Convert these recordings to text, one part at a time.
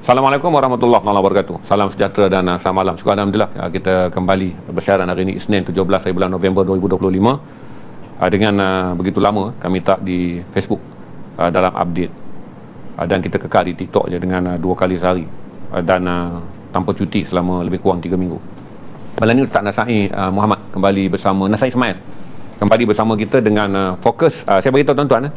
Assalamualaikum warahmatullahi wabarakatuh. Salam sejahtera dan selamat malam. Syukur alhamdulillah kita kembali bersiaran hari ini Isnin 17 hari bulan November 2025 dengan begitu lama kami tak di Facebook dalam update dan kita kekal di TikTok je dengan 2 kali sehari dan tanpa cuti selama lebih kurang 3 minggu. Malam ini Ustaz Nasai Muhammad kembali bersama Nasai Ismail kembali bersama kita dengan fokus saya beritahu tuan-tuan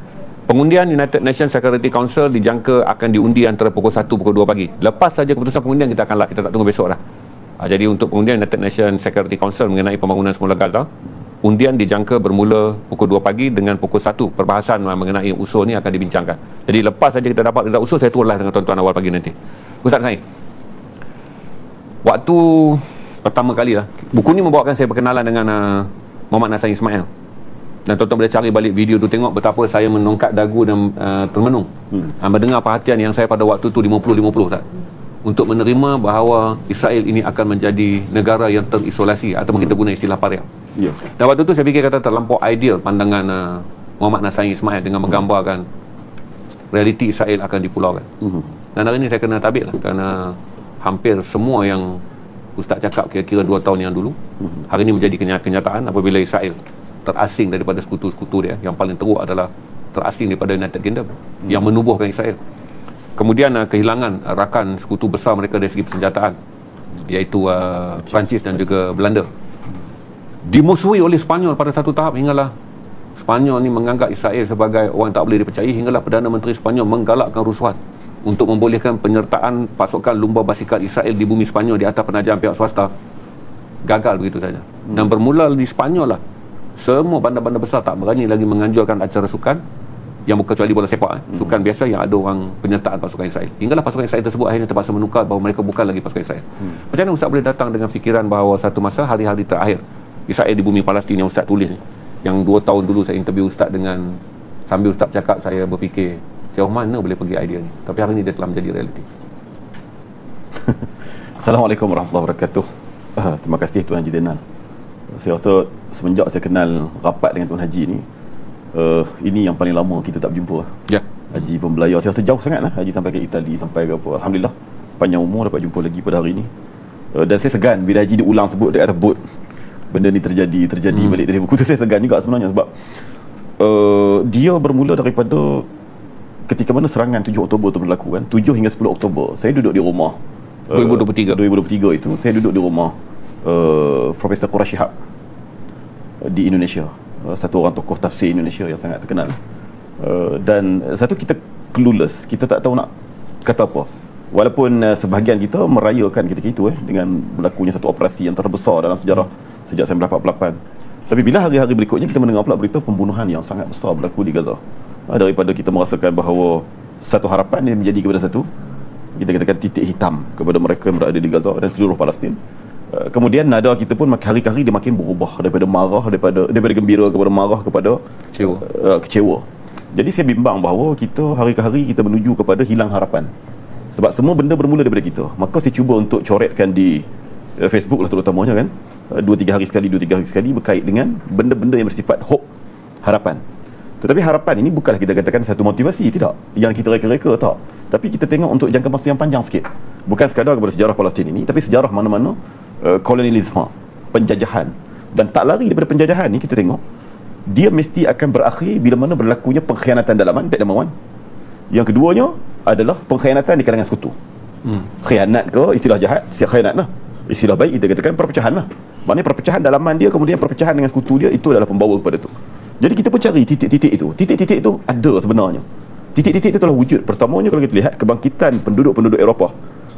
pengundian United Nations Security Council dijangka akan diundi antara pukul 1 pukul 2 pagi. Lepas saja keputusan pengundian kita akan kita tak tunggu besok dah. Jadi untuk pengundian United Nations Security Council mengenai pembangunan semula Gaza, undian dijangka bermula pukul 2 pagi dengan pukul 1 perbahasan mengenai usul ni akan dibincangkan. Jadi lepas saja kita dapat result usul, saya turunlah dengan tuan-tuan awal pagi nanti. Ustaz Nasai, waktu pertama kali lah, buku ni membawakan saya perkenalan dengan Muhammad Nasai Ismail. Dan tuan-tuan boleh cari balik video tu, tengok betapa saya menongkat dagu dan termenung mendengar perhatian yang saya pada waktu tu 50-50 Ustaz, untuk menerima bahawa Israel ini akan menjadi negara yang terisolasi ataupun kita guna istilah paria. Dan waktu tu saya fikir kata terlampau ideal pandangan Muhammad Nasai Ismail dengan menggambarkan realiti Israel akan dipulaukan. Dan hari ini saya kena tabik lah, kerana hampir semua yang Ustaz cakap kira-kira 2 tahun yang dulu hari ini menjadi kenyataan apabila Israel terasing daripada sekutu-sekutu dia. Yang paling teruk adalah terasing daripada United Kingdom yang menubuhkan Israel. Kemudian kehilangan rakan sekutu besar mereka dari segi persenjataan, iaitu Perancis dan juga Belanda. Dimusuhi oleh Sepanyol pada satu tahap hinggalah Sepanyol ni menganggap Israel sebagai orang tak boleh dipercayai, hinggalah Perdana Menteri Sepanyol menggalakkan rusuhan untuk membolehkan penyertaan pasukan lumba basikal Israel di bumi Sepanyol di atas penajam pihak swasta. Gagal begitu saja. Dan bermula di Sepanyol lah semua bandar-bandar besar tak berani lagi menganjurkan acara sukan yang bukan kecuali bola sepak, sukan biasa yang ada orang penyertaan pasukan Israel. Hinggalah pasukan Israel tersebut akhirnya terpaksa menukar bahawa mereka bukan lagi pasukan Israel. Macam mana Ustaz boleh datang dengan fikiran bahawa satu masa hari-hari terakhir Israel di bumi Palestin yang Ustaz tulis ni, yang 2 tahun dulu saya interview Ustaz dengan, sambil Ustaz cakap saya berfikir sejauh mana boleh pergi idea ni, tapi hari ni dia telah menjadi realiti. Assalamualaikum warahmatullahi wabarakatuh. Terima kasih Tuan Haji Denal. Saya rasa semenjak saya kenal rapat dengan Tuan Haji ni, ini yang paling lama kita tak berjumpa. Haji pun belayar, saya rasa jauh sangat lah. Haji sampai ke Itali, sampai ke apa. Alhamdulillah panjang umur dapat jumpa lagi pada hari ini. Dan saya segan bila Haji diulang sebut dekat atas bot benda ni terjadi balik dari buku tu. Saya segan juga sebenarnya sebab dia bermula daripada ketika mana serangan 7 Oktober tu berlaku kan. 7 hingga 10 Oktober saya duduk di rumah 2023 itu saya duduk di rumah Profesor Quraish Shihab di Indonesia, satu orang tokoh tafsir Indonesia yang sangat terkenal. Dan satu, kita clueless, kita tak tahu nak kata apa. Walaupun sebahagian kita merayakan ketika itu dengan berlakunya satu operasi yang terbesar dalam sejarah sejak 1948. Tapi bila hari-hari berikutnya kita mendengar pula berita pembunuhan yang sangat besar berlaku di Gaza, daripada kita merasakan bahawa satu harapan dia menjadi kepada satu, kita katakan titik hitam kepada mereka yang berada di Gaza dan seluruh Palestin. Kemudian nada kita pun hari-hari dia makin berubah daripada marah, daripada gembira kepada marah, kepada kecewa. Jadi saya bimbang bahawa kita hari ke hari kita menuju kepada hilang harapan, sebab semua benda bermula daripada kita. Maka saya cuba untuk coretkan di Facebook lah terutamanya kan, 2-3 hari sekali berkait dengan benda-benda yang bersifat hope, harapan. Tetapi harapan ini bukanlah kita katakan satu motivasi, tidak, yang kita reka-reka, tak. Tapi kita tengok untuk jangka masa yang panjang sikit. Bukan sekadar kepada sejarah Palestin ini, tapi sejarah mana-mana kolonialisme, penjajahan. Dan tak lari daripada penjajahan ni, kita tengok dia mesti akan berakhir bila mana berlakunya pengkhianatan dalaman, that number one. Yang keduanya adalah pengkhianatan di kalangan sekutu. Khianat ke istilah jahat, khianat lah. Istilah baik kita katakan perpecahan lah. Maknanya perpecahan dalaman dia, kemudian perpecahan dengan sekutu dia, itu adalah pembawa kepada tu. Jadi kita pun cari titik-titik itu. Titik-titik itu ada sebenarnya. Titik-titik itu telah wujud. Pertamanya kalau kita lihat kebangkitan penduduk-penduduk Eropah,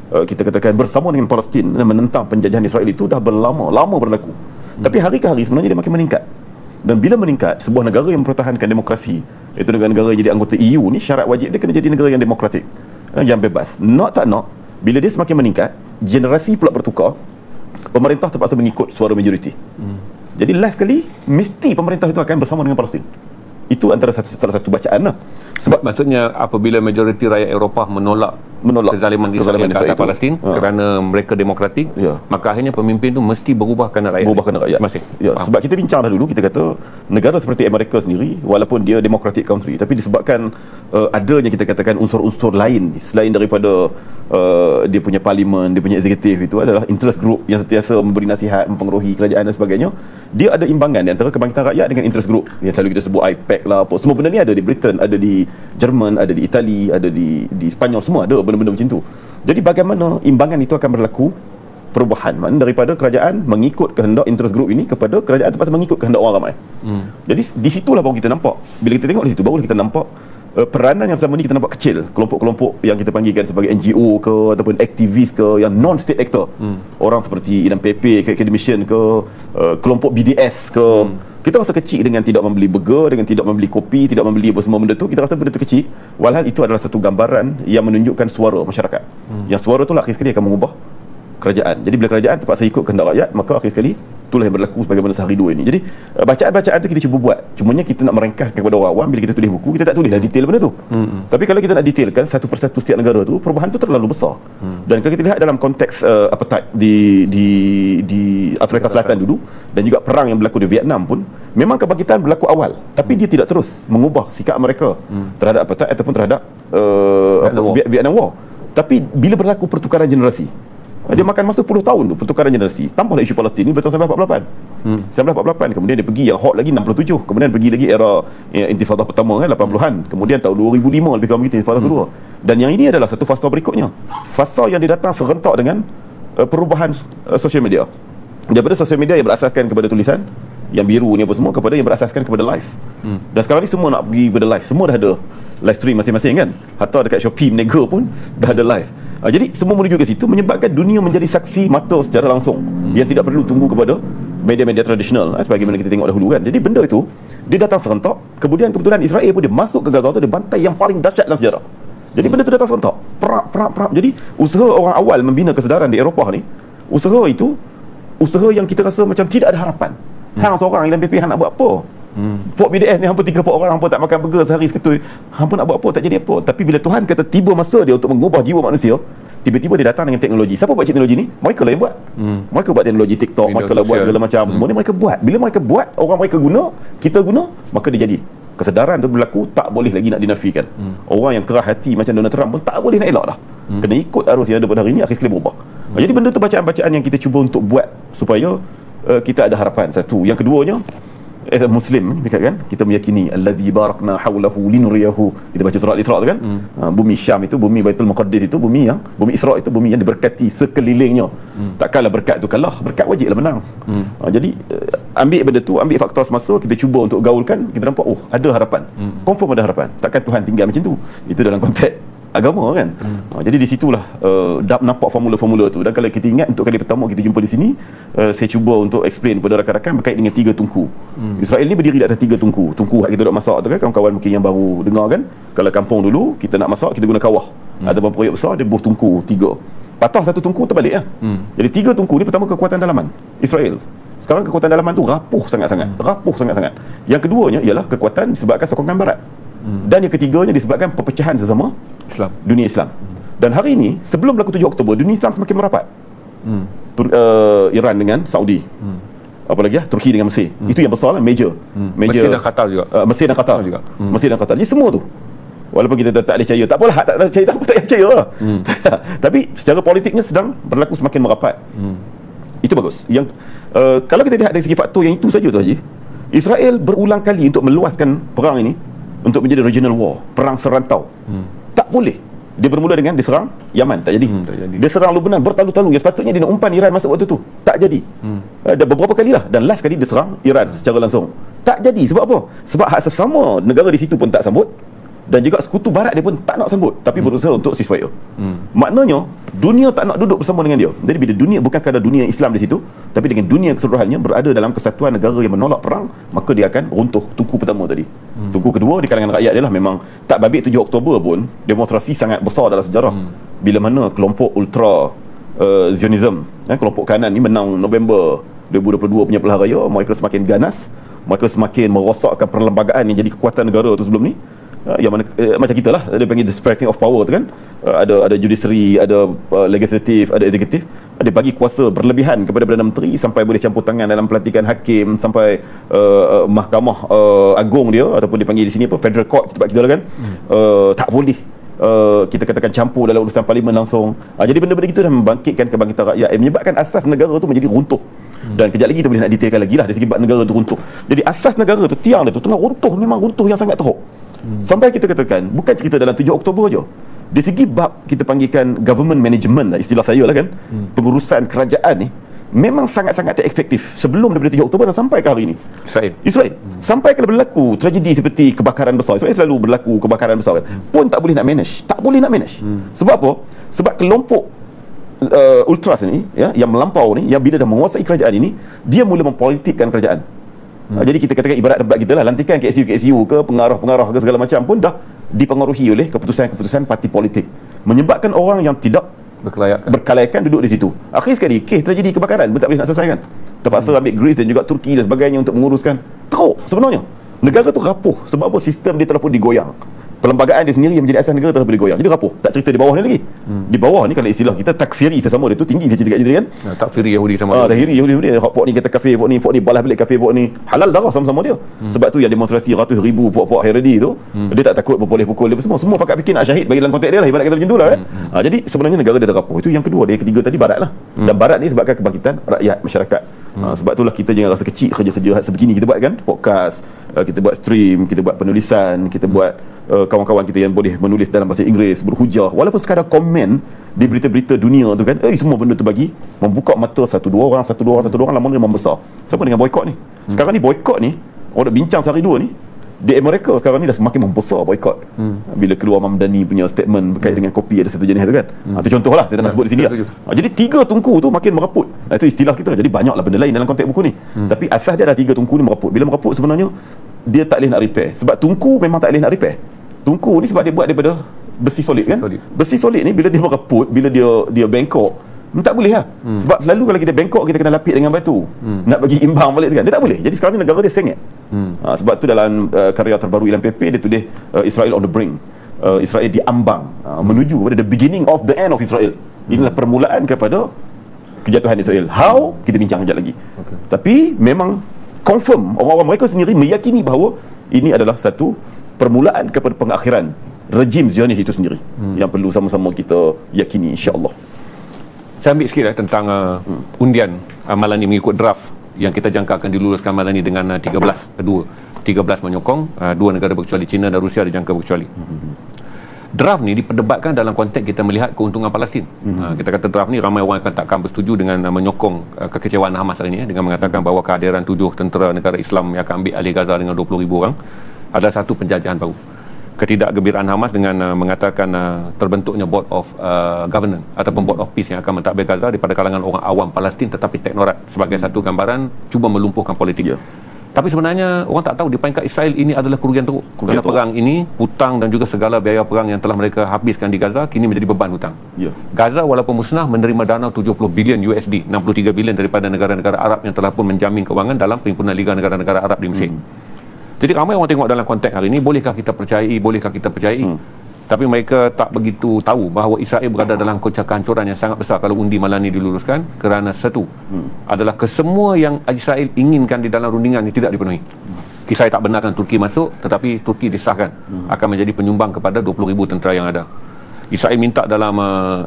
kita katakan bersama dengan Palestin dan menentang penjajahan Israel, itu dah lama berlaku. Tapi hari ke hari sebenarnya dia makin meningkat. Dan bila meningkat, sebuah negara yang mempertahankan demokrasi, iaitu negara-negara yang jadi anggota EU ni, syarat wajib dia kena jadi negara yang demokratik, yang bebas. Nak tak nak, bila dia semakin meningkat, generasi pula bertukar, pemerintah terpaksa mengikut suara majoriti. Jadi last kali mesti pemerintah itu akan bersama dengan Palestin. Itu antara salah satu bacaan lah. Sebab maksudnya apabila majoriti rakyat Eropah menolak kezaliman Israel ke atas Palestin kerana mereka demokratik, maka akhirnya pemimpin tu mesti berubah kerana rakyat. Sebab kita bincang dah dulu, kita kata negara seperti Amerika sendiri, walaupun dia democratic country, tapi disebabkan adanya kita katakan unsur-unsur lain selain daripada dia punya parlimen, dia punya eksekutif, itu adalah interest group yang sentiasa memberi nasihat, mempengaruhi kerajaan dan sebagainya. Dia ada imbangan di antara kebangkitan rakyat dengan interest group yang selalu kita sebut IPAC lah apa. Semua benda ni ada di Britain, ada di Jerman, ada di Itali, ada di Spanyol, semua ada benda-benda macam tu. Jadi bagaimana imbangan itu akan berlaku, perubahan maknanya daripada kerajaan mengikut kehendak interest group ini kepada kerajaan terpaksa mengikut kehendak orang ramai. Jadi di situlah baru kita nampak, bila kita tengok di situ baru kita nampak peranan yang selama ni kita nampak kecil, kelompok-kelompok yang kita panggilkan sebagai NGO ke ataupun aktivis ke, yang non-state actor, orang seperti Idam PP ke, academician ke, kelompok BDS ke, kita rasa kecil dengan tidak membeli burger, dengan tidak membeli kopi, tidak membeli apa semua benda tu. Kita rasa benda tu kecil, walhal itu adalah satu gambaran yang menunjukkan suara masyarakat. Yang suara tu lah akhir sekali akan mengubah kerajaan. Jadi bila kerajaan terpaksa ikut kehendak rakyat, maka akhir sekali itulah yang berlaku sebagaimana sehari dua ini. Jadi bacaan-bacaan tu kita cuba buat. Cumanya kita nak merengkaskan kepada orang awam. Bila kita tulis buku, kita tak tulislah detail benda tu. Tapi kalau kita nak detailkan satu persatu setiap negara tu, perubahan tu terlalu besar. Dan kalau kita lihat dalam konteks apartheid di Afrika Selatan dulu, dan juga perang yang berlaku di Vietnam pun, memang kebangkitan berlaku awal, tapi dia tidak terus mengubah sikap mereka terhadap apartheid ataupun terhadap Vietnam War. Tapi bila berlaku pertukaran generasi, dia makan masa 10 tahun tu pertukaran generasi. Tambahlah isu Palestin ni bertahun 1948. 1948 kemudian dia pergi yang hot lagi 67. Kemudian pergi lagi era intifada pertama kan 80-an. Kemudian tahun 2005 lebih kurang begitu intifada kedua. Dan yang ini adalah satu fasa berikutnya. Fasa yang didatang serentak dengan perubahan sosial media. Daripada sosial media yang berasaskan kepada tulisan, yang biru ni apa semua, kepada yang berasaskan kepada live. Dan sekarang ni semua nak pergi kepada live. Semua dah ada live stream masing-masing kan. Hatta dekat Shopee Mega pun dah ada live. Jadi semua menuju ke situ, menyebabkan dunia menjadi saksi mata secara langsung, yang tidak perlu tunggu kepada media-media tradisional sebagaimana kita tengok dahulu kan. Jadi benda itu dia datang serentak. Kemudian kebetulan Israel pun dia masuk ke Gaza tu, dia bantai yang paling dahsyat dalam sejarah. Jadi benda itu datang serentak, perap. Jadi usaha orang awal membina kesedaran di Eropah ni, usaha itu usaha yang kita rasa macam tidak ada harapan. Hang seorang dalam PP hang nak buat apa? Pok BDS ni hampa 3-4 orang, hampa tak makan burger sehari seketui, hampa nak buat apa, tak jadi apa. Tapi bila Tuhan kata tiba masa dia untuk mengubah jiwa manusia, tiba-tiba dia datang dengan teknologi. Siapa buat teknologi ni? Mereka lah yang buat. Mereka buat teknologi TikTok, mereka lah buat segala macam semua ni mereka buat. Bila mereka buat, orang mereka guna, kita guna, maka dia jadi. Kesedaran tu berlaku, tak boleh lagi nak dinafikan. Orang yang kerah hati macam Donald Trump pun tak boleh nak elak dah. Kena ikut arus yang ada pada hari ni, akhir sekali berubah. Jadi benda tu bacaan-bacaan yang kita cuba untuk buat supaya kita ada harapan. Satu. Yang keduanya, as a Muslim kan, kita meyakini allazi barakna haulahu linuriyahu. Kita baca surah Al-Isra tu kan, bumi Syam itu, bumi Baitul Maqdis itu, bumi Isra itu bumi yang diberkati sekelilingnya. Takkanlah berkat tu kalah, berkat wajiblah menang. Jadi ambil benda tu, ambil faktor semasa, kita cuba untuk gaulkan, kita nampak ada harapan. Confirm ada harapan. Takkan Tuhan tinggal macam tu. Itu dalam konteks agama kan. Jadi di situlah nampak formula-formula tu. Dan kalau kita ingat, untuk kali pertama kita jumpa di sini, saya cuba untuk explain kepada rakan-rakan berkait dengan 3 tungku. Israel ni berdiri di atas 3 tungku. Tungku hak kita duk masak tu kan, kawan-kawan mungkin yang baru dengar kan. Kalau kampung dulu kita nak masak, kita guna kawah. Ada proyek besar, dia buh tungku 3. Patah satu tungku, terbalik lah. Jadi 3 tungku ni, pertama kekuatan dalaman Israel. Sekarang kekuatan dalaman tu rapuh sangat-sangat. Yang keduanya ialah kekuatan disebabkan sokongan barat. Dan yang ketiganya disebabkan perpecahan sesama dunia Islam. Dan hari ini, sebelum berlaku 7 Oktober, dunia Islam semakin merapat. Iran dengan Saudi, apalagi Turki dengan Mesir. Itu yang besar lah, major. Mesir dan Qatar juga. Mesir dan Qatar. Jadi semua tu, walaupun kita tak ada percaya, tak apalah, tak percaya lah. Tapi secara politiknya sedang berlaku semakin merapat. Itu bagus. Yang kalau kita lihat dari segi faktor yang itu saja tu Haji, Israel berulang kali untuk meluaskan perang ini untuk menjadi regional war, perang serantau. Tak boleh. Dia bermula dengan diserang Yaman, tak jadi. Dia serang Lebanon bertalu-talu, yang sepatutnya dia nak umpan Iran masuk waktu tu, tak jadi. Ada beberapa kali lah, dan last kali dia serang Iran secara langsung, tak jadi. Sebab apa? Sebab hak sesama negara di situ pun tak sambut, dan juga sekutu barat dia pun tak nak sambut, tapi berusaha untuk ceasefire. Maknanya dunia tak nak duduk bersama dengan dia. Jadi bila dunia, bukan sekadar dunia Islam di situ, tapi dengan dunia keseluruhannya berada dalam kesatuan negara yang menolak perang, maka dia akan runtuh tungku pertama tadi. Tungku kedua di kalangan rakyat dia lah, memang tak babit 7 Oktober pun demonstrasi sangat besar dalam sejarah. Bila mana kelompok ultra Zionism, kelompok kanan ni menang November 2022 punya pilihan raya, mereka semakin ganas, mereka semakin merosakkan perlembagaan yang jadi kekuatan negara tu sebelum ni. yang mana macam kita lah, dia panggil the spreading of power tu kan, ada judiciary, ada legislatif, ada eksekutif, dia bagi kuasa berlebihan kepada Perdana Menteri sampai boleh campur tangan dalam pelantikan hakim, sampai mahkamah agung dia, ataupun dipanggil di sini apa, federal court tempat kita lah kan, tak boleh kita katakan campur dalam urusan parlimen langsung. Jadi benda-benda itu dah membangkitkan kebangkitan rakyat, menyebabkan asas negara tu menjadi runtuh. Dan kejap lagi kita boleh nak detailkan lagi lah dari segi bab negara tu runtuh. Jadi asas negara tu, tiang dia tu tengah runtuh, memang runtuh yang sangat teruk. Sampai kita katakan bukan cerita dalam 7 Oktober je. Dari segi bab kita panggilkan government management lah, istilah saya lah kan, pengurusan kerajaan ni memang sangat-sangat tak efektif sebelum daripada 7 Oktober dan sampai ke hari ni. Israel sampai kalau berlaku tragedi seperti kebakaran besar, Israel selalu berlaku kebakaran besar kan, pun tak boleh nak manage, sebab apa? Sebab kelompok ultras ni ya, yang melampau ni, yang bila dah menguasai kerajaan ini, dia mula mempolitikkan kerajaan. Jadi kita katakan ibarat tempat kita lah, lantikan KSU ke, pengarah-pengarah ke segala macam pun dah dipengaruhi oleh keputusan-keputusan parti politik, menyebabkan orang yang tidak berkelayakan duduk di situ. Akhir sekali kes tragedi kebakaran pun tak boleh nak selesaikan, terpaksa ambil Greece dan juga Turki dan sebagainya untuk menguruskan. Teruk sebenarnya, negara tu rapuh. Sebab apa? Sistem dia telah pun digoyang, perlembagaan dia sendiri yang menjadi asas negara telah boleh goyang. Jadi rapuh. Tak cerita di bawah ni lagi. Di bawah ni kalau istilah kita takfiri sesama dia tu tinggi dia dekat jadi kan. Takfiri Yahudi sama. Takfiri Yahudi. Pok ni kata kafir, pok ni balas balik kafir, pok ni halal darah sama-sama dia. Sebab tu yang demonstrasi ratus ribu pok-pok Haredi tu, dia tak takut berpukul dia semua pakat fikir nak syahid bagi dalam konteks dia lah, ibarat kata macam tu lah kan. Jadi sebenarnya negara dia dah rapuh. Itu yang kedua. Dia ketiga tadi barat lah. Dan barat ni sebabkan kebangkitan rakyat masyarakat. Sebab itulah kita jangan rasa kecil kerja-kerja sebegini kita buat kan, podcast, kita buat stream, kita buat penulisan, kita buat kawan-kawan kita yang boleh menulis dalam bahasa Inggeris, berhujah, walaupun sekadar komen di berita-berita dunia tu kan, semua benda tu bagi membuka mata satu dua orang lama ni membesar. Sama dengan boykot ni. Sekarang ni boykot ni, orang bincang sehari dua ni, di Amerika sekarang ni dah semakin membesar boykot. Bila keluar Mamdani punya statement berkait dengan kopi ada satu jenis tu kan. Itu contohlah, saya tak nak sebut di sini lah. Jadi 3 tungku tu makin meraput. Itu istilah kita. Jadi banyaklah benda lain dalam konteks buku ni. Tapi asas dia adalah 3 tungku ni meraput. Bila meraput sebenarnya dia tak boleh nak repair. Sebab tungku memang tak boleh nak repair. Tungku ni sebab dia buat daripada besi solid kan. Besi solid ni bila dia meraput, bila dia bengkok, tak boleh lah. Sebab selalu kalau kita bengkok, kita kena lapik dengan batu, nak bagi imbang balik tu kan. Dia tak boleh. Jadi sekarang ni negara dia sengit. Sebab tu dalam karya terbaru Ilham PP dia tulis Israel on the brink, Israel diambang, menuju kepada the beginning of the end of Israel. Inilah permulaan kepada kejatuhan Israel. How? Kita bincang sekejap lagi. Tapi memang confirm, orang-orang mereka sendiri meyakini bahawa ini adalah satu permulaan kepada pengakhiran rejim Zionis itu sendiri, yang perlu sama-sama kita yakini, insya-Allah. Saya ambil sikit tentang undian malam ni mengikut draft yang kita jangka akan diluluskan malam ni dengan 13 menyokong, 2 negara berkecuali China dan Rusia dijangka berkecuali. Draft ni diperdebatkan dalam konteks kita melihat keuntungan Palestin. Kita kata draft ni ramai orang akan takkan bersetuju dengan menyokong kekecewaan Hamas hari ni, dengan mengatakan bahawa kehadiran 7 tentera negara Islam yang akan ambil alih Gaza dengan 20,000 orang adalah satu penjajahan baru. Ketidakgembiraan Hamas dengan mengatakan terbentuknya Board of Governance ataupun Board of Peace yang akan mentadbir Gaza daripada kalangan orang awam Palestin tetapi teknorat sebagai satu gambaran cuba melumpuhkan politik. Tapi sebenarnya orang tak tahu di peringkat Israel ini adalah kerugian teruk. Kerana perang ini, hutang dan juga segala biaya perang yang telah mereka habiskan di Gaza kini menjadi beban hutang. Gaza walaupun musnah menerima dana 70 bilion USD, 63 bilion daripada negara-negara Arab yang telah pun menjamin kewangan dalam perhimpunan Liga Negara-Negara Arab di Mesir. Jadi ramai orang tengok dalam konteks hari ini, bolehkah kita percayai? Tapi mereka tak begitu tahu bahawa Israel berada dalam kocak kehancuran yang sangat besar kalau undi malam ini diluluskan, kerana satu adalah kesemua yang Israel inginkan di dalam rundingan ini tidak dipenuhi. Israel tak benarkan Turki masuk, tetapi Turki disahkan akan menjadi penyumbang kepada 20,000 tentera yang ada. Israel minta dalam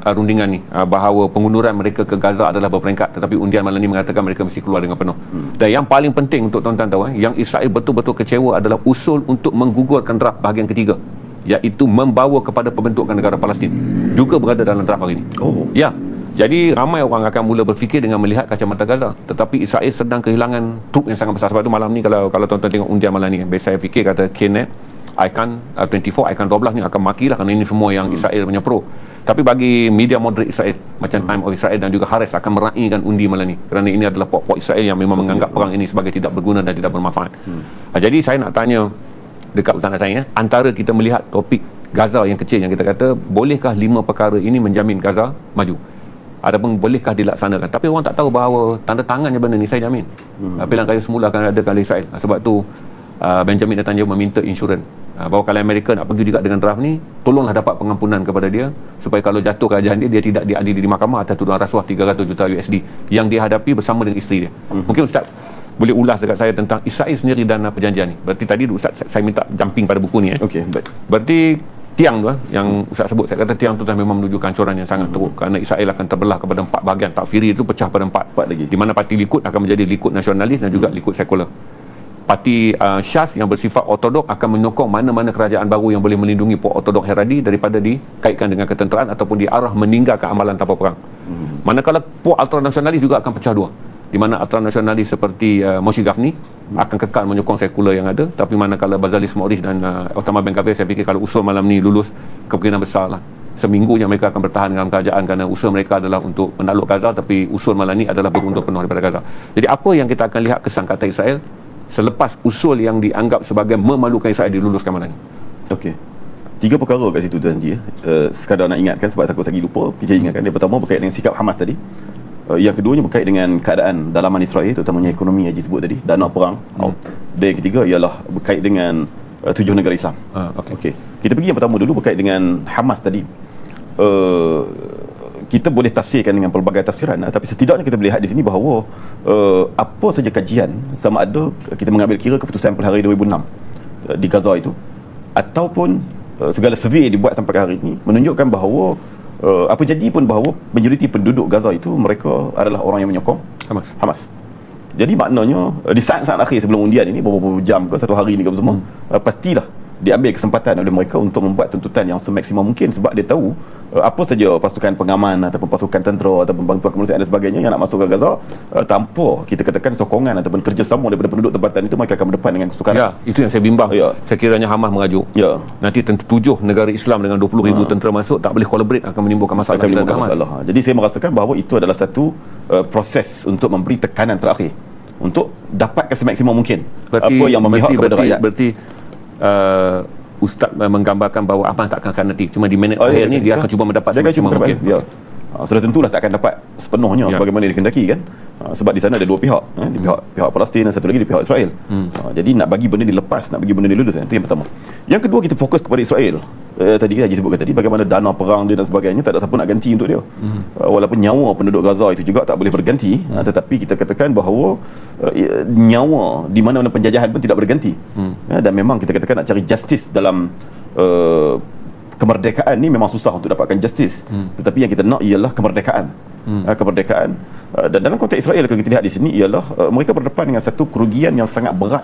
rundingan ni bahawa pengunduran mereka ke Gaza adalah berperingkat, tetapi undian malam ni mengatakan mereka mesti keluar dengan penuh. Dan yang paling penting untuk tuan-tuan tahu, yang Israel betul-betul kecewa adalah usul untuk menggugurkan draft bahagian ketiga, iaitu membawa kepada pembentukan negara Palestin, juga berada dalam draft hari ini. Ya, jadi ramai orang akan mula berfikir dengan melihat kacamata Gaza, tetapi Israel sedang kehilangan trup yang sangat besar. Sebab tu malam ni kalau tuan-tuan tengok undian malam ni, saya fikir kata Kenneth Icon 24, Icon 12 ni akan makilah kerana ini semua yang Israel punya pro. Tapi bagi media moderate Israel macam Time of Israel dan juga Haaretz akan meraihkan undi malam ni, kerana ini adalah pokok Israel yang memang menganggap perang ini sebagai tidak berguna dan tidak bermanfaat. Jadi saya nak tanya dekat utara saya, antara kita melihat topik Gaza yang kecil yang kita kata, bolehkah 5 perkara ini menjamin Gaza maju? Adapun bolehkah dilaksanakan? Tapi orang tak tahu bahawa tanda tangannya benda ni saya jamin pilihan raya semula akan ada kali Israel. Sebab tu Benjamin Netanyahu meminta insurans bahawa kalau Amerika nak pergi juga dengan draft ni, tolonglah dapat pengampunan kepada dia supaya kalau jatuh kerajaan dia tidak diadili di mahkamah atas tuduhan rasuah 300 juta USD yang dihadapi bersama dengan isteri dia. Mungkin Ustaz boleh ulas dekat saya tentang Israel sendiri dan perjanjian ni. Berarti tadi Ustaz saya minta jumping pada buku ni. Okey, baik. Berarti tiang tu yang Ustaz sebut, saya kata tiang tu memang menuju kehancuran yang sangat teruk kerana Israel akan terbelah kepada 4 bahagian. Takfiri itu pecah pada 4 lagi. Di mana parti Likud akan menjadi Likud nasionalis dan juga Likud sekular. Parti Syas yang bersifat ortodok akan menyokong mana-mana kerajaan baru yang boleh melindungi Puak Ortodok Heradi daripada dikaitkan dengan ketenteraan ataupun diarah meninggalkan amalan tanpa perang. Manakala Puak ultranasionalis juga akan pecah dua, di mana ultranasionalis seperti Moshe Gafni akan kekal menyokong sekular yang ada, tapi manakala Bazalis Morris dan Osama bin Kabir, saya fikir kalau usul malam ni lulus, kemungkinan besar lah seminggu yang mereka akan bertahan dalam kerajaan kerana usul mereka adalah untuk menakluk Gaza, tapi usul malam ni adalah berundur penuh daripada Gaza. Jadi apa yang kita akan lihat kesan kata Israel selepas usul yang dianggap sebagai memalukan Israel diluluskan malam ni? Okey. 3 perkara kat situ Tuan Haji. Sekadar nak ingatkan sebab aku lagi lupa, kita ingatkan. Yang pertama berkait dengan sikap Hamas tadi. Yang keduanya berkait dengan keadaan dalaman Israel, terutamanya ekonomi Haji sebut tadi, dana perang. Dan yang ketiga ialah berkait dengan 7 negara Islam. Okey. Kita pergi yang pertama dulu berkait dengan Hamas tadi. Kita boleh tafsirkan dengan pelbagai tafsiran, tapi setidaknya kita boleh lihat di sini bahawa apa saja kajian, sama ada kita mengambil kira keputusan Pelhari 2006 di Gaza itu ataupun segala survey dibuat sampai hari ini menunjukkan bahawa apa jadi pun bahawa majoriti penduduk Gaza itu mereka adalah orang yang menyokong Hamas. Jadi maknanya di saat-saat akhir sebelum undian ini, beberapa jam ke satu hari ni ke semua, pastilah diambil kesempatan oleh mereka untuk membuat tuntutan yang semaksimum mungkin, sebab dia tahu apa saja pasukan pengaman ataupun pasukan tentera ataupun bantuan kemanusiaan dan sebagainya yang nak masuk ke Gaza, tanpa kita katakan sokongan ataupun kerjasama daripada penduduk tempatan itu, mereka akan berdepan dengan kesukaran. Ya, itu yang saya bimbang. Sekiranya Hamas mengajuk, nanti tentu 7 negara Islam dengan 20,000 tentera masuk tak boleh collaborate, akan menimbulkan masalah. Jadi saya merasakan bahawa itu adalah satu proses untuk memberi tekanan terakhir untuk dapatkan semaksimum mungkin apa yang memihak kepada rakyat. Berarti Ustaz menggambarkan bahawa Hamas tak akan nanti cuma di minit akhir ni dia akan cuba mendapat semacam mungkin. Sudah tentulah tak akan dapat sepenuhnya sebagaimana dikendaki kan. Sebab di sana ada 2 pihak, di pihak Palestin dan satu lagi di pihak Israel. Jadi nak bagi benda dilepas, nak bagi benda dilulus, itu yang pertama. Yang kedua, kita fokus kepada Israel. Tadi Haji sebutkan tadi bagaimana dana perang dia dan sebagainya tak ada siapa nak ganti untuk dia. Walaupun nyawa penduduk Gaza itu juga tak boleh berganti, tetapi kita katakan bahawa nyawa di mana-mana penjajahan pun tidak berganti. Dan memang kita katakan nak cari justice dalam kemerdekaan ni memang susah untuk dapatkan justice. Tetapi yang kita nak ialah kemerdekaan. Kemerdekaan. Dan dalam konteks Israel, kalau kita lihat di sini ialah mereka berdepan dengan satu kerugian yang sangat berat,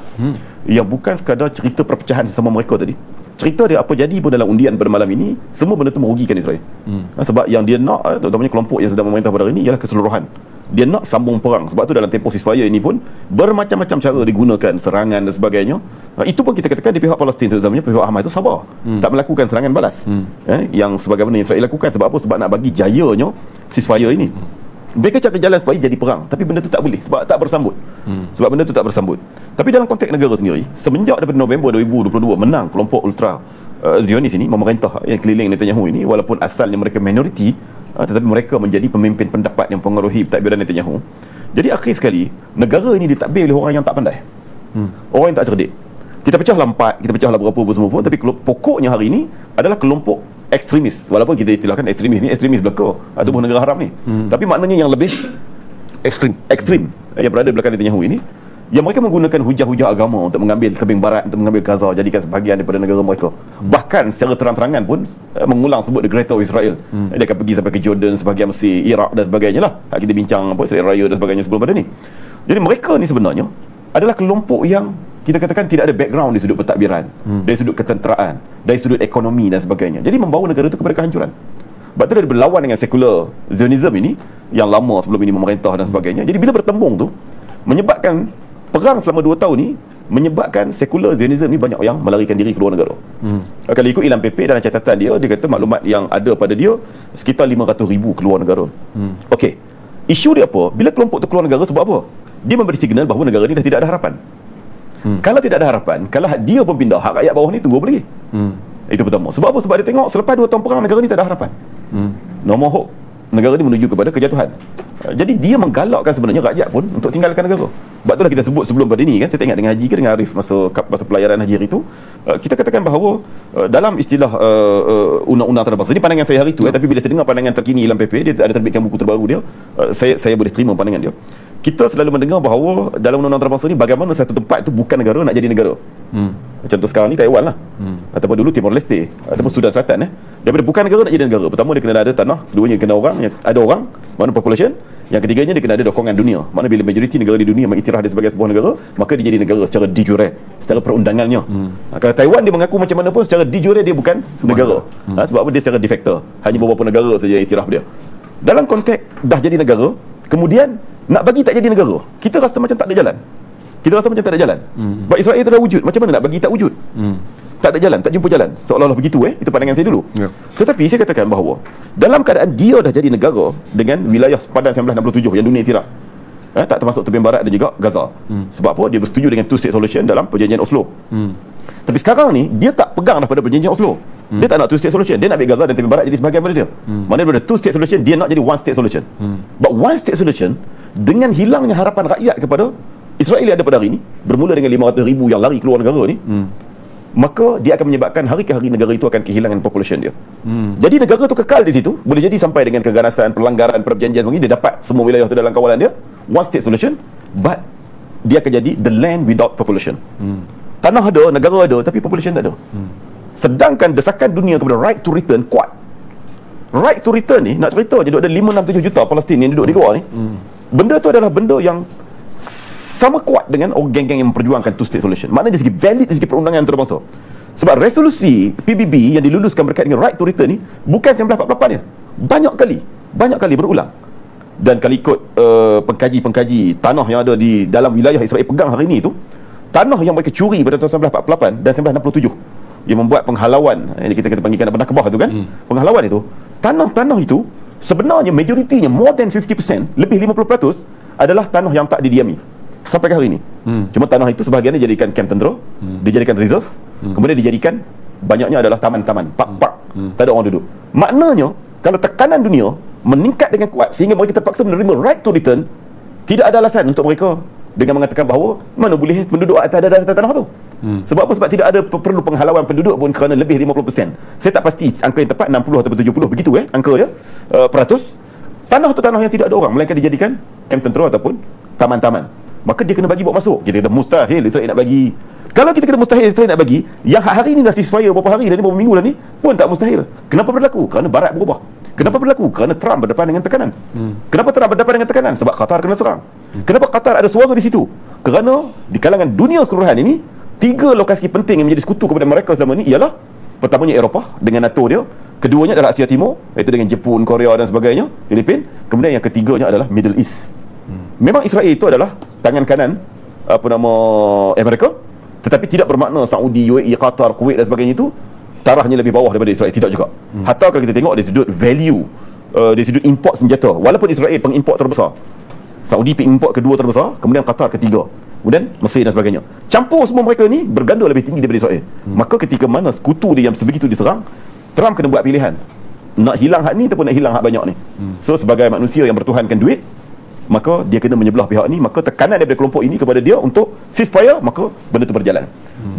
yang bukan sekadar cerita perpecahan sesama mereka tadi. Cerita dia apa jadi pun dalam undian pada malam ini, semua benda itu merugikan Israel. Sebab yang dia nak, terutamanya kelompok yang sedang memerintah pada hari ini, ialah keseluruhan. Dia nak sambung perang. Sebab tu dalam tempoh ceasefire ini pun bermacam-macam cara digunakan, serangan dan sebagainya. Itu pun kita katakan di pihak Palestin, terutamanya pihak Hamas itu sabar, tak melakukan serangan balas yang sebagaimana Israel lakukan. Sebab apa? Sebab nak bagi jayanya ceasefire ini. Mereka cari jalan supaya jadi perang, tapi benda tu tak boleh sebab tak bersambut. Sebab benda tu tak bersambut. Tapi dalam konteks negara sendiri, semenjak daripada November 2022 menang kelompok ultra Zionis ini memerintah yang keliling Netanyahu ini, walaupun asalnya mereka minoriti, tetapi mereka menjadi pemimpin pendapat yang mempengaruhi pentadbiran Netanyahu. Jadi akhir sekali negara ini ditadbir oleh orang yang tak pandai, orang yang tak cerdik. Kita pecahlah 4, kita pecahlah berapa semua pun, tapi pokoknya hari ini adalah kelompok ekstremis. Walaupun kita istilahkan ekstremis ni ekstremis belaka ataupun negara haram ni, tapi maknanya yang lebih ekstrim yang berada di belakang Netanyahu ini, yang mereka menggunakan hujah-hujah agama untuk mengambil tebing barat, untuk mengambil Gaza, jadikan sebahagian daripada negara mereka. Bahkan secara terang-terangan pun mengulang sebut the Greater Israel. Dia akan pergi sampai ke Jordan, sebahagian Mesir, Iraq dan sebagainya lah. Kita bincang apa Israel Raya dan sebagainya sebelum pada ni. Jadi mereka ni sebenarnya adalah kelompok yang kita katakan tidak ada background di sudut pentadbiran, dari sudut ketenteraan, dari sudut ekonomi dan sebagainya. Jadi membawa negara itu kepada kehancuran. Sebab tu dia berlawan dengan sekular Zionism ini yang lama sebelum ini memerintah dan sebagainya. Jadi bila bertembung tu menyebabkan perang selama 2 tahun ni, menyebabkan sekular Zionism ni banyak yang melarikan diri keluar negara. Kalau ikut Ilam PP dalam catatan dia, dia kata maklumat yang ada pada dia sekitar 500,000 keluar negara. Okey, isu dia apa? Bila kelompok tu keluar negara sebab apa? Dia memberi signal bahawa negara ni dah tidak ada harapan. Kalau tidak ada harapan, kalau dia pun pindah, hak rakyat bawah ni tunggu apa lagi? Itu pertama. Sebab apa? Sebab dia tengok selepas 2 tahun perang negara ni tak ada harapan. No more hope. negara ni menuju kepada kejatuhan. Jadi dia menggalakkan sebenarnya rakyat pun untuk tinggalkan negara. Sebab itulah kita sebut sebelum pada ni kan, saya tak ingat dengan Haji ke dengan Arif masa pelayaran Haji hari itu, kita katakan bahawa dalam istilah undang-undang antarabangsa ni, pandangan saya hari itu, tapi bila saya dengar pandangan terkini Ilam PP, dia ada terbitkan buku terbaru dia, saya boleh terima pandangan dia. Kita selalu mendengar bahawa dalam undang-undang antarabangsa ni bagaimana satu tempat itu bukan negara nak jadi negara. Contoh sekarang ni Taiwan lah, ataupun dulu Timor Leste, ataupun Sudan Selatan. Daripada bukan negara nak jadi negara, pertama dia kena ada tanah, keduanya kena ada orang, mana population, yang ketiganya dia kena ada dokongan dunia. Mana bila majoriti negara di dunia mengiktiraf dia sebagai sebuah negara, maka dia jadi negara secara de jure, secara perundangannya. Kalau Taiwan dia mengaku macam mana pun, secara de jure dia bukan negara. Sebab apa? Dia secara de facto, hanya beberapa negara saja yang iktiraf dia. Dalam konteks dah jadi negara, kemudian nak bagi tak jadi negara, kita rasa macam tak ada jalan. Kita rasa macam tak ada jalan. Sebab Israel itu dah wujud, macam mana nak bagi tak wujud? Tak ada jalan, tak jumpa jalan. Seolah-olah begitu itu pandangan saya dulu. Tetapi saya katakan bahawa dalam keadaan dia dah jadi negara dengan wilayah sepadan 1967 yang dunia iktiraf, tak termasuk tepian barat dan juga Gaza. Sebab apa? Dia bersetuju dengan two state solution dalam perjanjian Oslo. Tapi sekarang ni dia tak pegang dah pada perjanjian Oslo. Dia tak nak two state solution. Dia nak ambil Gaza dan tepian barat jadi sebahagian daripada dia. Mana daripada two state solution, dia nak jadi one state solution. But one state solution, dengan hilangnya harapan rakyat kepada Israel yang ada pada hari ini, bermula dengan 500,000 yang lari keluar negara ni, maka dia akan menyebabkan hari ke hari negara itu akan kehilangan population dia. Jadi negara tu kekal di situ, boleh jadi sampai dengan keganasan, pelanggaran, perjanjian begini, dia dapat semua wilayah tu dalam kawalan dia, one state solution, but dia akan jadi the land without population. Tanah ada, negara ada, tapi population tak ada. Sedangkan desakan dunia kepada right to return kuat. Right to return ni, nak cerita je, ada 5-6-7 juta Palestin yang duduk di luar ni. Benda tu adalah benda yang sama kuat dengan geng-geng yang memperjuangkan two state solution. Maknanya dari segi valid, dari segi perundangan antarabangsa. Sebab resolusi PBB yang diluluskan berkait dengan right to return ni bukan 1948 ya. Banyak kali berulang. Dan kalau ikut pengkaji-pengkaji tanah yang ada di dalam wilayah Israel pegang hari ini tu, tanah yang mereka curi pada tahun 1948 dan 1967 yang membuat penghalauan, yang kita panggilkan penakbah tu kan, penghalauan itu, tanah-tanah itu sebenarnya majoritinya, more than 50%, lebih 50% adalah tanah yang tak didiami sampai ke hari ini. Cuma tanah itu sebahagiannya dijadikan kamp tentera, dijadikan reserve, kemudian dijadikan banyaknya adalah taman-taman, park-park, tak ada orang duduk. Maknanya kalau tekanan dunia meningkat dengan kuat sehingga mereka terpaksa menerima right to return, tidak ada alasan untuk mereka dengan mengatakan bahawa mana boleh penduduk atas tanah tu. Sebab apa? Sebab tidak ada perlu penghalauan penduduk pun kerana lebih 50%. Saya tak pasti angka yang tepat 60 atau 70 begitu angka dia peratus. Tanah tu tanah yang tidak ada orang, melainkan dijadikan kamp tentera ataupun taman-taman. Maka dia kena bagi buat masuk. Kita kata mustahil Israel nak bagi. Kalau kita kata mustahil Israel nak bagi, yang hari ni dah ceasefire beberapa hari dah ni, beberapa minggu dah ni, pun tak mustahil. Kenapa berlaku? Kerana barat berubah. Kenapa berlaku? Kerana Trump berdepan dengan tekanan. Kenapa Trump berdepan dengan tekanan? Sebab Qatar kena serang. Kenapa Qatar ada suara di situ? Kerana di kalangan dunia keseluruhan ini, 3 lokasi penting yang menjadi sekutu kepada mereka selama ini ialah, pertamanya Eropah dengan NATO dia, keduanya adalah Asia Timur, iaitu dengan Jepun, Korea dan sebagainya, Filipin, kemudian yang ketiganya adalah Middle East. Memang Israel itu adalah tangan kanan Amerika, tetapi tidak bermakna Saudi, UAE, Qatar, Kuwait dan sebagainya itu tarahnya lebih bawah daripada Israel. Tidak juga. Hatta kalau kita tengok dari sudut value, dari sudut import senjata, walaupun Israel pengimport terbesar, Saudi pengimport kedua terbesar, kemudian Qatar ketiga, kemudian Mesir dan sebagainya, campur semua mereka ni berganda lebih tinggi daripada Israel. Maka ketika mana sekutu dia yang sebegitu diserang, Trump kena buat pilihan, nak hilang hak ni ataupun nak hilang hak banyak ni. So sebagai manusia yang bertuhankan duit, maka dia kena menyebelah pihak ni, maka tekanan daripada kelompok ini kepada dia untuk ceasefire, maka benda tu berjalan.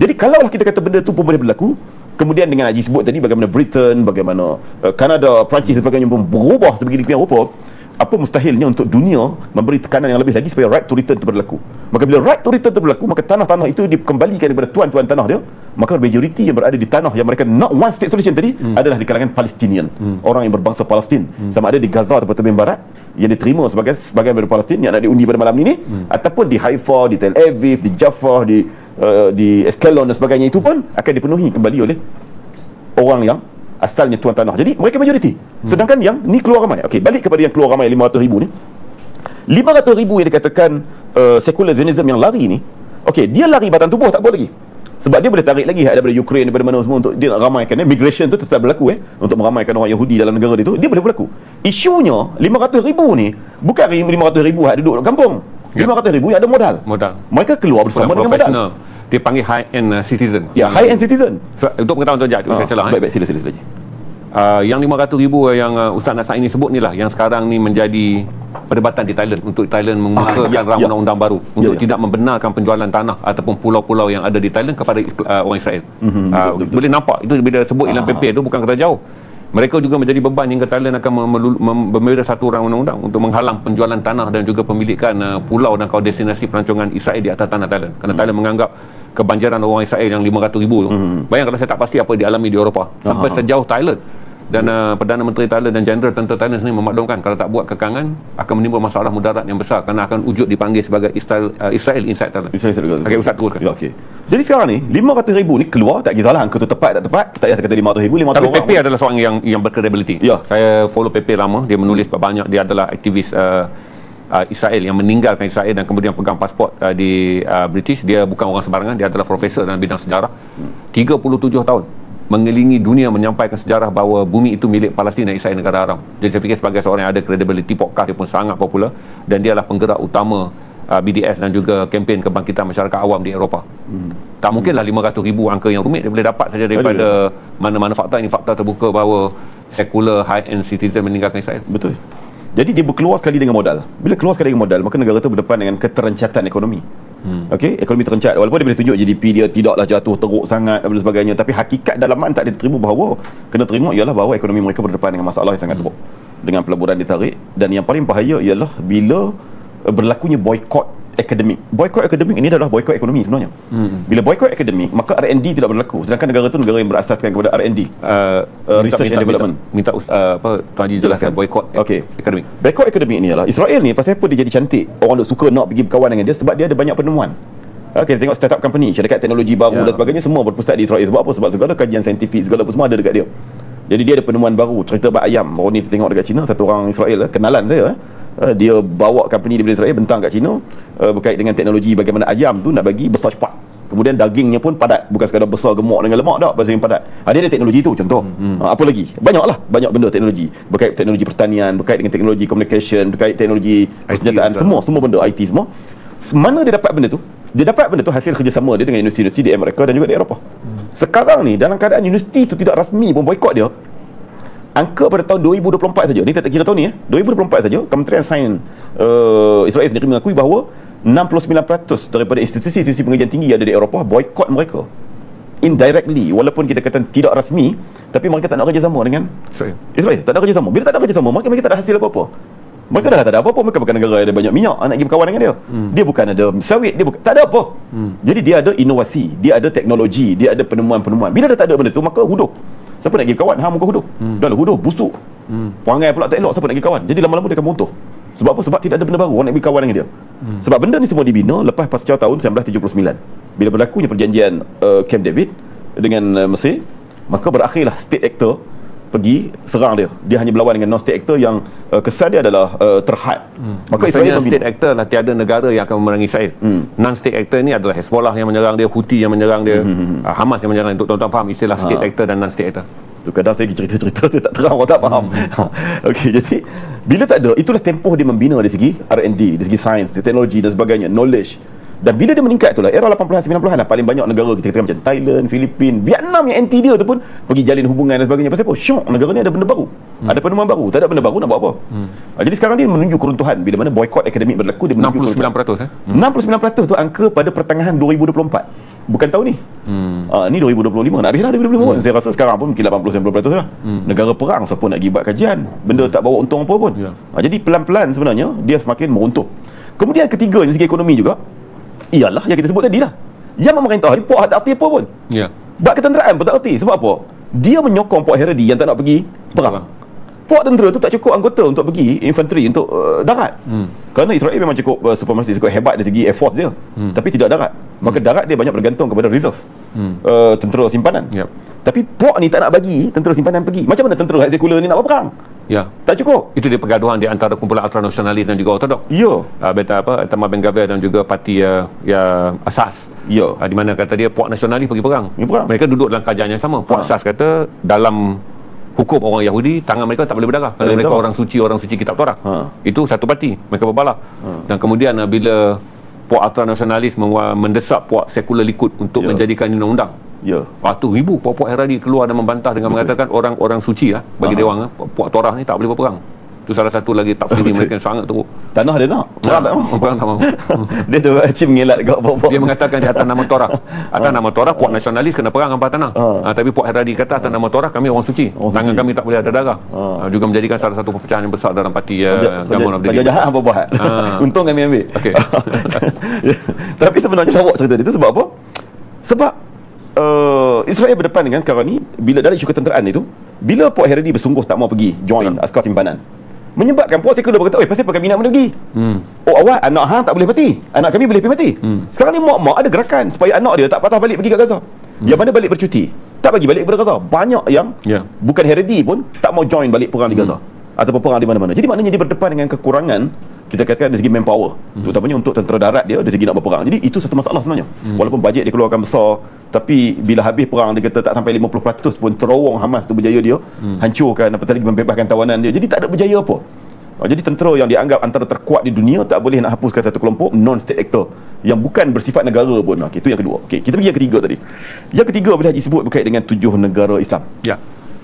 Jadi kalaulah kita kata benda tu pun boleh berlaku, kemudian dengan Haji sebut tadi bagaimana Britain, bagaimana Kanada, Perancis dan sebagainya pun berubah sedemikian rupa, apa mustahilnya untuk dunia memberi tekanan yang lebih lagi supaya right to return itu berlaku. Maka bila right to return itu berlaku, maka tanah-tanah itu dikembalikan kepada tuan-tuan tanah dia, maka majoriti yang berada di tanah yang mereka not one state solution tadi adalah di kalangan Palestinian, orang yang berbangsa Palestin, sama ada di Gaza atau tepian barat yang diterima sebagai sebagian dari Palestin yang nak diundi pada malam ini, ataupun di Haifa, di Tel Aviv, di Jaffa, di Askelon dan sebagainya, itu pun akan dipenuhi kembali oleh orang yang asalnya tuan tanah. Jadi mereka majoriti. Sedangkan yang ni keluar ramai. Okey, balik kepada yang keluar ramai 500,000 ni. 500,000 yang dikatakan secular Zionism yang lari ni, okey, dia lari batang tubuh tak apa lagi. Sebab dia boleh tarik lagi daripada Ukraine, daripada mana semua, untuk dia nak ramaikan migration tu tetap berlaku untuk meramaikan orang Yahudi dalam negara dia tu, dia boleh berlaku. Isunya 500,000 ni bukan 500,000 hak duduk kampung. 500,000 yang ada modal. Mereka keluar bersama dengan modal. Dia panggil high-end citizen. Ya, high-end citizen. So, untuk pengetahuan Tuan Jad, saya salah. Baik, sila. Yang 500,000 yang Ustaz Nasir ini sebut ni lah yang sekarang ni menjadi perdebatan di Thailand, untuk Thailand mengemukakan rancangan undang-undang baru untuk tidak membenarkan penjualan tanah ataupun pulau-pulau yang ada di Thailand kepada orang Israel. Boleh nampak itu bila sebut Ilan PP itu bukan kata jauh. Mereka juga menjadi beban hingga Thailand akan memberi satu rancangan undang-undang untuk menghalang penjualan tanah dan juga pemilikan pulau dan kawasan destinasi pelancongan Israel di atas tanah Thailand. Kerana Thailand menganggap kebanjiran orang Israel yang 500,000 tu. Bayangkan, saya tak pasti apa yang dialami di Eropah sampai sejauh Thailand. Dan Perdana Menteri Thailand dan Jeneral Tentera Thailand sendiri memaklumkan kalau tak buat kekangan akan menimbul masalah mudarat yang besar kerana akan wujud dipanggil sebagai Israel inside Thailand. Okey, Ustaz teruskan. Ya, okey. Jadi sekarang ni 500,000 ni keluar, tak kisahlah angka tu tepat tak tepat, tak payah kata 500,000, 500 tapi orang. PP adalah seorang yang berkredibiliti. Ya. Saya follow PP lama, dia menulis banyak, dia adalah aktivis Israel yang meninggalkan Israel dan kemudian pegang pasport di British. Dia bukan orang sembarangan, dia adalah profesor dalam bidang sejarah. 37 tahun mengelilingi dunia menyampaikan sejarah bahawa bumi itu milik Palestin dan Israel negara Arab. Jadi saya fikir sebagai seorang yang ada kredibiliti, podcast dia pun sangat popular dan dia adalah penggerak utama BDS dan juga kempen kebangkitan masyarakat awam di Eropah. Tak mungkinlah 500,000 angka yang rumit dia boleh dapat saja daripada mana-mana fakta. Ini fakta terbuka bahawa secular high-end citizen meninggalkan Israel. Betul. Jadi dia berkeluar sekali dengan modal. Bila keluar sekali dengan modal, maka negara itu berdepan dengan keterencatan ekonomi. Okey, ekonomi terencat. Walaupun dia boleh tunjuk GDP dia tidaklah jatuh teruk sangat dan sebagainya, tapi hakikat dalaman tak diterima bahawa kena terima ialah bahawa ekonomi mereka berdepan dengan masalah yang sangat teruk. Dengan peleburan ditarik, dan yang paling bahaya ialah bila berlakunya boykot akademik. Boykot akademik ini adalah boykot ekonomi sebenarnya. Bila boykot akademik, maka R&D tidak berlaku. Sedangkan negara itu negara yang berasaskan kepada R&D, research and development. Minta Tuan Haji jelaskan boykot akademik. Boykot akademik ni ialah Israel ni pasal apa dia jadi cantik, orang suka nak pergi berkawan dengan dia sebab dia ada banyak penemuan. Kita tengok startup company, syarikat teknologi baru dan sebagainya, semua berpusat di Israel. Sebab apa? Sebab segala kajian saintifik, segala apa semua ada dekat dia. Jadi dia ada penemuan baru. Cerita bak ayam, baru ni saya tengok dekat China, satu orang Israel, kenalan saya, dia bawa company daripada Israel bentang kat China berkait dengan teknologi bagaimana ayam tu nak bagi besar cepat. Kemudian dagingnya pun padat, bukan sekadar besar gemuk dengan lemak dak, daging padat. Dia ada teknologi tu contoh. Apa lagi? Banyak benda teknologi. Berkait teknologi pertanian, berkait dengan teknologi communication, berkait teknologi persenjataan, semua benda IT semua. Mana dia dapat benda tu? Dia dapat benda tu hasil kerjasama dia dengan universiti di Amerika dan juga di Eropah. Sekarang ni dalam keadaan universiti tu tidak rasmi pun boykot dia, angka pada tahun 2024 saja, ni tak kira tahun ni 2024 saja, Kementerian Sains Israel sendiri mengakui bahawa 69% daripada institusi-institusi pengajian tinggi yang ada di Eropah boykot mereka indirectly, walaupun kita kata tidak rasmi, tapi mereka tak nak kerjasama dengan Israel, tak nak kerjasama. Bila tak nak kerjasama, mereka tak ada hasil apa-apa. Mereka dah tak ada apa-apa. Mereka bukan negara yang ada banyak minyak nak pergi berkawan dengan dia. Dia bukan ada sawit, dia tak ada apa. Jadi dia ada inovasi, dia ada teknologi, dia ada penemuan-penemuan. Bila dah tak ada benda tu, maka huduh. Siapa nak pergi kawan? Muka huduh. Dah lah huduh, busuk. Perangai pula tak elok, siapa nak pergi kawan? Jadi lama-lama dia akan runtuh. Sebab apa? Sebab tidak ada benda baru orang nak pergi kawan dengan dia. Sebab benda ni semua dibina lepas pasca tahun 1979. Bila berlakunya perjanjian Camp David dengan Mesir, maka berakhirlah state actor pergi serang dia. Dia hanya berlawan dengan non-state actor yang kesan dia adalah terhad. Maka Israel state actor lah, tiada negara yang akan memerangi Israel. Non-state actor ni adalah Hezbollah yang menyerang dia, Houthi yang menyerang dia, Hamas yang menyerang dia. Untuk tuan-tuan faham istilah state actor dan non-state actor. Tu kadang saya cerita-cerita tu tak terang, orang tak faham. Okey, jadi bila tak ada, itulah tempoh dia membina dari segi R&D, dari segi sains, teknologi dan sebagainya, knowledge. Dan bila dia meningkat itulah era 80-an 90-an lah, paling banyak negara kita kata macam Thailand, Filipin, Vietnam yang anti dia tu pun pergi jalin hubungan dan sebagainya. Pasal apa? Syok, negara ni ada benda baru. Ada penemuan baru. Tak ada benda baru nak buat apa? Jadi sekarang dia menuju keruntuhan. Bila mana boykot akademik berlaku, dia menuju 69%. 69% tu angka pada pertengahan 2024. Bukan tahun ni. Ni 2025. Nak habis dah 2025. Saya rasa sekarang pun mungkin 80-90% lah. Negara perang, siapa nak pergi buat kajian? Benda tak bawa untung apa pun. Jadi pelan-pelan sebenarnya dia semakin meruntuh. Kemudian ketiga, dari segi ekonomi juga, ialah yang kita sebut tadi lah, yang memerintah ni Puak tak erti apa pun. Bak ketenteraan pun tak erti. Sebab apa? Dia menyokong Puak Heredi yang tak nak pergi perang. Puak tentera tu tak cukup anggota untuk pergi infanteri, untuk darat. Kerana Israel memang cukup supremasi, cukup hebat dari segi air force dia, tapi tidak darat. Maka darat dia banyak bergantung kepada reserve, tentera simpanan. Tapi Puak ni tak nak bagi tentera simpanan pergi. Macam mana tentera hak sekular ni nak berperang? Tak cukup. Itu dia pergaduhan di antara kumpulan ultranasionalis dan juga ortodok. Beta Tamar Ben Gvir dan juga parti Asas. Di mana kata dia Puak nasionalis pergi perang. Mereka duduk dalam kajian yang sama. Puak Asas kata dalam hukum orang Yahudi, tangan mereka tak boleh berdarah kerana mereka orang suci kitab Torah. Itu satu parti, mereka berbalah. Dan kemudian bila Puak ultranasionalis mendesak Puak sekular Likud untuk menjadikan undang-undang, Ya. Ratus ribu puak-puak Heradi keluar dan membantah dengan mengatakan orang-orang suci lah bagi dia orang, puak Torah ni tak boleh berperang. Itu salah satu lagi tafsir mereka yang sangat teruk. Tanah dia nak, perang tak mahu. Perang tak mahu. Dia tu acim mengelak dekat puak-puak. Dia mengatakan di atas nama Torah. Atas nama Torah puak nasionalis kena perang dengan tanah. Tapi puak Heradi kata atas nama Torah kami orang suci. Tangan kami tak boleh ada darah. Juga menjadikan salah satu perpecahan yang besar dalam parti Jama'ah Abdul jahat apa buat. Untung kami ambil. Okey. Tapi sebenarnya awak cerita dia tu sebab apa? Sebab Israel berdepan dengan sekarang ni, bila dari isu ketenteraan itu, bila Puak Heradi bersungguh tak mau pergi join askar simpanan, menyebabkan puak sekular berkata, pasal apa kami nak pergi? Oh awak, anak hang tak boleh mati, anak kami boleh pergi mati. Sekarang ni mak-mak ada gerakan supaya anak dia tak patah balik pergi kat Gaza. Yang mana balik bercuti, tak bagi balik kepada Gaza. Banyak yang bukan Heradi pun tak mau join balik perang di Gaza ataupun perang di mana-mana. Jadi maknanya dia berdepan dengan kekurangan, kita katakan dari segi manpower, terutamanya untuk tentera darat dia dari segi nak berperang. Jadi itu satu masalah sebenarnya. Walaupun bajet dia keluarkan besar, tapi bila habis perang dia kata tak sampai 50% pun terowong Hamas tu berjaya dia hancurkan, apatah lagi membebaskan tawanan dia. Jadi tak ada berjaya apa. Jadi tentera yang dianggap antara terkuat di dunia tak boleh nak hapuskan satu kelompok non-state actor yang bukan bersifat negara pun. Okey, itu yang kedua. Okey, kita pergi yang ketiga tadi. Yang ketiga bila Haji sebut berkait dengan 7 negara Islam. Ya.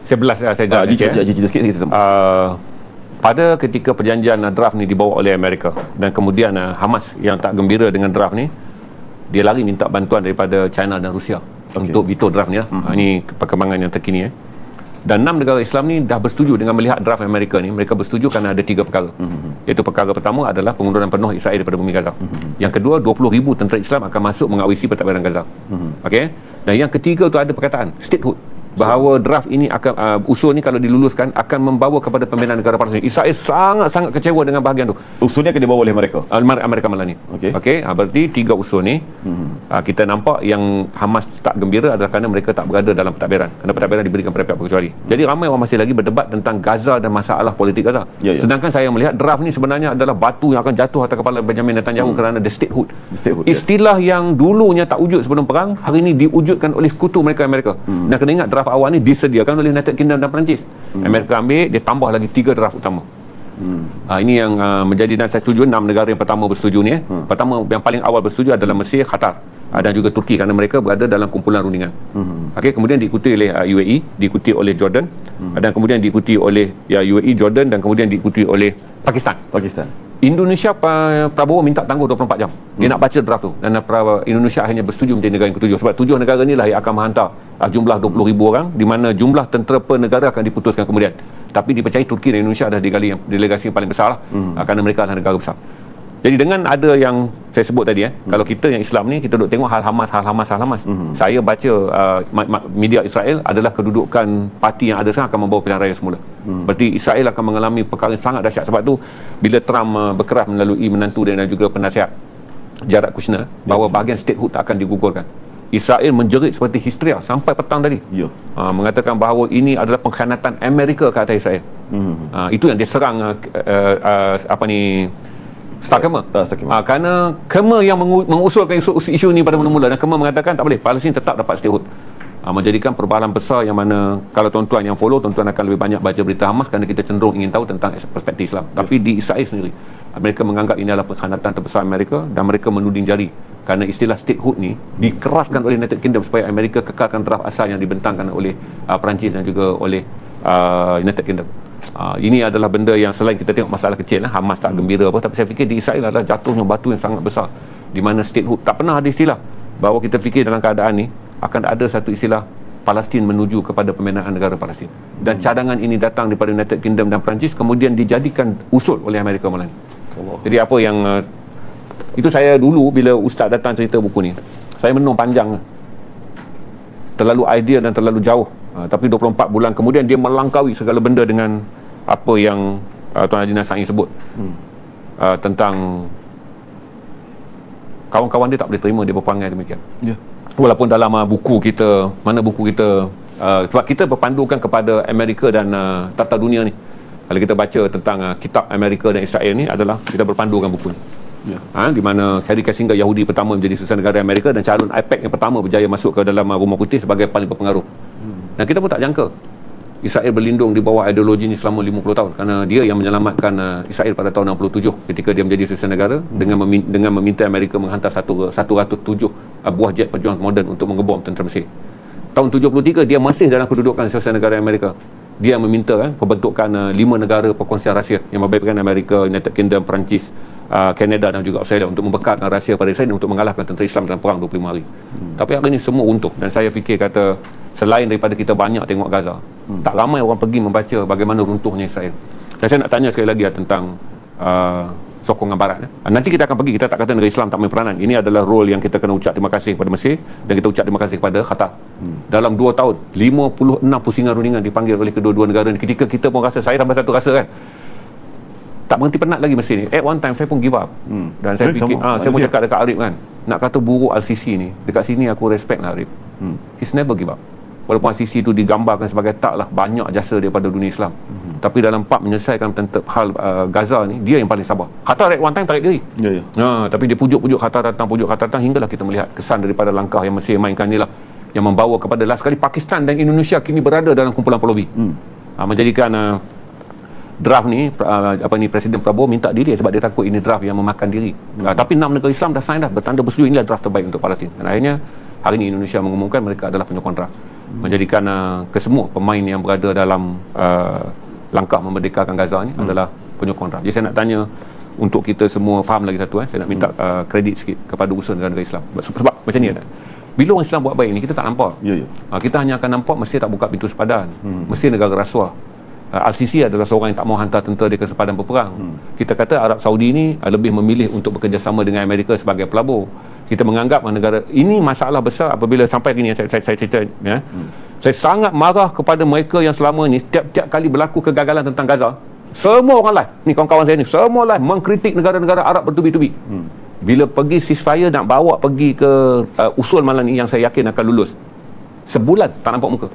11 saya dah. Cerita sikit. Pada ketika perjanjian draft ni dibawa oleh Amerika dan kemudian Hamas yang tak gembira dengan draft ni, dia lari minta bantuan daripada China dan Rusia untuk veto draft ni lah. Ini perkembangan yang terkini. Dan 6 negara Islam ni dah bersetuju dengan melihat draft Amerika ni. Mereka bersetuju kerana ada 3 perkara. Iaitu perkara pertama adalah pengunduran penuh Israel daripada bumi Gaza. Yang kedua, 20,000 tentera Islam akan masuk mengawasi pentadbiran Gaza. Okey. Dan yang ketiga tu ada perkataan statehood, bahawa draft ini akan usul ni kalau diluluskan akan membawa kepada pembinaan negara Palestin. Israel sangat-sangat kecewa dengan bahagian tu. Usul ni akan dibawa oleh mereka. Amerika malam ni. Okey. Berarti 3 usul ni kita nampak yang Hamas tak gembira adalah kerana mereka tak berada dalam pentadbiran. Kerana pentadbiran diberikan kepada pihak berkecuali. Jadi ramai orang masih lagi berdebat tentang Gaza dan masalah politik Gaza. Sedangkan saya melihat draft ni sebenarnya adalah batu yang akan jatuh atas kepala Benjamin Netanyahu kerana the statehood. Istilah yang dulunya tak wujud sebelum perang, hari ini diwujudkan oleh sekutu mereka Amerika. Dan kena ingat draft awal ni disediakan oleh United Kingdom dan Perancis. Amerika ambil, dia tambah lagi 3 draft utama. Ini yang menjadi, dan saya setuju 6 negara yang pertama bersetuju ni. Pertama yang paling awal bersetuju adalah Mesir, Qatar dan juga Turki kerana mereka berada dalam kumpulan rundingan. Kemudian diikuti oleh UAE, diikuti oleh Jordan dan kemudian diikuti oleh UAE, Jordan dan kemudian diikuti oleh Pakistan. Indonesia, Prabowo minta tangguh 24 jam. Dia nak baca draft tu dan Indonesia hanya bersetuju menjadi negara yang ke-7 sebab 7 negara inilah yang akan menghantar jumlah 20,000 orang, di mana jumlah tentera per negara akan diputuskan kemudian. Tapi dipercayai Turki dan Indonesia adalah delegasi yang paling besar lah, kerana mereka adalah negara besar. Jadi dengan ada yang saya sebut tadi kalau kita yang Islam ni kita duk tengok hal Hamas. Saya baca media Israel adalah kedudukan parti yang ada sekarang akan membawa pilihan raya semula. Berarti Israel akan mengalami perkara yang sangat dahsyat. Sebab tu bila Trump berkeras melalui menantu dia dan juga penasihat Jared Kushner bahawa bahagian statehood tak akan digugurkan, Israel menjerit seperti histeria sampai petang tadi. Mengatakan bahawa ini adalah pengkhianatan Amerika ke atas Israel. Itu yang diserang Star Kema. Kerana Kema yang mengusulkan isu ini pada mula-mula, dan Kema mengatakan tak boleh, Palestin tetap dapat statehood. Menjadikan perubahan besar yang mana kalau tuan-tuan yang follow, tuan-tuan akan lebih banyak baca berita Hamas kerana kita cenderung ingin tahu tentang perspektif Islam. Tapi di Israel sendiri, mereka menganggap ini adalah pengkhianatan terbesar Amerika dan mereka menuding jari kerana istilah statehood ni dikeraskan oleh United Kingdom supaya Amerika kekalkan draft asal yang dibentangkan oleh Perancis dan juga oleh United Kingdom. Ini adalah benda yang selain kita tengok masalah kecil Hamas tak gembira apa, tapi saya fikir di Israel adalah jatuhnya batu yang sangat besar di mana statehood tak pernah ada istilah bahawa kita fikir dalam keadaan ni akan ada satu istilah Palestin menuju kepada pembinaan negara Palestin, dan cadangan ini datang daripada United Kingdom dan Perancis kemudian dijadikan usul oleh Amerika malam ni. Jadi apa yang itu saya dulu bila ustaz datang cerita buku ni, saya menung panjang, terlalu ideal dan terlalu jauh. Tapi 24 bulan kemudian dia melangkaui segala benda dengan apa yang Tuan Haji Nasai sebut tentang kawan-kawan dia tak boleh terima dia berperangai demikian. Walaupun dalam buku kita, sebab kita berpandukan kepada Amerika dan tata dunia ni. Kalau kita baca tentang kitab Amerika dan Israel ni adalah kita berpandukan buku ni. Di mana Henry Kissinger, Yahudi pertama menjadi Susah Negara Amerika dan calon AIPAC yang pertama berjaya masuk ke dalam Rumah Putih sebagai paling berpengaruh. Dan kita pun tak jangka Israel berlindung di bawah ideologi ni selama 50 tahun kerana dia yang menyelamatkan Israel pada tahun 67 ketika dia menjadi Susah Negara dengan meminta Amerika menghantar 107 buah jet pejuang moden untuk mengebom tentera Mesir. tahun 73 dia masih dalam kedudukan sosial negara Amerika. Dia meminta pembentukan 5 negara perkongsian rahsia yang membebaskan Amerika, United Kingdom, Perancis, Kanada dan juga Australia untuk membekalkan rahsia pada Israel untuk mengalahkan tentera Islam dalam perang 25 hari. Tapi hari ini semua runtuh, dan saya fikir kata selain daripada kita banyak tengok Gaza, tak ramai orang pergi membaca bagaimana runtuhnya Israel. Dan saya nak tanya sekali lagi tentang sokongan barat. Nanti kita akan pergi, kita tak kata negara Islam tak main peranan. Ini adalah role yang kita kena ucap terima kasih kepada Mesir, dan kita ucap terima kasih kepada Qatar. Dalam 2 tahun 56 pusingan rundingan dipanggil oleh kedua-dua negara ni. Ketika kita pun rasa, saya sampai satu rasa kan, tak berhenti penat lagi Mesir ni. At one time saya pun give up. Dan saya fikir, saya pun cakap dekat Arif kan, nak kata buruk Al-Sisi ni, dekat sini aku respect lah Arif. He's never give up. Walaupun Al-Sisi tu digambarkan sebagai taklah banyak jasa daripada dunia Islam, tapi dalam bab menyelesaikan tentang hal Gaza ni, dia yang paling sabar. Qatar at one time tarik diri. Tapi dia pujuk-pujuk Qatar datang, hinggalah kita melihat kesan daripada langkah yang Mesir mainkan ni lah, yang membawa kepada last kali Pakistan dan Indonesia kini berada dalam kumpulan pelobi. Menjadikan draft ni Presiden Prabowo minta diri sebab dia takut ini draft yang memakan diri. Tapi 6 negara Islam dah sign dah, bertanda bersetuju inilah draft terbaik untuk Palestin. Dan akhirnya hari ini Indonesia mengumumkan mereka adalah penyokong draft, menjadikan kesemua pemain yang berada dalam langkah memerdekakan Gaza ni adalah penyokong draft. Jadi saya nak tanya untuk kita semua faham lagi satu, saya nak minta kredit sikit kepada usaha negara Islam. Sebab macam ni bila orang Islam buat baik ni, kita tak nampak. Kita hanya akan nampak Mesir tak buka pintu sepadan, Mesir negara rasuah. Al-Sisi adalah seorang yang tak mau hantar tentera dia ke sepadan berperang. Kita kata Arab Saudi ni lebih memilih untuk bekerjasama dengan Amerika sebagai pelabur. Kita menganggap negara ini masalah besar apabila sampai gini saya cerita ya. Saya sangat marah kepada mereka yang selama ni tiap-tiap kali berlaku kegagalan tentang Gaza, semua orang live ni, kawan-kawan saya ni semua live mengkritik negara-negara Arab bertubi-tubi. Bila pergi ceasefire nak bawa pergi ke usul malam ni yang saya yakin akan lulus, sebulan tak nampak muka,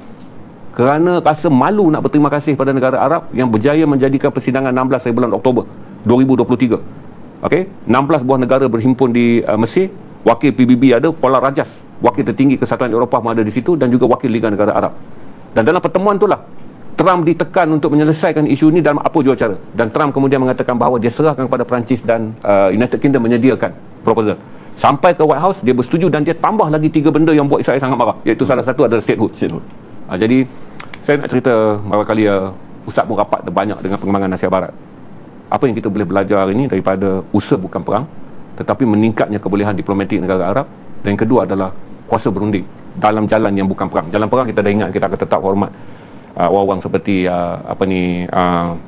kerana rasa malu nak berterima kasih pada negara Arab yang berjaya menjadikan persidangan 16 hari bulan Oktober 2023. Okey, 16 buah negara berhimpun di Mesir. Wakil PBB ada, Kuala Rajas, wakil tertinggi Kesatuan Eropah ada di situ, dan juga wakil Liga Negara Arab. Dan dalam pertemuan itulah Trump ditekan untuk menyelesaikan isu ini dalam apa jua cara. Dan Trump kemudian mengatakan bahawa dia serahkan kepada Perancis dan United Kingdom menyediakan proposal. Sampai ke White House, dia bersetuju dan dia tambah lagi 3 benda yang buat Israel sangat marah, iaitu salah satu adalah statehood. Jadi saya nak cerita beberapa kali Ustaz pun rapat banyak dengan pengembangan Asia Barat. Apa yang kita boleh belajar hari ini daripada usaha bukan perang, tetapi meningkatnya kebolehan diplomatik negara Arab. Dan yang kedua adalah kuasa berunding dalam jalan yang bukan perang. Jalan perang kita dah ingat, kita akan tetap hormat orang-orang seperti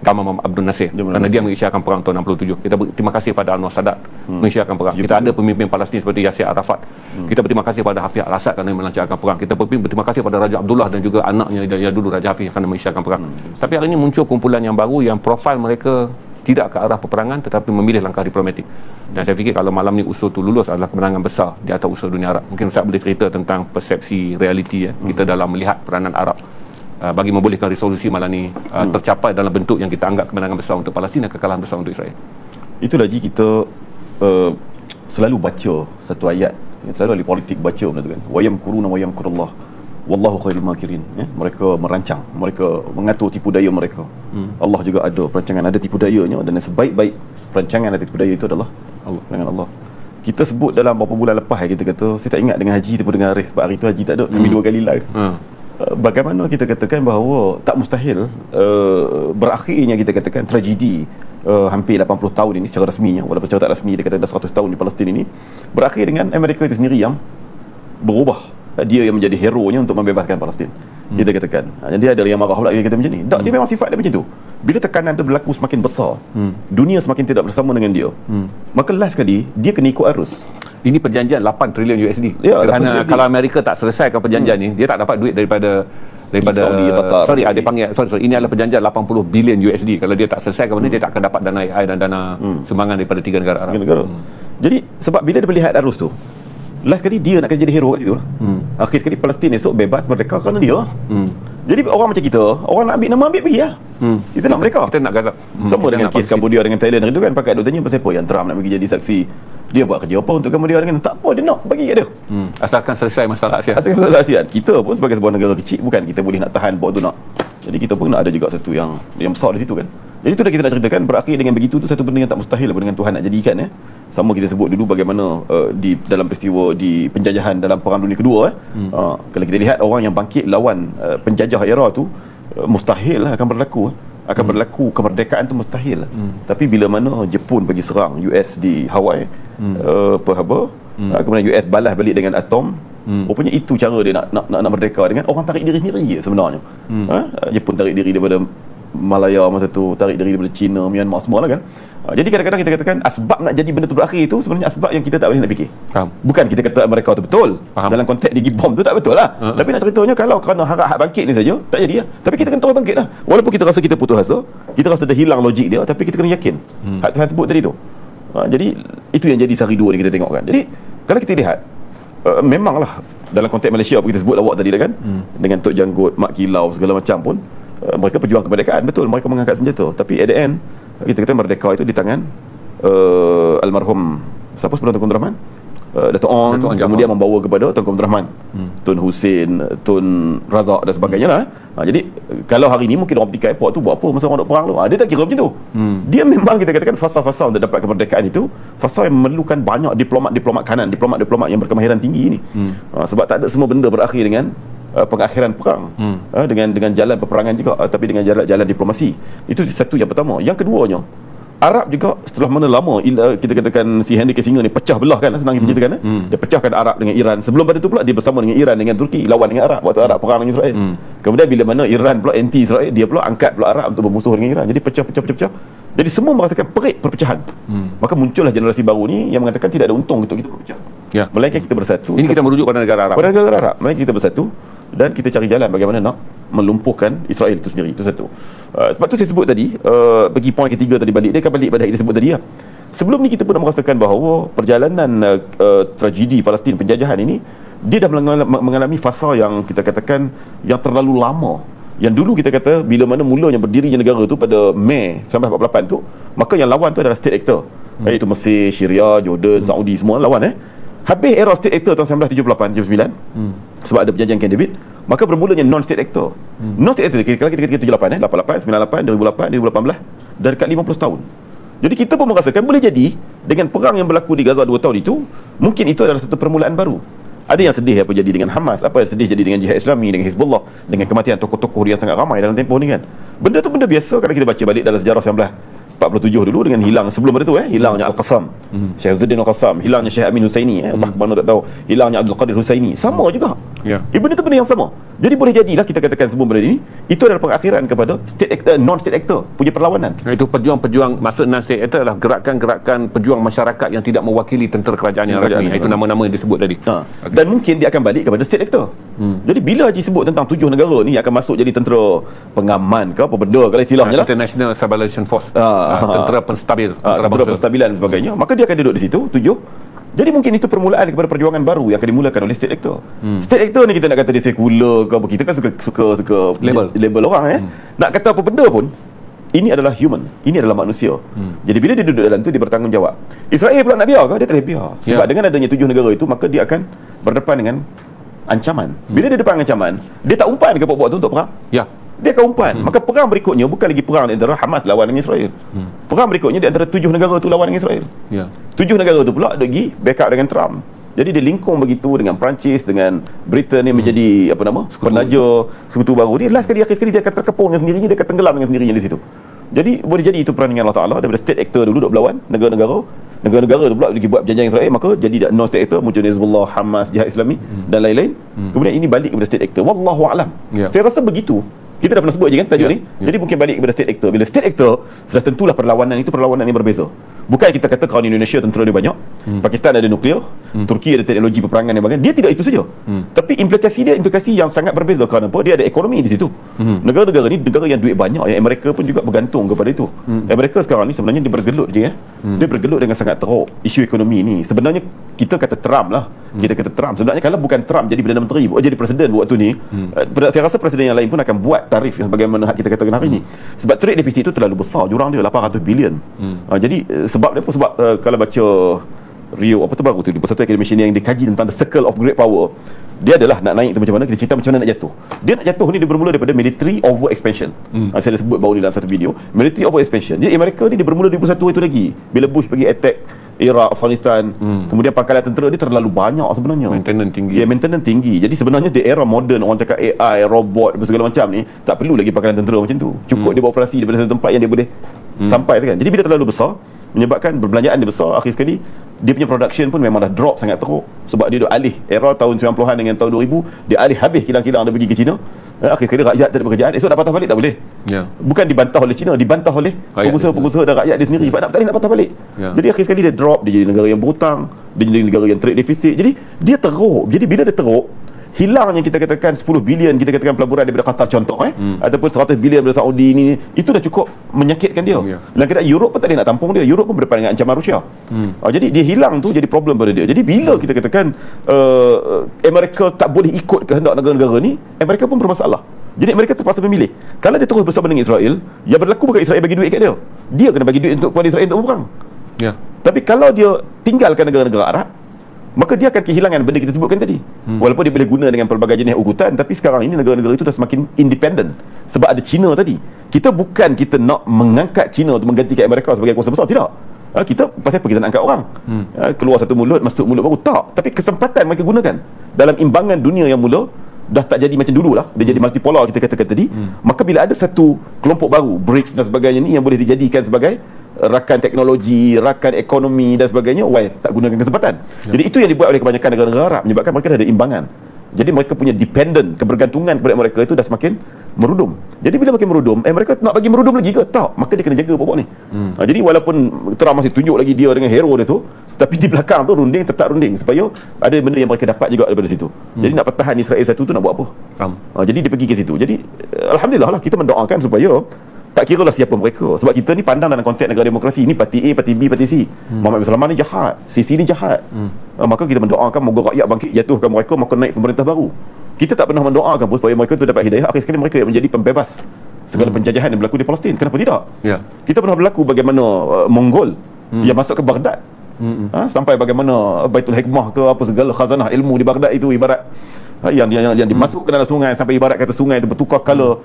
Gamal Abdul Nasir, kerana dia mengisyaratkan perang tahun 67. Kita berterima kasih pada Anwar Sadat mengisyaratkan perang. Kita ada pemimpin Palestin seperti Yasir Arafat. Kita berterima kasih pada Hafiz Al-Assad kerana melancarkan perang. Kita berterima kasih pada Raja Abdullah dan juga anaknya yang dulu Raja Hafiz kerana mengisyaratkan perang. Tapi hari ini muncul kumpulan yang baru yang profil mereka tidak ke arah peperangan tetapi memilih langkah diplomatik. Dan saya fikir kalau malam ni usul tu lulus adalah kemenangan besar di atas usul dunia Arab. Mungkin Ustaz boleh cerita tentang persepsi realiti kita dalam melihat peranan Arab bagi membolehkan resolusi malam ni tercapai dalam bentuk yang kita anggap kemenangan besar untuk Palestin dan kekalahan besar untuk Israel. Itu lagi kita selalu baca satu ayat, selalu ahli politik baca benda tu kan, wayam kuruna wayam kurullah wallahu khairul makirin. Mereka merancang, mereka mengatur tipu daya mereka. Allah juga ada perancangan, ada tipu dayanya, dan sebaik-baik perancangan dan tipu daya itu adalah Allah, dengan Allah. Kita sebut dalam beberapa bulan lepas kita kata, saya tak ingat dengan Haji ataupun dengan Arif, sebab hari tu Haji tak ada, kami 2 kali live. Bagaimana kita katakan bahawa tak mustahil berakhirnya, kita katakan tragedi hampir 80 tahun ini secara rasminya, walaupun secara tak rasmi dia kata dah 100 tahun di Palestin ini, berakhir dengan Amerika itu sendiri yang berubah. Dia yang menjadi hero-nya untuk membebaskan Palestin. Kita katakan. Jadi ada yang marah pula dia kata macam ni. Tak, dia memang sifat dia macam tu. Bila tekanan tu berlaku semakin besar, dunia semakin tidak bersama dengan dia, maka last kali dia kena ikut arus. Ini perjanjian 8 trilion USD. Kerana kalau Amerika tak selesaikan perjanjian ni, dia tak dapat duit daripada Saudi, dia panggil ini adalah perjanjian 80 bilion USD. Kalau dia tak selesaikan benda, dia tak akan dapat dana AI dan dana sumbangan daripada 3 negara Arab. Jadi sebab bila dia melihat arus tu, last kali dia nak jadi hero kat situ. Akhir sekali Palestin esok bebas merdeka kerana dia. Jadi orang macam kita, orang nak ambil nama, ambil pergi lah. Kita nak mereka. Kita nak garap. Sama dengan kes Cambodia dengan Thailand itu kan, pakai duk tanya pasal apa yang Trump nak pergi jadi saksi. Dia buat kerja apa untuk Cambodia dengan, tak apa, dia nak bagi kat dia. Asalkan selesai masalah ASEAN. Asalkan masalah ASEAN. Kita pun sebagai sebuah negara kecil, bukan kita boleh nak tahan buat tu nak. Jadi kita pun nak ada juga satu yang besar di situ kan. Jadi itu dah kita nak ceritakan, berakhir dengan begitu tu satu benda yang tak mustahil dengan Tuhan nak jadikan. Sama kita sebut dulu bagaimana di dalam peristiwa di penjajahan dalam Perang Dunia Kedua. Kalau kita lihat orang yang bangkit lawan penjajah era tu, mustahil akan berlaku. Akan berlaku kemerdekaan tu mustahil. Tapi bila mana Jepun pergi serang US di Hawaii, Pearl Harbor, kemudian US balas balik dengan atom, rupanya itu cara dia nak merdeka, dengan orang tarik diri sendiri sebenarnya. Jepun tarik diri daripada Malaya masa tu, tarik diri daripada China, Myanmar, semua lah kan. Jadi kadang-kadang kita katakan asbab nak jadi benda tu berakhir itu sebenarnya asbab yang kita tak boleh nak fikir. Bukan kita kata mereka tu betul. Dalam konteks digi bom tu tak betul lah. Tapi nak ceritanya kalau kerana hak bangkit ni saja tak jadi lah. Tapi kita kena terus bangkit lah. Walaupun kita rasa kita putus asa, kita rasa dah hilang logik dia, tapi kita kena yakin. Hak Tuhan sebut tadi tu. Jadi itu yang jadi sehari dua ni kita tengok kan. Jadi kalau kita lihat, memanglah dalam konteks Malaysia apa kita sebut lawak tadi kan, dengan Tok Janggut, Mak Kilau segala macam pun, mereka berjuang kemerdekaan, betul, mereka mengangkat senjata, tapi at the end kita kata merdeka itu di tangan almarhum siapa sebelum Tunku Abdul Rahman, Dato' On, kemudian membawa kepada Tunku Abdul Rahman, Tun Hussein, Tun Razak dan sebagainya lah. Jadi kalau hari ni mungkin orang bertikai Airport tu buat apa masa orang duk perang tu, dia tak kira macam tu. Dia memang kita katakan fasa-fasa untuk dapat kemerdekaan itu fasa yang memerlukan banyak diplomat kanan, diplomat yang berkemahiran tinggi ni. Sebab tak ada semua benda berakhir dengan pengakhiran perang, dengan jalan peperangan juga, tapi dengan jalan diplomasi. Itu satu yang pertama. Yang keduanya, Arab juga setelah mana lama kita katakan si Henry Kissinger ni pecah belah kan, senang kita ceritakan. Dia pecahkan Arab dengan Iran. Sebelum pada tu pula dia bersama dengan Iran dengan Turki lawan dengan Arab waktu Arab perang dengan Israel. Kemudian bila mana Iran pula anti Israel, dia pula angkat pula Arab untuk bermusuh dengan Iran. Jadi pecah. Jadi semua merasakan perit perpecahan. Maka muncullah generasi baru ni yang mengatakan tidak ada untung untuk kita berpecah. Melainkan kita bersatu. Ini kita merujuk pada negara Arab. Pada negara Arab. Melainkan kita bersatu dan kita cari jalan bagaimana nak melumpuhkan Israel itu sendiri. Itu satu. Sebab tu saya sebut tadi, bagi poin ketiga tadi balik, dia akan balik pada yang kita sebut tadi lah. Sebelum ni kita pun dah merasakan bahawa perjalanan tragedi Palestin penjajahan ini, dia dah mengalami fasa yang kita katakan yang terlalu lama. Yang dulu kita kata bila mana mulanya berdirinya negara tu pada Mei 1948 tu, maka yang lawan tu adalah state actor, iaitu Mesir, Syria, Jordan, Saudi, semua lawan. Habis era state actor tahun 1978-79, sebab ada perjanjian Camp David, maka bermulanya non-state actor. Non-state actor, kalau kita kata 78, 88, 98, 2008, 2018, dah dekat 50 tahun. Jadi kita pun merasakan boleh jadi dengan perang yang berlaku di Gaza 2 tahun itu, mungkin itu adalah satu permulaan baru. Ada yang sedih apa jadi dengan Hamas, apa yang sedih jadi dengan Jihad Islami, dengan Hizbullah, dengan kematian tokoh-tokoh yang sangat ramai dalam tempoh ni kan. Benda tu benda biasa kalau kita baca balik dalam sejarah 1947 dulu, dengan hilang sebelum pada tu hilangnya Al-Qassam, Syekh Izzuddin Al-Qassam, hilangnya Syekh Amin Husaini, mana tak tahu, hilangnya Abdul Qadir Husaini, sama juga. Benda tu benda yang sama. Jadi boleh jadilah kita katakan semua benda ini itu adalah pengakhiran kepada state actor, non-state actor punya perlawanan. Itu pejuang-pejuang, maksud non-state actor adalah gerakan-gerakan pejuang masyarakat yang tidak mewakili tentera kerajaan yang rasmi. Itu nama-nama yang disebut tadi. Dan mungkin dia akan balik kepada state actor. Jadi bila Haji sebut tentang 7 negara ni akan masuk jadi tentera pengaman ke apa benda kalau istilahnya lah, International Stabilization Force, tentera penstabil, tentera penstabilan dan sebagainya, maka dia akan duduk di situ 7. Jadi mungkin itu permulaan kepada perjuangan baru yang akan dimulakan oleh state actor. State actor ni kita nak kata dia sekular ke apa, kita kan suka label orang Nak kata apa benda pun, ini adalah human, ini adalah manusia. Jadi bila dia duduk dalam tu, dia bertanggungjawab. Israel pula nak biar ke? Dia tak boleh biar. Sebab dengan adanya 7 negara itu, maka dia akan berdepan dengan ancaman. Bila dia depan ancaman, dia tak umpan ke buat tu untuk perang. Dia akan umpan. Maka perang berikutnya bukan lagi perang di antara Hamas lawan dengan Israel. Perang berikutnya di antara 7 negara tu lawan dengan Israel. 7 negara tu pula lagi backup dengan Trump. Jadi dia lingkung begitu dengan Perancis, dengan Britain ni menjadi penaja sekutu baru. Dia last kali, akhir sekali dia akan terkepung dengan sendirinya, dia akan tenggelam dengan sendirinya di situ. Jadi boleh jadi itu perandingan Allah Ta'ala daripada state actor dulu duk berlawan negara-negara tu pula lagi buat perjanjian Israel, maka jadi non state actor, muncul Hizbullah, Hamas, Jihad Islami dan lain-lain. Kemudian ini balik kepada state actor. Wallahu a'lam. Saya rasa begitu. Kita dah pernah sebut je kan tajuk ni. Jadi mungkin balik kepada state actor. Bila state actor, sudah tentulah perlawanan itu perlawanan yang berbeza. Bukan kita kata kerana Indonesia tentera dia banyak, Pakistan ada nuklear, Turki ada teknologi peperangan yang bagus. Dia tidak itu saja. Tapi implikasi dia implikasi yang sangat berbeza. Kerana apa? Dia ada ekonomi di situ. Negara-negara ni negara yang duit banyak, yang Amerika pun juga bergantung kepada itu. Amerika sekarang ni sebenarnya dia bergelut je Dia bergelut dengan sangat teruk isu ekonomi ni. Sebenarnya kita kata Trump lah. Kita kata Trump. Sebenarnya kalau bukan Trump jadi Perdana Menteri, jadi Presiden waktu ni, saya rasa Presiden yang lain pun akan buat tarif yang sebagaimana kita katakan hari ni. Sebab trade deficit itu terlalu besar, jurang dia 800 bilion. Jadi sebab dia apa? Sebab kalau baca Rio apa tu baru tu, Persatuan Akademi Malaysia yang dikaji tentang the circle of great power. Dia adalah nak naik tu macam mana, kita cerita macam mana nak jatuh. Dia nak jatuh ni dia bermula daripada military over expansion. Saya dah sebut baru ni dalam satu video, military over expansion. Jadi Amerika ni dia bermula 2001 itu lagi, bila Bush pergi attack Iraq, Afghanistan, kemudian pangkalan tentera dia terlalu banyak sebenarnya. Maintenance tinggi. Ya, maintenance tinggi. Jadi sebenarnya di era moden, orang cakap AI, robot, segala macam ni, tak perlu lagi pangkalan tentera macam tu. Cukup dia beroperasi daripada satu tempat yang dia boleh sampai tu kan. Jadi bila terlalu besar, menyebabkan perbelanjaan dia besar, akhir sekali dia punya production pun memang dah drop sangat teruk, sebab dia dah alih era tahun 90-an dengan tahun 2000, dia alih habis kilang-kilang dia pergi ke China. Akhir sekali rakyat tak ada pekerjaan, esok nak patah balik tak boleh. Bukan dibantah oleh China, dibantah oleh pengusaha-pengusaha dan rakyat dia sendiri. Sebab tak boleh nak patah balik. Jadi akhir sekali dia drop, dia jadi negara yang berhutang, dia jadi negara yang trade deficit. Jadi dia teruk. Jadi bila dia teruk, hilangnya kita katakan 10 bilion, kita katakan pelaburan daripada Qatar contoh ataupun 100 bilion daripada Saudi ni, itu dah cukup menyakitkan dia. Dalam keadaan Europe pun tak boleh nak tampung dia. Europe pun berdepan dengan ancaman Rusia. Jadi dia hilang tu jadi problem pada dia. Jadi bila kita katakan Amerika tak boleh ikut kehendak negara-negara ni, Amerika pun bermasalah. Jadi Amerika terpaksa memilih. Kalau dia terus bersama dengan Israel, yang berlaku bukan Israel bagi duit kat dia. Dia kena bagi duit untuk kepada Israel untuk berperang. Tapi kalau dia tinggalkan negara-negara Arab, maka dia akan kehilangan benda kita sebutkan tadi. Walaupun dia boleh guna dengan pelbagai jenis ugutan, tapi sekarang ini negara-negara itu dah semakin independent sebab ada China tadi. Kita nak mengangkat China untuk menggantikan Amerika sebagai kuasa besar, tidak. Kita pasal apa kita nak angkat orang? Keluar satu mulut, masuk mulut baru, tak. Tapi kesempatan mereka gunakan dalam imbangan dunia yang mula dah tak jadi macam dulu lah, dia jadi multipolar kita katakan tadi. Maka bila ada satu kelompok baru, BRICS dan sebagainya ni, yang boleh dijadikan sebagai rakan teknologi, rakan ekonomi dan sebagainya, why tak gunakan kesempatan? Jadi itu yang dibuat oleh kebanyakan negara-negara Arab, menyebabkan mereka dah ada imbangan. Jadi mereka punya dependent, kebergantungan kepada mereka itu dah semakin merudum. Jadi bila makin merudum, mereka nak bagi merudum lagi ke? Tak. Maka dia kena jaga pokok ni. Jadi walaupun Trump masih tunjuk lagi dia dengan hero dia tu, tapi di belakang tu runding, tetap runding supaya ada benda yang mereka dapat juga daripada situ. Jadi nak pertahan Israel satu tu nak buat apa? Jadi dia pergi ke situ. Jadi alhamdulillah lah, kita mendoakan supaya tak kira lah siapa mereka, sebab kita ni pandang dalam konteks negara demokrasi. Ini parti A, parti B, parti C. Muhammad bin Salman ni jahat, Sisi ni jahat. Maka kita mendoakan moga rakyat bangkit, jatuhkan mereka, maka naik pemerintah baru. Kita tak pernah mendoakan pun supaya mereka tu dapat hidayah. Akhir sekali mereka yang menjadi pembebas segala penjajahan yang berlaku di Palestin. Kenapa tidak? Kita pernah berlaku bagaimana Mongol yang masuk ke Baghdad, sampai bagaimana Baitul Hikmah ke apa segala khazanah ilmu di Baghdad itu ibarat yang dimasukkan dalam sungai, sampai ibarat kata sungai itu bertukar color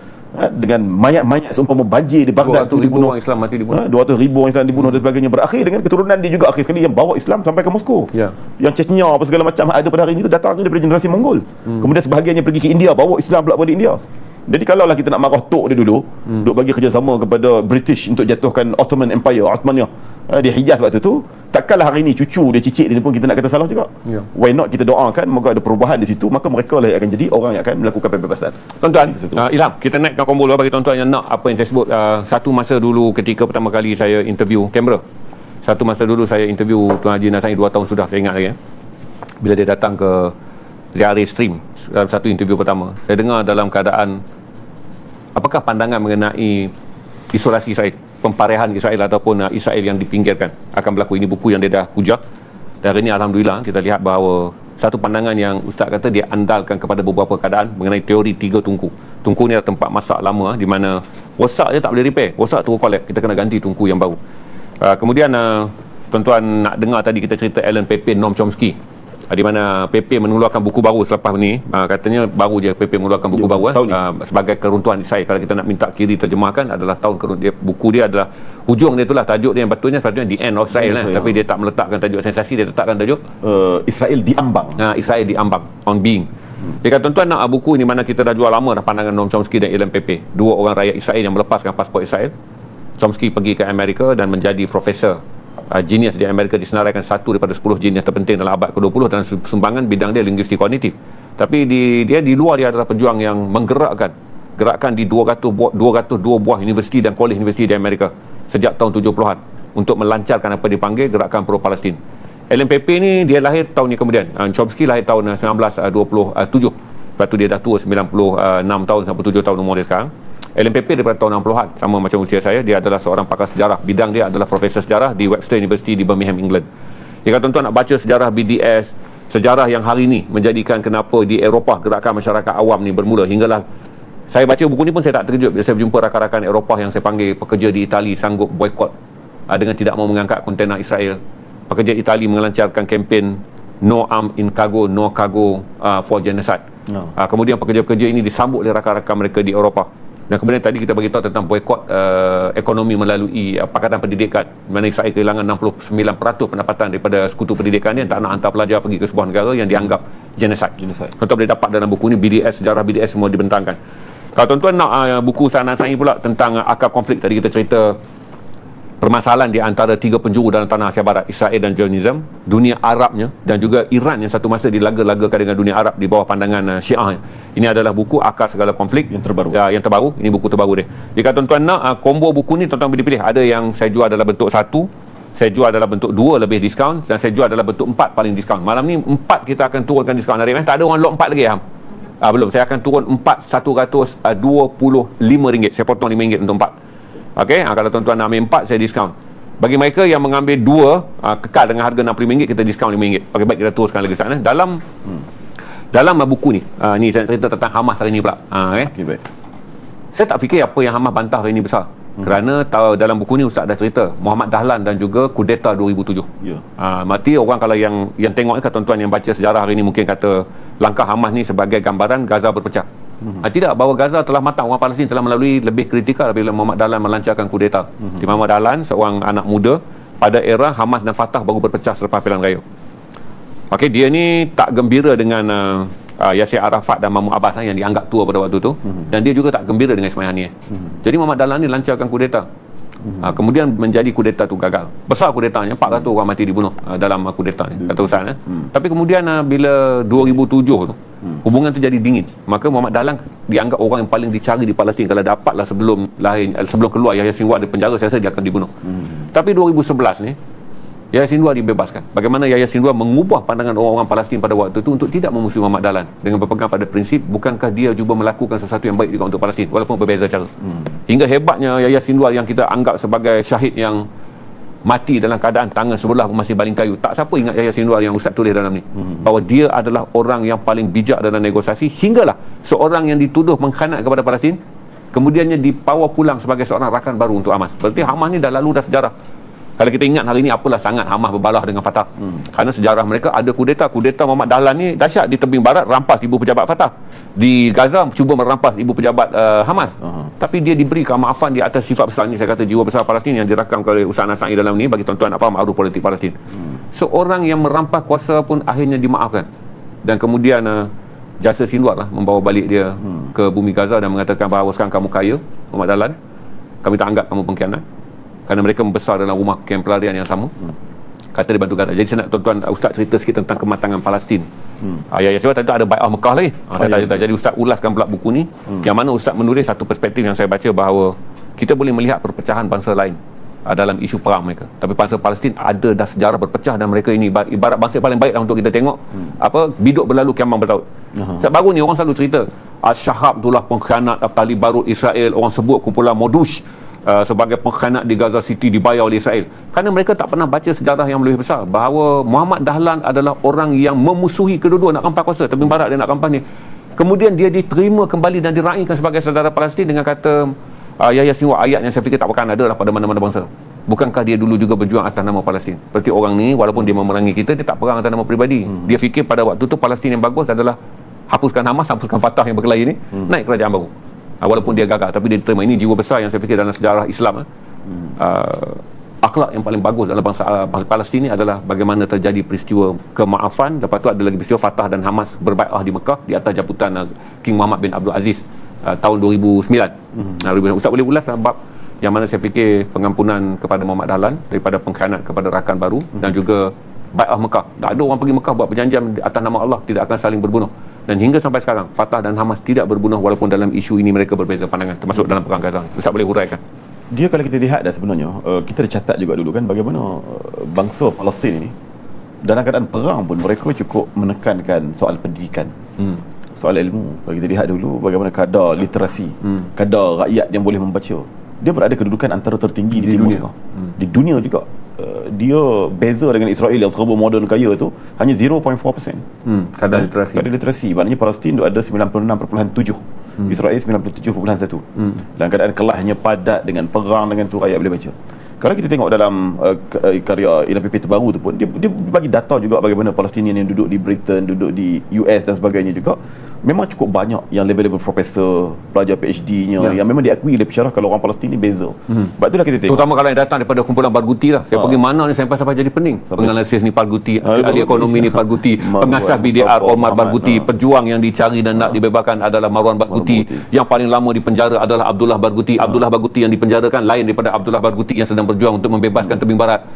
dengan mayat-mayat seumpama banjir di Baghdad. 200,000 orang Islam mati dibunuh. 200,000 orang Islam dibunuh dan sebagainya. Berakhir dengan keturunan dia juga akhir sekali yang bawa Islam sampai ke Moskow. Yang Chechnya apa segala macam ada pada hari ini itu datangnya daripada generasi Mongol. Kemudian sebahagiannya pergi ke India, bawa Islam pula pada India. Jadi kalaulah kita nak marah tok dia dulu, duk bagi kerjasama kepada British untuk jatuhkan Ottoman Empire, Osmania di Hijaz waktu tu, takkanlah hari ini cucu dia, cicit dia pun kita nak kata salah juga. Why not kita doakan moga ada perubahan di situ, maka mereka lah yang akan jadi orang yang akan melakukan pembebasan. Tuan-tuan, Ilham, kita naikkan kompol bagi tuan-tuan yang nak apa yang saya sebut. Satu masa dulu ketika pertama kali saya interview kamera, satu masa dulu saya interview Tuan Haji Nasai 2 tahun sudah, saya ingat lagi bila dia datang ke Ziari Stream dalam satu interview pertama, saya dengar dalam keadaan apakah pandangan mengenai isolasi Israel, pemparehan Israel ataupun Israel yang dipinggirkan akan berlaku. Ini buku yang dia dah hujah, dan hari ini alhamdulillah kita lihat bahawa satu pandangan yang Ustaz kata dia andalkan kepada beberapa keadaan mengenai teori 3 tungku. Tungku ni adalah tempat masak lama di mana rosak je tak boleh repair, rosak tu collapse, kita kena ganti tungku yang baru. Kemudian tuan-tuan nak dengar tadi kita cerita Alan Pape, Noam Chomsky, di mana Pape mengeluarkan buku baru selepas ni, katanya baru je Pape mengeluarkan buku baru sebagai keruntuhan Israel. Kalau kita nak minta kiri terjemahkan adalah tahun keruntuhan. Buku dia adalah hujung dia itulah tajuk dia yang patutnya The End of Israel, tapi dia tak meletakkan tajuk sensasi, dia letakkan tajuk Israel diambang. Israel diambang, On Being. Dia kata tuan-tuan nak buku ni mana kita dah jual lama dah pandangan Noam Chomsky dan Alan Pape, 2 orang rakyat Israel yang melepaskan pasport Israel. Chomsky pergi ke Amerika dan menjadi profesor genius di Amerika, disenaraikan 1 daripada 10 genius terpenting dalam abad ke-20 dan sumbangan bidang dia linguistik kognitif. Tapi dia di luar dia adalah pejuang yang gerakan di 202 buah universiti dan kolej universiti di Amerika sejak tahun 70-an untuk melancarkan apa dipanggil gerakan pro-Palestin. Alan Pape ni dia lahir tahun ni kemudian. Chomsky lahir tahun 1927. Lepas tu dia dah tua, 96 tahun, 97 tahun umur dia sekarang. Alan Pape daripada tahun 60-an, sama macam usia saya. Dia adalah seorang pakar sejarah. Bidang dia adalah profesor sejarah di Webster University di Birmingham, England. Dia kata tuan-tuan nak baca sejarah BDS, sejarah yang hari ini menjadikan kenapa di Eropah gerakan masyarakat awam ni bermula. Hinggalah saya baca buku ni pun saya tak terkejut bila saya berjumpa rakan-rakan Eropah yang saya panggil pekerja di Itali sanggup boykot dengan tidak mau mengangkat kontena Israel. pekerja Itali melancarkan kempen No Arm in Cargo, No Cargo for Genocide. Kemudian pekerja-pekerja ini disambut oleh rakan-rakan mereka di Eropah. Dan kemudian tadi kita beritahu tentang boikot ekonomi melalui Pakatan Pendidikan, di mana Israel kehilangan 69% pendapatan daripada sekutu pendidikan yang tak nak hantar pelajar pergi ke sebuah negara yang dianggap genocide. Tuan-tuan boleh dapat dalam buku ni, BDS, sejarah BDS semua dibentangkan. Kalau tuan-tuan nak buku Sana Sa'i pula tentang akar konflik, tadi kita cerita permasalahan di antara tiga penjuru dalam tanah Asia Barat, Israel dan Zionism, dunia Arabnya dan juga Iran yang satu masa dilaga-lagakan dengan dunia Arab di bawah pandangan Syiah. Ini adalah buku Akar Segala Konflik yang terbaru. Yang terbaru. Ini buku terbaru dia. Jika tuan-tuan nak combo buku ni, tuan-tuan boleh pilih. Ada yang saya jual dalam bentuk 1, saya jual dalam bentuk 2 lebih diskaun, dan saya jual dalam bentuk 4 paling diskaun. Malam ni 4 kita akan turunkan diskaun. Arif, tak ada orang lot 4 lagi, Ham? Belum. Saya akan turun 4 125 ringgit. Saya potong RM5 untuk 4. Okey, kalau tuan-tuan nak ambil 4, saya diskaun. Bagi mereka yang mengambil 2, kekal dengan harga RM65, kita diskaun RM5. Okey, baik, kita teruskan lagi sana. Dalam buku ni, ni saya cerita tentang Hamas hari ni pula. Okey, baik. Saya tak fikir apa yang Hamas bantah hari ni besar. Kerana dalam buku ni Ustaz dah cerita Muhammad Dahlan dan juga kudeta 2007. Mati orang, kalau yang tengok ni, tuan-tuan yang baca sejarah hari ni mungkin kata langkah Hamas ni sebagai gambaran Gaza berpecah. Tidak, bahawa Gaza telah matang. Orang Palestin telah melalui lebih kritikal bila Muhammad Dahlan melancarkan kudeta. Di Muhammad Dahlan, seorang anak muda pada era Hamas dan Fatah baru berpecah selepas pilihan raya. Okey, dia ni tak gembira dengan Yasir Arafat dan Mahmud Abbas yang dianggap tua pada waktu tu, dan dia juga tak gembira dengan Ismail Haniyeh. Jadi Muhammad Dahlan ni lancarkan kudeta. Kemudian menjadi kudeta tu gagal. Besar kudetanya, 400 orang mati dibunuh dalam kudeta ni, kata Ustaz. Tapi kemudian bila 2007 tu, hubungan tu jadi dingin. Maka Muhammad Dahlan dianggap orang yang paling dicari di Palestin. Kalau dapatlah sebelum keluar Yahya Sinwar dari penjara, saya rasa dia akan dibunuh. Tapi 2011 ni Yahya Sinwar dibebaskan. Bagaimana Yahya Sinwar mengubah pandangan orang-orang Palestin pada waktu itu untuk tidak memusuhi Muhammad Dahlan dengan berpegang pada prinsip, bukankah dia cuba melakukan sesuatu yang baik juga untuk Palestin walaupun berbeza cara. Hingga hebatnya Yahya Sinwar yang kita anggap sebagai syahid yang mati dalam keadaan tangan sebelah masih baling kayu. Tak siapa ingat Yahya Sinwar yang Ustaz tulis dalam ni, bahawa dia adalah orang yang paling bijak dalam negosiasi, hinggalah seorang yang dituduh mengkhianat kepada Palestin kemudiannya dibawa pulang sebagai seorang rakan baru untuk Hamas. Berarti Hamas ni dah lalu dah sejarah. Kalau kita ingat hari ni, apalah sangat Hamas berbalah dengan Fatah. Kerana sejarah mereka ada kudeta Muhammad Dahlan ni dahsyat. Di tebing barat rampas ibu pejabat Fatah, di Gaza cuba merampas ibu pejabat Hamas. Tapi dia diberi kemaafan di atas sifat besar ni, saya kata jiwa besar Palestin yang dirakam oleh Ustaz Nasai dalam ni, bagi tuan-tuan nak faham arus politik Palestin. Seorang yang merampas kuasa pun akhirnya dimaafkan. Dan kemudian jasa Sinwar lah membawa balik dia ke bumi Gaza dan mengatakan bahawa sekarang kamu kaya, Muhammad Dahlan, kami tak anggap kamu pengkhianat, kerana mereka membesar dalam rumah kem pelarian yang sama. Kata dia bantu Gaza. Jadi saya nak tuan-tuan, Ustaz cerita sikit tentang kematangan Palestin. Ya sebab tadi ada Bai'ah Mekah lagi. Jadi Ustaz ulaskan pula buku ni, yang mana Ustaz menulis satu perspektif yang saya baca, bahawa kita boleh melihat perpecahan bangsa lain dalam isu perang mereka, tapi bangsa Palestin ada dah sejarah berpecah, dan mereka ini ibarat bangsa paling baik untuk kita tengok biduk berlalu kiamang bertaut. Baru ni orang selalu cerita Al-Shahab itulah pengkhianat Tali Barut Israel, orang sebut kumpulan Modush sebagai pengkhianat di Gaza City dibayar oleh Israel, kerana mereka tak pernah baca sejarah yang lebih besar, bahawa Muhammad Dahlan adalah orang yang memusuhi kedua-dua, nak rampas kuasa tebing barat dan nak rampas ni. Kemudian dia diterima kembali dan diraihkan sebagai saudara Palestin dengan kata Yahya Sinwar, ayat yang saya fikir tak akan ada lah pada mana-mana bangsa. Bukankah dia dulu juga berjuang atas nama Palestin? Seperti orang ni, walaupun dia memerangi kita, dia tak perang atas nama peribadi. Dia fikir pada waktu tu Palestin yang bagus adalah hapuskan Hamas, hapuskan Fatah yang berkelahi ni, naik kerajaan baru. Walaupun dia gagal, tapi dia diterima. Ini jiwa besar yang saya fikir dalam sejarah Islam. Akhlak yang paling bagus dalam bangsa Palestin ni adalah bagaimana terjadi peristiwa kemaafan. Lepas tu ada lagi peristiwa Fatah dan Hamas berbai'ah di Mekah di atas jemputan King Muhammad bin Abdul Aziz tahun 2009. Ustaz boleh ulas bab yang mana saya fikir pengampunan kepada Muhammad Dahlan daripada pengkhianat kepada rakan baru, dan juga bai'ah Mekah. Tak ada orang pergi Mekah buat perjanjian atas nama Allah tidak akan saling berbunuh. Dan hingga sampai sekarang Fatah dan Hamas tidak berbunuh, walaupun dalam isu ini mereka berbeza pandangan, termasuk dalam perang Gaza. Ustaz boleh huraikan? Dia kalau kita lihat dah sebenarnya, kita dah catat juga dulu kan bagaimana bangsa Palestin ini dalam keadaan perang pun mereka cukup menekankan soal pendidikan, soal ilmu. Kalau kita lihat dulu bagaimana kadar literasi, kadar rakyat yang boleh membaca, dia berada kedudukan antara tertinggi di dunia. Di dunia juga. Dia beza dengan Israel yang serba moden kaya tu hanya 0.4%. Kadar literasi. Maknanya Palestin tu ada 96.7, Israel 97.1. Dalam keadaan kelahnya padat dengan perang dengan tu rakyat boleh baca. Kalau kita tengok dalam karya ILMPP terbaru tu pun, dia bagi data juga bagaimana Palestinian yang duduk di Britain, duduk di US dan sebagainya juga, memang cukup banyak yang level-level profesor, pelajar PhD-nya yang memang diakui oleh pensyarah kalau orang Palestin ni beza. Sebab itulah kita tengok. Terutama kalau yang datang daripada kumpulan Barghouti lah. Saya pergi mana ni sampai jadi pening. Penganalisis ni Barghouti, ahli ekonomi ni Barghouti, pengasas BDR Omar Barghouti, pejuang yang dicari dan nak dibebaskan adalah Marwan Barghouti. Yang paling lama di penjara adalah Abdullah Barghouti. Abdullah Barghouti yang dipenjarakan lain daripada Abdullah Barghouti yang sedang berjuang untuk membebaskan tebing barat.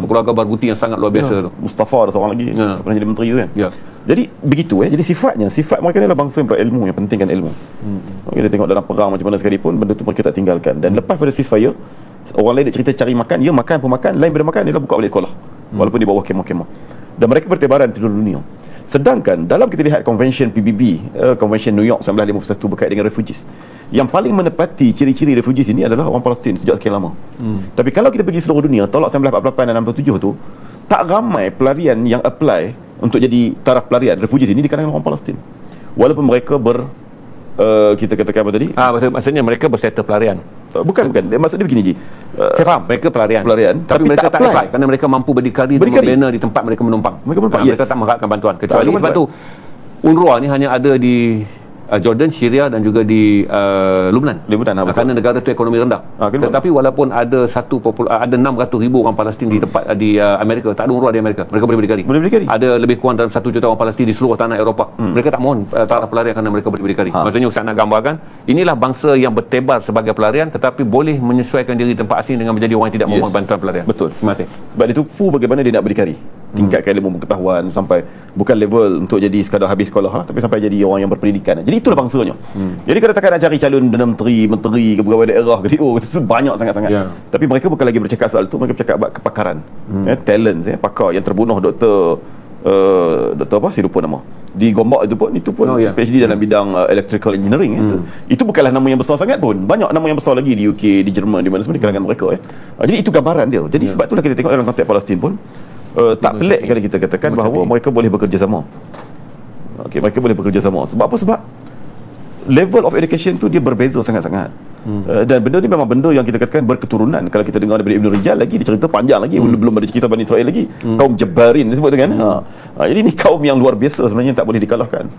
Keluarga Barghouti yang sangat luar biasa tu. Mustafa ada seorang lagi pernah jadi menteri tu kan. Jadi begitu jadi sifat mereka adalah bangsa yang berilmu, yang pentingkan ilmu. Kita tengok dalam perang macam mana sekalipun, benda tu mereka tak tinggalkan. Dan lepas pada ceasefire, orang lain nak cerita cari makan, dia makan pun makan, lain pada makan dia dah buka balik sekolah, walaupun di bawah kemah-kemah. Dan mereka bertebaran di seluruh dunia. Sedangkan dalam kita lihat Convention PBB, Convention New York 1951 berkait dengan refugees, yang paling menepati ciri-ciri refugees ini adalah orang Palestin sejak sekian lama. Tapi kalau kita pergi seluruh dunia, tolak 1948 dan 67 tu, tak ramai pelarian yang apply untuk jadi taraf pelarian refugees ini di kalangan orang Palestin. Walaupun mereka kita katakan apa tadi? Maksudnya mereka bersettle pelarian. Bukan. Maksud dia begini je. Saya faham, mereka pelarian. Tapi mereka tak apply kerana mereka mampu berdikari dan membina di tempat mereka menumpang. Mereka tak mengharapkan bantuan. Kecuali sebab tu UNRWA ni hanya ada di Jordan, Syria dan juga di Lebanon. Kerana negara itu ekonomi rendah. Tetapi walaupun ada 600,000 orang Palestin di tempat di Amerika, tak ada UNRWA di Amerika. Mereka boleh berdikari. Ada lebih kurang dalam 1 juta orang Palestin di seluruh tanah Eropah. Mereka tak mohon taraf pelarian kerana mereka boleh berdikari. Maksudnya Ustaz nak gambarkan, inilah bangsa yang bertebar sebagai pelarian tetapi boleh menyesuaikan diri tempat asing dengan menjadi orang yang tidak memohon bantuan pelarian. Betul. Terima kasih. Sebab dia tupu bagaimana dia nak berdikari. Tingkatkan ilmu pengetahuan sampai bukan level untuk jadi sekadar habis sekolah tapi sampai jadi orang yang berpendidikan. Jadi itulah bangsanya. Jadi kalau takkan nak cari calon menteri ke pegawai daerah ke itu banyak sangat-sangat. Tapi mereka bukan lagi bercakap soal itu, mereka bercakap about kepakaran, talent, pakar yang terbunuh Doktor apa saya lupa nama. Di Gombak itu pun PhD dalam bidang electrical engineering. Itu bukanlah nama yang besar sangat pun. Banyak nama yang besar lagi di UK, di Jerman, di mana semua di kalangan mereka. Jadi itu gambaran dia. Jadi sebab itulah kita tengok dalam konteks Palestin pun tak pelik kalau kita katakan bahawa mereka boleh bekerjasama. Mereka boleh bekerjasama. Sebab apa? Sebab level of education tu dia berbeza sangat-sangat. Dan benda ni memang benda yang kita katakan berketurunan. Kalau kita dengar daripada Ibn Rijal lagi, dia cerita panjang lagi, belum ada kisah Bani Israel lagi. Kaum Jabarin disebut kan. Jadi ni kaum yang luar biasa sebenarnya, tak boleh dikalahkan.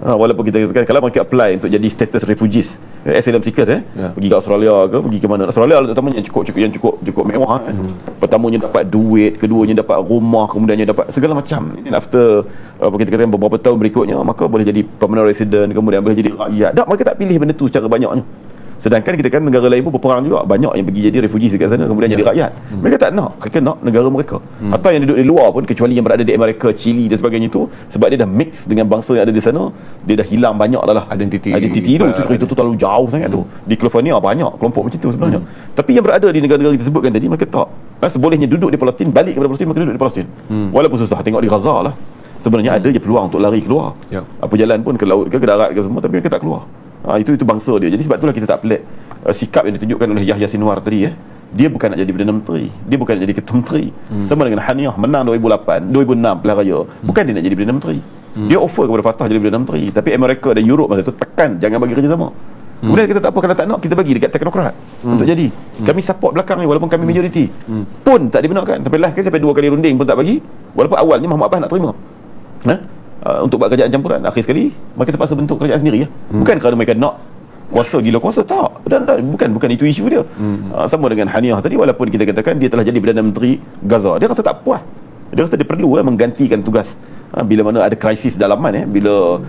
Walaupun kita katakan kalau mereka apply untuk jadi status refugees, asylum seekers pergi ke Australia ke, pergi ke mana. Australia terutamanya cukup mewah kan. Pertamanya dapat duit, keduanya dapat rumah, kemudiannya dapat segala macam. Ini after kita katakan beberapa tahun berikutnya, maka boleh jadi permanent resident, kemudian boleh jadi rakyat. Tak, mereka tak pilih benda tu secara banyaknya. Sedangkan kita kan negara lain pun berperang juga, banyak yang pergi jadi refugee dekat sana kemudian jadi rakyat. Mereka tak nak, mereka nak negara mereka. Atau yang duduk di luar pun, kecuali yang berada di Amerika, Chile dan sebagainya itu, sebab dia dah mix dengan bangsa yang ada di sana, dia dah hilang banyak lah identiti tu. Itu terlalu jauh sangat tu. Di California banyak kelompok macam tu sebenarnya. Tapi yang berada di negara-negara kita sebutkan tadi, mereka tak. Sebolehnya duduk di Palestin, balik kepada Palestin, mereka duduk di Palestin. Walaupun susah, tengok di Gaza lah. Sebenarnya ada je peluang untuk lari keluar. Apa jalan pun ke laut ke darat ke semua, tapi mereka tak keluar. Itu bangsa dia. Jadi sebab itulah kita tak pelik sikap yang ditunjukkan oleh Yahya Sinwar tadi. Dia bukan nak jadi Perdana Menteri, dia bukan nak jadi Ketua Menteri. Sama dengan Haniyah menang 2006 pilihan raya, bukan dia nak jadi Perdana Menteri. Dia offer kepada Fatah jadi Perdana Menteri, tapi Amerika dan Europe masa itu tekan jangan bagi kerjasama. Kemudian kita tak apa, kalau tak nak kita bagi dekat teknokrat untuk jadi. Kami support belakang ni walaupun kami majoriti. Pun tak dibenarkan. Tapi last kali sampai 2 kali runding pun tak bagi. Walaupun awalnya Mahmud Abbas nak terima. Untuk buat kerajaan campuran. Akhir sekali mereka terpaksa bentuk kerajaan sendiri. Bukan kerana mereka nak kuasa, gila kuasa, tak. Bukan itu isu dia. Sama dengan Haniyah tadi, walaupun kita katakan dia telah jadi Perdana Menteri Gaza, dia rasa tak puas. Dia rasa dia perlu menggantikan tugas bila mana ada krisis dalaman. Bila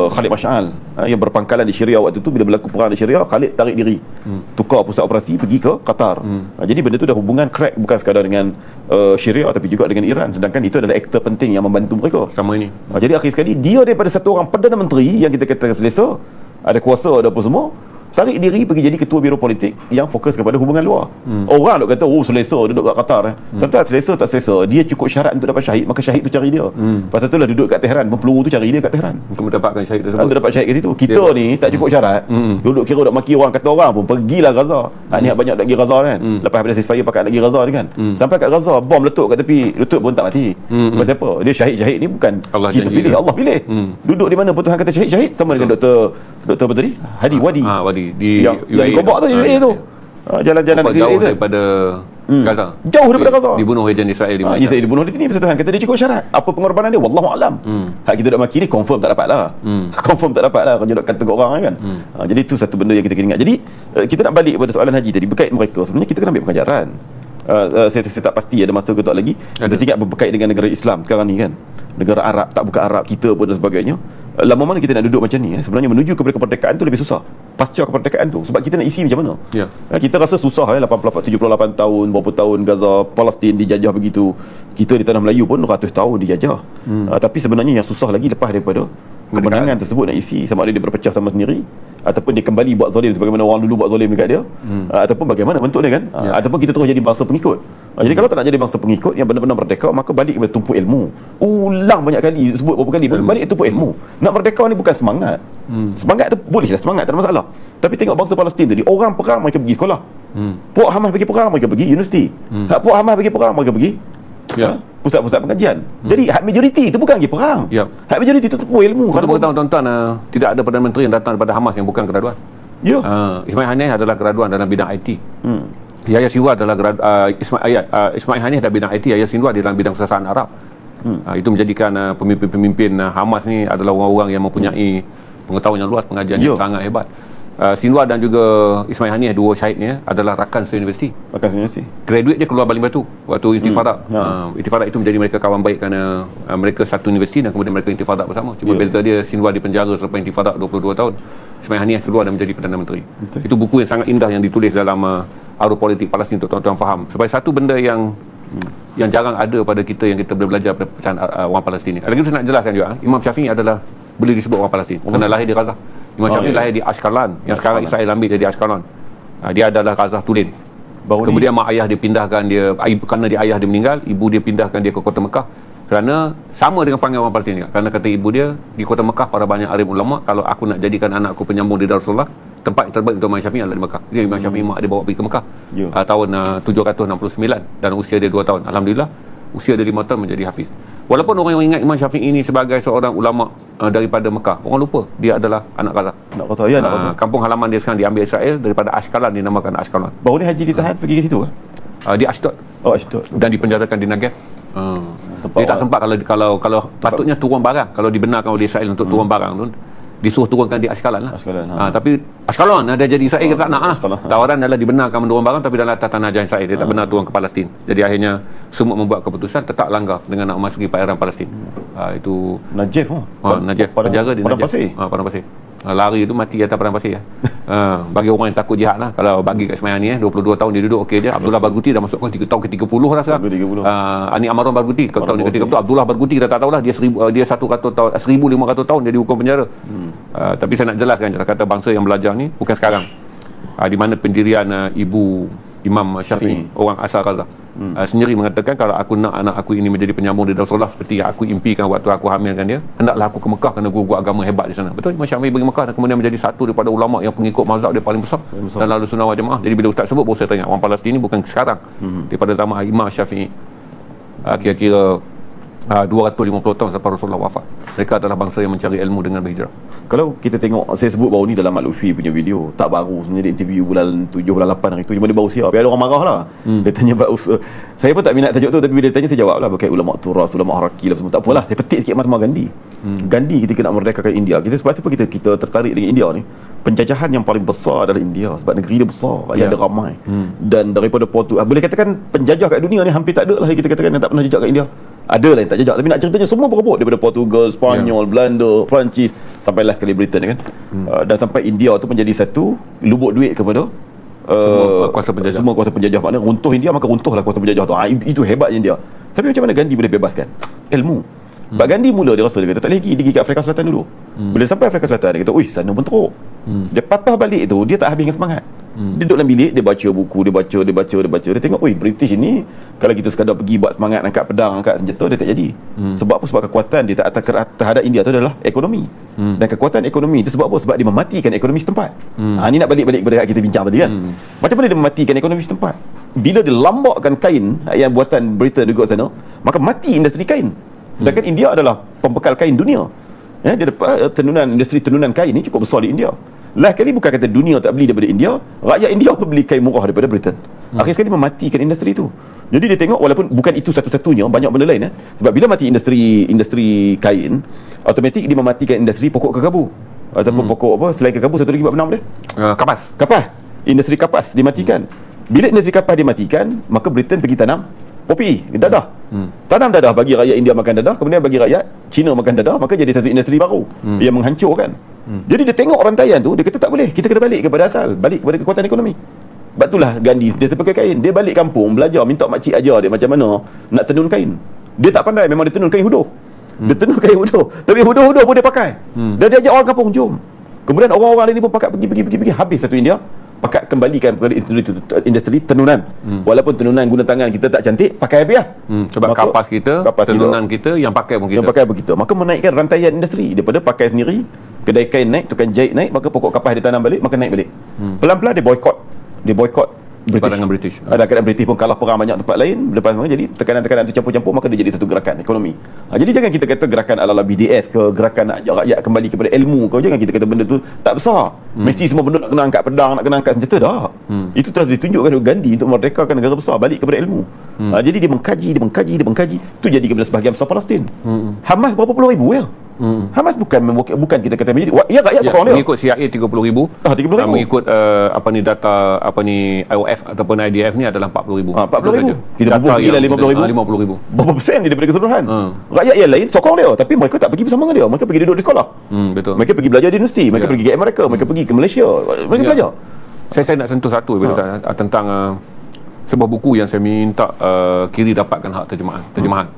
Khalid Mash'al yang berpangkalan di Syria waktu tu, bila berlaku perang di Syria, Khalid tarik diri, tukar pusat operasi pergi ke Qatar. Jadi benda tu dah hubungan crack, bukan sekadar dengan Syria tapi juga dengan Iran. Sedangkan itu adalah aktor penting yang membantu mereka sama ini. Jadi akhir sekali dia daripada satu orang Perdana Menteri yang kita katakan selesa, ada kuasa, ada apa semua, tarik diri pergi jadi ketua biro politik yang fokus kepada hubungan luar. Orang duk kata selesa duduk kat Qatar. Tentang selesa tak selesa, dia cukup syarat untuk dapat syahid, maka syahid tu cari dia. Pasal itulah duduk kat Tehran, peluru tu cari dia kat Tehran untuk mendapatkan syahid tersebut. Untuk dapat syahid kat situ. Kita ni tak cukup syarat. Duduk kira nak maki orang, kata orang pun pergilah Gaza. Ni banyak nak pergi Gaza kan. Lepas habis ceasefire pakat nak pergi Gaza ni kan. Sampai kat Gaza bom letup kat tepi, lutut pun tak mati. Pasal apa? Dia syahid-syahid ni bukan Allah kita pilih, Allah pilih. Duduk di mana pun Tuhan kata syahid-syahid, sama dengan Doktor apa tadi? Hadi Wadi. Wadi di yang Gombak tu UAE tu. Jalan-jalan negeri jauh daripada Gaza. Jauh daripada Gaza. Dibunuh oleh Israel di Malaysia. Israel dibunuh di sini Tuhan kata dia cukup syarat. Apa pengorbanan dia? Wallahu alam. Hak kita nak maki ni confirm tak dapat lah. Confirm tak dapat lah kalau nak kata orang kan. Jadi itu satu benda yang kita kena ingat. Jadi kita nak balik pada soalan haji tadi berkait mereka. Sebenarnya kita kena ambil pengajaran. Saya tak pasti ada masa ke tak lagi. Kita ingat berkait dengan negara Islam sekarang ni kan. Negara Arab, tak bukan Arab kita pun dan sebagainya. Lama mana kita nak duduk macam ni sebenarnya menuju kepada kemerdekaan tu lebih susah pasca kemerdekaan tu sebab kita nak isi macam mana kita rasa susah 78 tahun berapa tahun Gaza Palestin dijajah begitu, kita di tanah Melayu pun 100 tahun dijajah. Tapi sebenarnya yang susah lagi lepas daripada kemenangan tersebut nak isi, sama ada dia berpecah sama sendiri ataupun dia kembali buat zalim sebagaimana orang dulu buat zalim dekat dia, ataupun bagaimana bentuk dia kan, ataupun kita terus jadi bangsa pengikut. Jadi kalau tak nak jadi bangsa pengikut yang benar-benar merdeka, maka balik kepada tumpuk ilmu. Ulang banyak kali, sebut berapa kali, balik tumpuk ilmu. Nak merdeka ni bukan semangat. Semangat tu bolehlah semangat, tak ada masalah. Tapi tengok bangsa Palestin tadi, orang perang mereka pergi sekolah. Puak Hamas pergi perang mereka pergi universiti. Puak Hamas pergi perang mereka pergi pusat-pusat pengajian. Jadi hak majoriti itu bukan pergi perang. Hak majoriti itu tumpuk ilmu. Kalau tuan-tuan tidak ada Perdana Menteri yang datang daripada Hamas yang bukan graduan. Ismail Haniyeh adalah graduan dalam bidang IT. Yahya Sinwar adalah Ismail Haniyeh dalam bidang IT, Yahya Sinwar dalam bidang sasaan Arab. Itu menjadikan pemimpin-pemimpin Hamas ni adalah orang-orang yang mempunyai pengetahuan yang luas, pengajian yang sangat hebat. Sinwar dan juga Ismail Haniyeh, dua syahidnya adalah rakan seuniversiti. Graduate dia keluar Baling Batu waktu intifada. Intifada itu menjadi mereka kawan baik kerana mereka satu universiti dan kemudian mereka intifada bersama. Cuma beza dia, Sinwar dipenjara selepas intifada 22 tahun. Ismail Haniyeh keluar dan menjadi Perdana Menteri. Itu buku yang sangat indah yang ditulis dalam Arus Politik Palestin untuk tuan-tuan faham. Sebab satu benda yang jarang ada pada kita yang kita boleh belajar pecahan orang Palestin ni. Lagi tu saya nak jelaskan juga, Imam Syafi'i adalah boleh disebut orang Palestin kerana lahir di Gaza. Imam Syafi'i lahir di Ashkelon yang sekarang Israel ambil jadi Ashkelon. Dia adalah Gaza Tulen. Kemudian mak ayah dia pindahkan dia, kerana ayah dia meninggal, ibu dia pindahkan dia ke kota Mekah. Kerana sama dengan panggil orang Palestin juga. Kerana kata ibu dia, di kota Mekah para banyak alim ulama, kalau aku nak jadikan anakku penyambung di Darussalam, tempat yang terbaik untuk Imam Syafi'i adalah di Mekah. Jadi Imam Syafi'i mak dia bawa pergi ke Mekah tahun 769 dan usia dia 2 tahun. Alhamdulillah usia dia 5 tahun menjadi hafiz. Walaupun orang yang ingat Imam Syafi'i ini sebagai seorang ulama daripada Mekah, orang lupa dia adalah anak Gaza. Anak Gaza. Kampung halaman dia sekarang diambil Israel daripada Ashkelon, dinamakan Ashkelon. Baru ni haji ditahan pergi ke situ ke? Di Ashdod. Ashdod. Dan dipenjarakan di Negev. Dia tak sempat kalau patutnya turun barang, kalau dibenarkan oleh Israel untuk turun barang tu disuruh turunkan di Ashkelon lah. Tapi Ashkelon ada jadi Israel kita tak nak lah. Tawaran adalah dibenarkan menurun barang tapi dalam atas tanah Israel, dia tak benar turun ke Palestin. Jadi akhirnya semua membuat keputusan tetap langgar dengan nak memasuki perairan Palestin. Itu Najaf. Najaf, penjara di Najaf. Padang Pasir. Lari tu mati atas Padang Pasir. Bagi orang yang takut jihad lah. Kalau bagi kat Ismail Haniyeh 22 tahun dia duduk okey je. Abdullah Barghouti dah masuk tahun ke-30 dah sekarang. Ani Amaron Barghouti tahun ke-30. Abdullah Barghouti dah tak tahulah dia 100 tahun 1500 tahun dia dihukum penjara. Tapi saya nak jelaskan kata bangsa yang belajar ni bukan sekarang. Di mana pendirian ibu Imam Syafi'i, orang asal Gaza, sendiri mengatakan kalau aku nak anak aku ini menjadi penyambung di Darussalam seperti yang aku impikan waktu aku hamilkan dia, hendaklah aku ke Mekah kerana guru-guru agama hebat di sana. Betul, Imam Syafi'i pergi Mekah dan kemudian menjadi satu daripada ulama yang pengikut mazhab dia paling besar dan lalu sunnah wal jamaah. Jadi bila ustaz sebut baru saya teringat orang Palestin ini bukan sekarang, daripada zaman Imam Syafi'i kira-kira 250 tahun selepas Rasulullah wafat. Mereka adalah bangsa yang mencari ilmu dengan berhijrah. Kalau kita tengok, saya sebut baru ni dalam Mak Lutfi punya video, tak baru sebenarnya, dia interview bulan 7, bulan 8 hari tu, cuma dia baru siap. Tapi ada orang marah lah. Dia tanya saya pun tak minat tajuk tu, tapi bila dia tanya saya jawab lah, berkait ulama turas, ulama haraki lah semua. Tak apalah, saya petik sikit Mahatma Gandhi. Gandhi ketika nak merdekakan India, sebab apa kita tertarik dengan India ni? Penjajahan yang paling besar adalah India sebab negeri dia besar, rakyat dia ramai. Dan daripada boleh katakan penjajah kat dunia ni hampir tak ada lah kita katakan yang tak pernah jejak kat India. Ada lah yang tak jejak, tapi nak ceritanya semua berebut daripada Portugal, Spanyol, Belanda, Perancis sampai last kali Britain kan. Dan sampai India tu menjadi satu lubuk duit kepada semua kuasa penjajah. Maknanya runtuh India maka runtuhlah kuasa penjajah tu. Itu hebatnya India. Tapi macam mana Gandhi boleh bebaskan? Ilmu. Sebab Gandhi mula dia rasa dia kata tak lagi pergi kat Afrika Selatan dulu. Bila sampai Afrika Selatan dia kata, "Ui, sana pun teruk." Dia patah balik tu, dia tak habis dengan semangat. Dia duduk dalam bilik, dia baca buku, dia baca. Dia tengok, "Ui, British ini kalau kita sekadar pergi buat semangat angkat pedang, angkat senjata, dia tak jadi." Sebab apa? Sebab kekuatan dia terhadap India tu adalah ekonomi. Dan kekuatan ekonomi itu sebab apa? Sebab dia mematikan ekonomi setempat. Ni nak balik kepada kita bincang tadi kan. Macam mana dia mematikan ekonomi setempat? Bila dia lambakkan kain yang buatan Britain juga sana, maka mati industri kain. Sedangkan India adalah pembekal kain dunia. Dia dapat industri tenunan kain ni cukup besar di India. Last kali bukan kata dunia tak beli daripada India, rakyat India pun beli kain murah daripada Britain. Akhir sekali mematikan industri tu. Jadi dia tengok walaupun bukan itu satu-satunya, banyak benda lain. Sebab bila mati industri kain, automatik dia mematikan industri pokok kekabu. Ataupun pokok apa, selain kekabu, satu lagi buat nama dia? Kapas. Industri kapas dimatikan. Bila industri kapas dimatikan, maka Britain pergi tanam kopi, dadah. Tanam dadah, bagi rakyat India makan dadah, kemudian bagi rakyat Cina makan dadah, maka jadi satu industri baru yang menghancurkan. Jadi dia tengok rantaian tu, dia kata tak boleh, kita kena balik kepada asal, balik kepada kekuatan ekonomi. Sebab itulah Gandhi dia pakai kain. Dia balik kampung belajar, minta makcik ajar dia macam mana nak tenun kain. Dia tak pandai, memang dia tenun kain hudoh. Dia tenun kain hudoh, tapi hudoh-hudoh pun dia pakai. Dan dia ajak orang kampung, jom. Kemudian orang-orang lain ni pun pakai pergi habis satu India. Pakai kembalikan kepada industri tenunan. Walaupun tenunan guna tangan kita tak cantik, pakai habis lah. Sebab maka, kapas tenunan kita yang pakai pun kita. Yang pakai pun kita. Maka menaikkan rantaian industri. Daripada pakai sendiri, kedai kain naik, tukang jahit naik, maka pokok kapas ditanam balik, maka naik balik. Pelan-pelan dia boycott British. Ada keadaan British pun kalah perang banyak tempat lain. Lepas tu jadi tekanan-tekanan tu campur-campur, maka dia jadi satu gerakan ekonomi. Jadi jangan kita kata gerakan ala-ala BDS ke, gerakan nak ajak rakyat kembali kepada ilmu ke, jangan kita kata benda tu tak besar. Mesti semua benda nak kena angkat pedang, nak kena angkat senjata dah. Itu telah ditunjukkan oleh Gandhi untuk merdekakan negara besar, balik kepada ilmu. Jadi dia mengkaji. Tu jadi kepada sebahagian besar Palestin. Hamas berapa puluh ribu ya? Hamas bukan kita kata menjadi ya rakyat seorang dia. Mengikut CIA 30,000. 30,000. Mengikut data IOF ataupun IDF ni adalah 40,000. 40,000. Kita bubuh pergi 50,000. Berapa persen dia daripada keseluruhan? Rakyat yang lain sokong dia, tapi mereka tak pergi bersama dengan dia. Mereka pergi duduk di sekolah. Betul. Mereka pergi belajar di universiti, mereka pergi ke Amerika, mereka pergi ke Malaysia, mereka belajar. Saya nak sentuh satu tentang sebuah buku yang saya minta Kiri dapatkan hak terjemahan.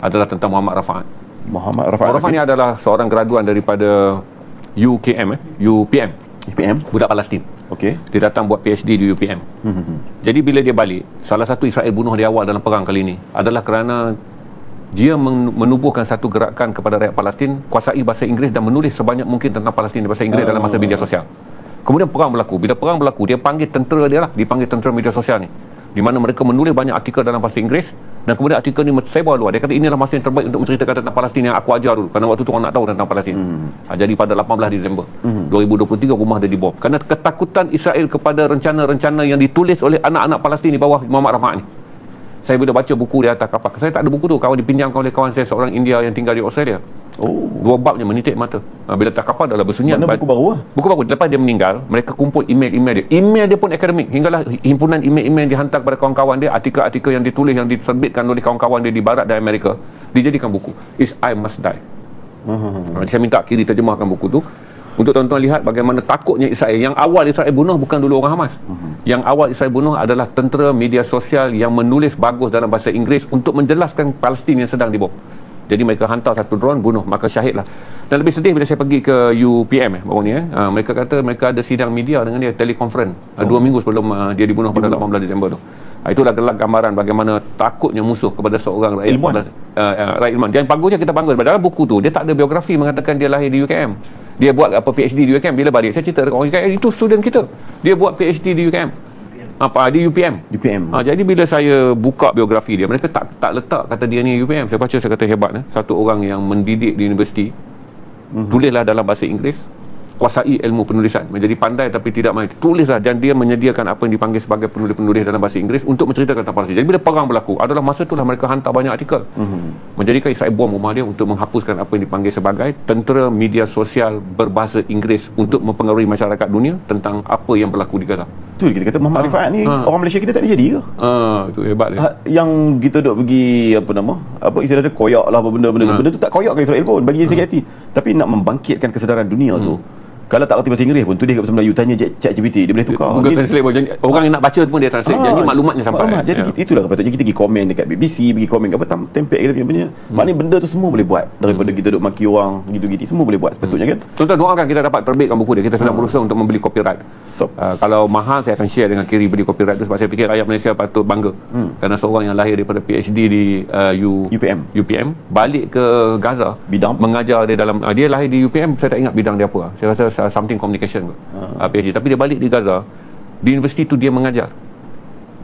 Adalah tentang Muhammad Rafaat. Muhammad Rafaat ni adalah seorang graduan daripada UPM, budak Palestin. Okey. Dia datang buat PhD di UPM. Jadi bila dia balik, salah satu Israel bunuh dia awal dalam perang kali ini adalah kerana dia menubuhkan satu gerakan kepada rakyat Palestin, kuasai bahasa Inggeris dan menulis sebanyak mungkin tentang Palestin di bahasa Inggeris dalam masa media sosial. Kemudian perang berlaku. Bila perang berlaku, dia panggil tentera dia lah, dipanggil tentera media sosial ni, di mana mereka menulis banyak artikel dalam bahasa Inggeris, dan kemudian artikel ni sebar luar. Dia kata inilah masa yang terbaik untuk menceritakan tentang Palestin yang aku ajar dulu, kerana waktu tu orang nak tahu tentang Palestin. Jadi pada 18 Disember 2023 rumah dia dibom kerana ketakutan Israel kepada rencana-rencana yang ditulis oleh anak-anak Palestin di bawah Muhammad Rafaat ni. Saya bila baca buku di atas kapal, saya tak ada buku tu, kawan dipinjamkan oleh kawan saya seorang India yang tinggal di Australia. Dua babnya menitik mata. Bila tak kapal dah bersunyian. Mana buku baru lah? Buku baru. Lepas dia meninggal, mereka kumpul email-email dia. Email dia pun akademik. Hinggalah himpunan email-email dihantar kepada kawan-kawan dia, artikel-artikel yang ditulis, yang diterbitkan oleh kawan-kawan dia di Barat dan Amerika, dijadikan buku. Is I Must Die. Saya minta Kiri terjemahkan buku tu untuk tuan-tuan lihat bagaimana takutnya Israel. Yang awal Israel bunuh bukan dulu orang Hamas. Yang awal Israel bunuh adalah tentera media sosial yang menulis bagus dalam bahasa Inggeris untuk menjelaskan Palestin yang sedang dibom. Jadi mereka hantar satu drone, bunuh, maka syahid lah. Dan lebih sedih bila saya pergi ke UPM baru ni mereka kata mereka ada sidang media dengan dia, telekonferens 2 minggu sebelum dia dibunuh pada 18 Disember tu. Itulah gambaran bagaimana takutnya musuh kepada seorang rakyat ilmuwan. Dan bagusnya kita bangga. Dalam buku tu dia tak ada biografi mengatakan dia lahir di UKM. Dia buat PhD di UKM. Bila balik saya cerita dekat orang UKM, itu student kita. Dia buat PhD di UKM. Di UPM. Jadi bila saya buka biografi dia, mereka tak letak kata dia ni UPM. Saya baca, saya kata hebat. Satu orang yang mendidik di universiti, tulislah dalam bahasa Inggeris, kuasai ilmu penulisan, menjadi pandai tapi tidak main, tulislah, dan dia menyediakan apa yang dipanggil sebagai penulis-penulis dalam bahasa Inggeris untuk menceritakan tentang Palestin. Jadi bila perang berlaku, adalah masa itulah mereka hantar banyak artikel, menjadikan Israel bom rumah dia untuk menghapuskan apa yang dipanggil sebagai tentera media sosial berbahasa Inggeris untuk mempengaruhi masyarakat dunia tentang apa yang berlaku di Gaza. Tu kita kata Muhammad Rafaat ni orang Malaysia kita tak jadi ke? Itu hebat dia. Yang kita duk pergi istilah dia, koyak lah apa benda tu tak koyak ke Israel pun, bagi dia sakit hati. Tapi nak membangkitkan kesedaran dunia tu, kalau tak reti bahasa Inggeris pun, tulis kat bahasa Melayu, tanya ChatGPT, dia boleh tukar. Google Translate pun. Orang yang nak baca pun dia translate. Jadi maklumatnya sampai. Jadi itulah patutnya kita pergi komen dekat BBC, pergi komen kat template kita punya. Maknanya benda tu semua boleh buat, daripada kita duk maki orang gitu-gitu, semua boleh buat sepatutnya kan. Tuan-tuan doakan kita dapat terbitkan buku dia. Kita sedang berusaha untuk membeli copyright. Kalau mahal saya akan share dengan Kiri beli copyright tu, sebab saya fikir rakyat Malaysia patut bangga. Kerana seorang yang lahir daripada PhD di UPM balik ke Gaza, bidang mengajar dia dalam dia lahir di UPM, saya tak ingat bidang dia apa. Saya rasa something communication PhD, tapi dia balik di Gaza, di universiti tu dia mengajar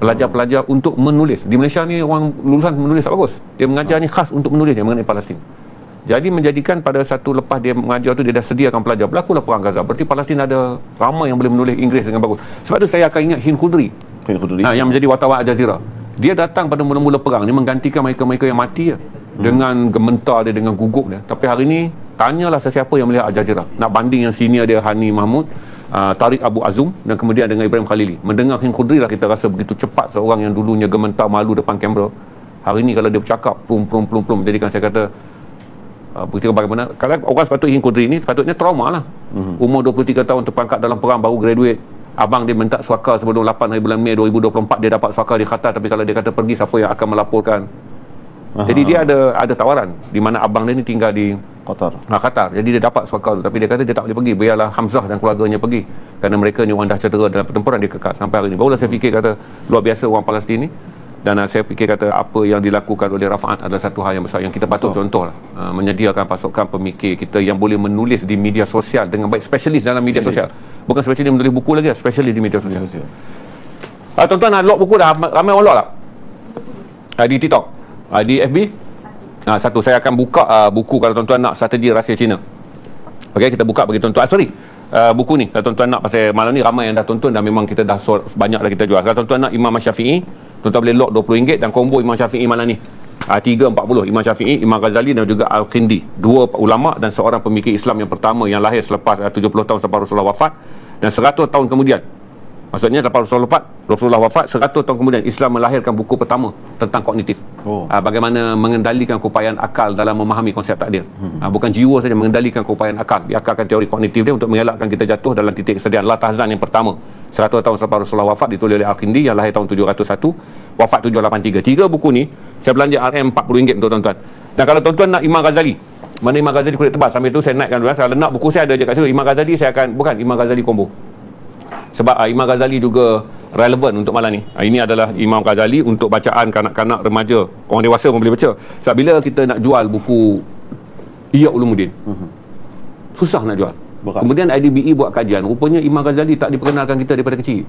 pelajar-pelajar untuk menulis. Di Malaysia ni orang lulusan menulis tak bagus, dia mengajar ni khas untuk menulis dia mengenai Palestin. Jadi menjadikan pada satu lepas dia mengajar tu, dia dah sediakan pelajar. Berlakulah perang Gaza. Berarti Palestin ada ramai yang boleh menulis Inggeris dengan bagus. Sebab tu saya akan ingat Hind Khudri, yang menjadi wartawan Al Jazeera. Dia datang pada mula-mula perang. Dia menggantikan mereka-mereka yang mati dengan gementar dia, dengan gugup dia. Tapi hari ni, tanyalah sesiapa yang melihat Al Jazeera. Nak banding yang senior dia, Hani Mahmud, Tariq Abu Azum, dan kemudian dengan Ibrahim Khalili. Mendengar Hind Khudri lah kita rasa begitu cepat seorang yang dulunya gementar malu depan kamera. Hari ni kalau dia bercakap, plum, menjadikan saya kata, begitu bagaimana kalau orang sepatutnya Hind Khudri ni sepatutnya trauma lah. Umur 23 tahun terpangkat dalam perang, baru graduate. Abang dia minta suaka sebelum 8 hari bulan Mei 2024, dia dapat suaka di Qatar. Tapi kalau dia kata pergi, siapa yang akan melaporkan? Jadi dia ada tawaran di mana abang dia ni tinggal di Qatar. Jadi dia dapat suaka tu, tapi dia kata dia tak boleh pergi. Biarlah Hamzah dan keluarganya pergi, kerana mereka ni orang dah cedera dalam pertempuran. Dia kekal sampai hari ni. Barulah saya fikir kata luar biasa orang Palestin ni. Dan saya fikir kata apa yang dilakukan oleh Rafa'at adalah satu hal yang besar yang kita patut contoh lah. Menyediakan pasukan pemikir kita yang boleh menulis di media sosial dengan baik, spesialis dalam media sosial. Bukan spesialis menulis buku lagi, spesialis di media sosial. Tuan-tuan nak lock buku dah? Ramai orang lock tak? Di TikTok, di FB. Satu, saya akan buka buku kalau tuan-tuan nak, Strategi Rahsia Cina. Okey, kita buka bagi tuan-tuan. Buku ni kalau tuan-tuan nak, pasal malam ni ramai yang dah tonton dan memang kita dah banyak dah kita jual. Kalau tuan-tuan nak Imam Syafi'i, tuan-tuan boleh lock RM20 dan combo Imam Syafi'i malam ni. 3.40 Imam Syafi'i, Imam Ghazali dan juga Al-Khindi. Dua ulama dan seorang pemikir Islam yang pertama yang lahir selepas 70 tahun selepas Rasulullah wafat, dan 100 tahun kemudian. Maksudnya lepas Rasulullah wafat, 100 tahun kemudian Islam melahirkan buku pertama tentang kognitif. Bagaimana mengendalikan keupayaan akal dalam memahami konsep takdir. Bukan jiwa saja, mengendalikan keupayaan akal. Diakalkan teori kognitif dia untuk mengelakkan kita jatuh dalam titik kesedihan. La Tahzan yang pertama, 100 tahun selepas Rasulullah wafat, ditulis oleh Al-Khindi yang lahir tahun 701, wafat 783. 3 buku ni saya belanja RM RM40 untuk tuan-tuan. Dan kalau tuan-tuan nak Imam Ghazali, mana Imam Ghazali kulit tebal, sambil tu saya naikkan dulu. Kalau nak buku saya ada je kat situ. Imam Ghazali saya akan, bukan Imam Ghazali combo. Sebab Imam Ghazali juga relevan untuk malam ni. Ini adalah Imam Ghazali untuk bacaan kanak-kanak, remaja, orang dewasa pun boleh baca. Sebab bila kita nak jual buku Ihya Ulumuddin, susah nak jual. Kemudian IDBE buat kajian, rupanya Imam Ghazali tak diperkenalkan kita daripada kecil.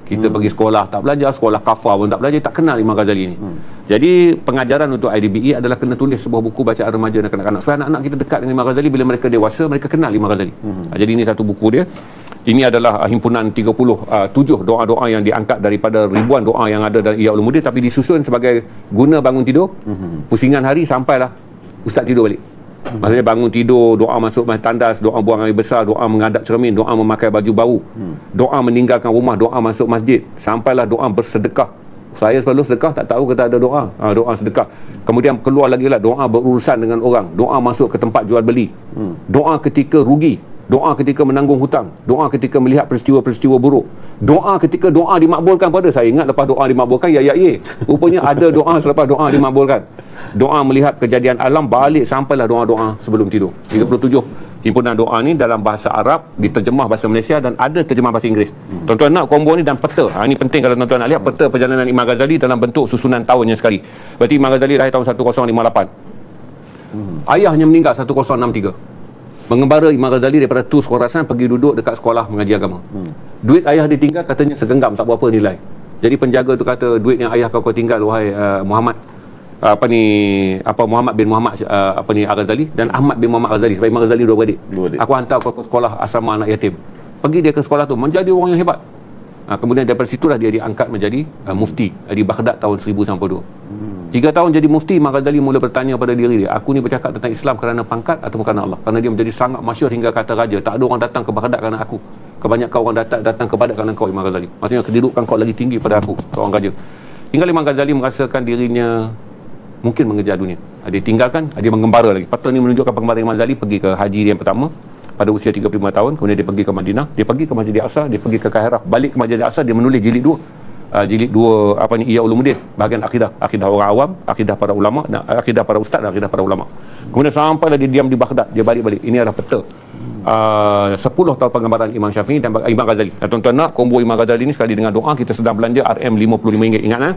Kita pergi sekolah tak belajar, sekolah kafar pun tak belajar, tak kenal Imam Ghazali ni. Jadi pengajaran untuk IDBE adalah kena tulis sebuah buku bacaan remaja dan kanak-kanak, supaya anak-anak kita dekat dengan Imam Ghazali. Bila mereka dewasa, mereka kenal Imam Ghazali. Jadi ini satu buku dia. Ini adalah himpunan 37 doa-doa yang diangkat daripada ribuan doa yang ada dalam Ihya Ulumuddin, tapi disusun sebagai guna bangun tidur, pusingan hari sampailah ustaz tidur balik. Maksudnya bangun tidur, doa masuk tandas, doa buang air besar, doa menghadap cermin, doa memakai baju baru, doa meninggalkan rumah, doa masuk masjid, sampailah doa bersedekah. Saya selalu sedekah, tak tahu kata ada doa. Doa sedekah. Kemudian keluar lagi lah doa berurusan dengan orang, doa masuk ke tempat jual beli, doa ketika rugi, doa ketika menanggung hutang, doa ketika melihat peristiwa-peristiwa buruk, doa ketika doa dimakbulkan. Pada saya ingat lepas doa dimakbulkan, rupanya ada doa selepas doa dimakbulkan. Doa melihat kejadian alam, balik sampailah doa-doa sebelum tidur. 37 himpunan doa ni dalam bahasa Arab, diterjemah bahasa Malaysia dan ada terjemah bahasa Inggeris. Tuan-tuan nak combo ni dan peta. Ini penting kalau tuan-tuan nak lihat peta perjalanan Imam Ghazali dalam bentuk susunan tahunnya sekali. Berarti Imam Ghazali lahir tahun 1058. Ayahnya meninggal 1063. Mengembara Imam Ghazali daripada Tus Khorasan pergi duduk dekat sekolah mengaji agama. Duit ayah ditinggal katanya segenggam, tak berapa nilai. Jadi penjaga tu kata, duit yang ayah kau tinggal wahai Muhammad Muhammad bin Muhammad Al-Ghazali dan Ahmad bin Muhammad Al-Ghazali. Sebab Imam Ghazali dua beradik. Aku hantar kau ke sekolah asrama anak yatim. Pergi dia ke sekolah tu, menjadi orang yang hebat. Kemudian daripada situlah dia diangkat menjadi mufti di Baghdad tahun 1092. 3 tahun jadi mufti, Imam Ghazali mula bertanya pada diri dia, aku ni bercakap tentang Islam kerana pangkat atau kerana Allah? Kerana dia menjadi sangat masyhur hingga kata raja, tak ada orang datang ke Baghdad kerana aku, kebanyakan orang datang ke Baghdad kerana kau Imam Ghazali. Maksudnya kedudukan kau lagi tinggi pada aku, seorang raja. Hingga Imam Ghazali merasakan dirinya mungkin mengejar dunia. Dia tinggalkan, dia mengembara lagi. Patut ni menunjukkan pengembaraan Imam Ghazali, pergi ke haji dia yang pertama pada usia 35 tahun, kemudian dia pergi ke Madinah, dia pergi ke Masjid Al-Aqsa, dia pergi ke Kairah, balik ke Masjid Al-Aqsa, dia menulis jilid 2. Jilid 2 Ihya Ulumuddin, bahagian akidah orang awam, akidah para ulama, dan akidah para ustaz dan akidah para ulama. Kemudian sampailah dia diam di Baghdad, dia balik-balik. Ini adalah peta 10 tahun penggambaran Imam Syafi'i dan Imam Ghazali. Tuan-tuan nak combo Imam Ghazali ni sekali dengan doa, kita sedang belanja RM RM55. Ingat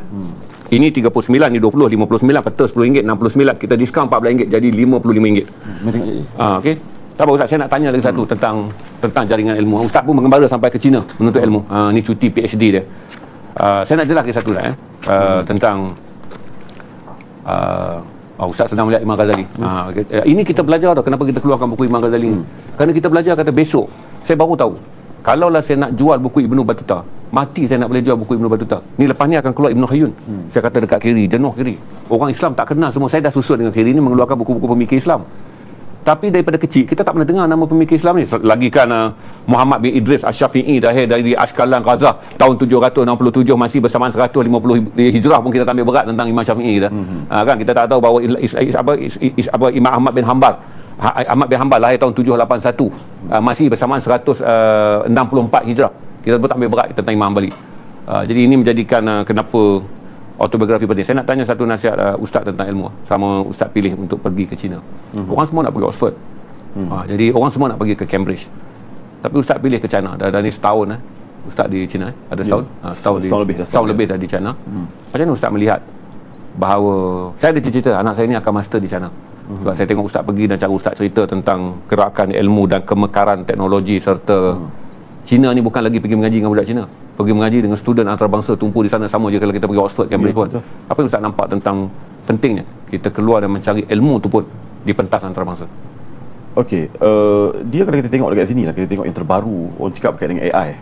ini 39, ni 20, 59, peta RM10, 69, kita diskaun RM14 jadi RM55. Okey. Tak apa Ustaz, saya nak tanya lagi satu tentang jaringan ilmu. Ustaz pun mengembara sampai ke China menuntut ilmu. Ni cuti PhD dia. Saya nak jelas lagi satu lah tentang Ustaz sedang melihat Imam Ghazali. Ini kita belajar dah kenapa kita keluarkan buku Imam Ghazali ni. Kerana kita belajar kata besok saya baru tahu kalaulah saya nak jual buku Ibnu Battuta, mati saya nak boleh jual buku Ibnu Battuta. Ni lepas ni akan keluar Ibnu Khayyun. Saya kata dekat kiri, jenuh kiri. Orang Islam tak kenal semua. Saya dah susun dengan kiri ni mengeluarkan buku-buku pemikir Islam. Tapi daripada kecil kita tak pernah dengar nama pemikir Islam ni. Lagi kan Muhammad bin Idris Asy-Syafi'i lahir dari Ashqalan Gaza tahun 767, masih bersamaan 150 Hijrah pun kita tak ambil berat tentang Imam Syafi'i kita. Kan kita tak tahu bahawa Imam Ahmad bin Hanbal lahir tahun 781, masih bersamaan 164 Hijrah. Kita pun tak ambil berat tentang Imam Hanbali. Jadi ini menjadikan kenapa autobiografi penting. Saya nak tanya satu nasihat Ustaz tentang ilmu sama Ustaz pilih untuk pergi ke China. Orang semua nak pergi Oxford. Jadi orang semua nak pergi ke Cambridge. Tapi Ustaz pilih ke China. Dah ni setahun Ustaz di China. Ada setahun? Setahun lebih dah di China. Macam mana Ustaz melihat bahawa saya ada cita-cita anak saya ni akan master di China. Sebab saya tengok Ustaz pergi dan cara Ustaz cerita tentang gerakan ilmu dan kemekaran teknologi serta China ni bukan lagi pergi mengaji dengan budak China, pergi mengaji dengan student antarabangsa tumpu di sana, sama je kalau kita pergi Oxford, Cambridge pun. Apa yang Ustaz nampak tentang pentingnya kita keluar dan mencari ilmu tu pun di pentas antarabangsa? Okey, dia kalau kita tengok dekat sini lah, kita tengok yang terbaru, orang cakap berkaitan dengan AI.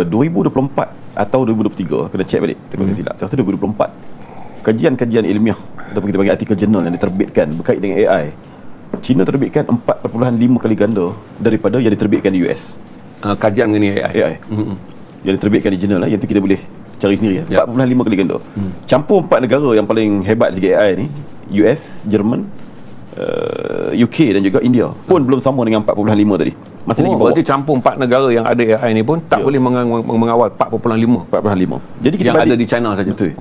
2024 atau 2023, kena check balik, tak boleh silap. Saya rasa 2024. Kajian-kajian ilmiah ataupun kita panggil artikel jurnal yang diterbitkan berkait dengan AI, China terbitkan 4.5 kali ganda daripada yang diterbitkan di US. Kajian mengenai AI. Yang diterbitkan di jurnal yang tu kita boleh cari sendiri 4.5 kali ganda. Campur 4 negara yang paling hebat segi AI ni, US, Jerman, UK dan juga India pun belum sama dengan 4.5 tadi. Masih lagi bawah. Berarti campur 4 negara yang ada AI ni pun tak boleh mengawal 4.5. Jadi kita yang ada di China saja. Betul.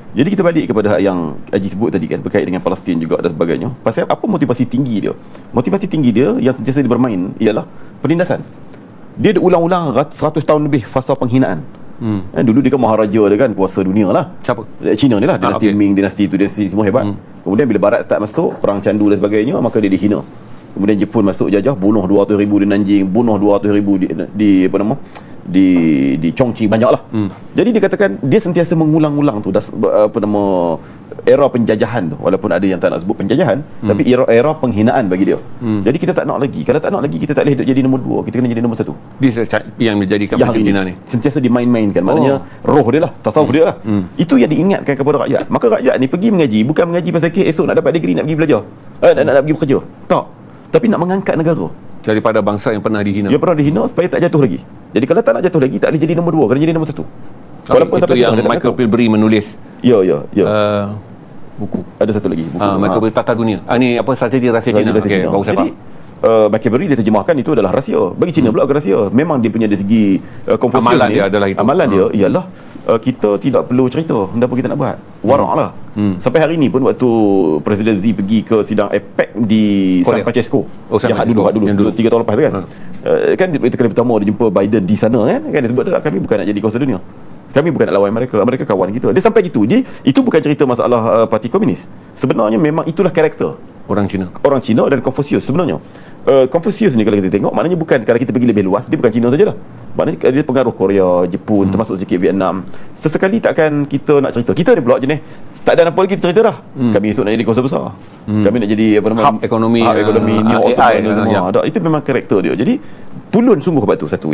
Jadi kita balik kepada yang Haji sebut tadi kan, berkait dengan Palestin juga dan sebagainya. Pasal apa motivasi tinggi dia? Motivasi tinggi dia yang sentiasa dia bermain ialah penindasan. Dia ada ulang-ulang 100 tahun lebih fasa penghinaan. Dulu dia kan maharaja dia kan, kuasa dunia lah. Siapa? China ni lah, dinasti Ming, dinasti tu, dinasti semua hebat. Kemudian bila Barat start masuk, perang candu dan sebagainya, maka dia dihina. Kemudian Jepun masuk jajah, bunuh 200,000 di Nanjing, bunuh 200,000 di apa nama? Di Chongqing, banyak lah. Jadi dia katakan dia sentiasa mengulang-ulang tu apa nama, era penjajahan tu, walaupun ada yang tak nak sebut penjajahan, tapi era penghinaan bagi dia. Jadi kita tak nak lagi. Kalau tak nak lagi, kita tak boleh jadi nombor 2, kita kena jadi nombor 1. Dia yang menjadikan China ni sentiasa dimain-mainkan, maknanya roh dia lah, tasawuf dia lah. Itu yang diingatkan kepada rakyat. Maka rakyat ni pergi mengaji, bukan mengaji pasal esok nak dapat degree, nak pergi belajar, nak pergi bekerja, tak, tapi nak mengangkat negara daripada bangsa yang pernah dihina. Yang pernah dihina supaya tak jatuh lagi. Jadi kalau tak nak jatuh lagi, tak boleh jadi nombor 2, kena jadi nombor 1. Walaupun itu yang Michael Pilbery menulis. Ya. Buku. Ada satu lagi buku. Michael Pilbery, Tata Dunia. Ni apa, strategi rahsia China. Okey, baru saya faham. Michael Pilbery dia terjemahkan itu adalah rahsia. Bagi China pula rahsia. Memang dia punya dari segi Confucius amalan dia adalah itu. Amalan dia ialah kita tidak perlu cerita benda apa kita nak buat. Warak lah. Sampai hari ni pun waktu Presiden Xi pergi ke sidang APEC di San Francisco, yang dulu 3 tahun lepas tu kan. Kan itu kali pertama dia jumpa Biden di sana kan. Dia sebut dah, kami bukan nak jadi kuasa dunia. Kami bukan nak lawan mereka. Mereka kawan kita. Dia sampai gitu. Itu bukan cerita masalah parti komunis. Sebenarnya memang itulah karakter orang Cina dan Confucius sebenarnya. Confucius ni kalau kita tengok, maknanya bukan, kalau kita pergi lebih luas, dia bukan Cina sajalah. Maknanya dia pengaruh Korea, Jepun, termasuk sedikit Vietnam. Sesekali takkan kita nak cerita. Kita ni pula jenis tak ada apa lagi kita cerita dah. Kami esok nak jadi kuasa besar. Kami nak jadi apa nama, hub ekonomi ni AI. Itu memang karakter dia. Jadi pulun sungguh sebab tu satu.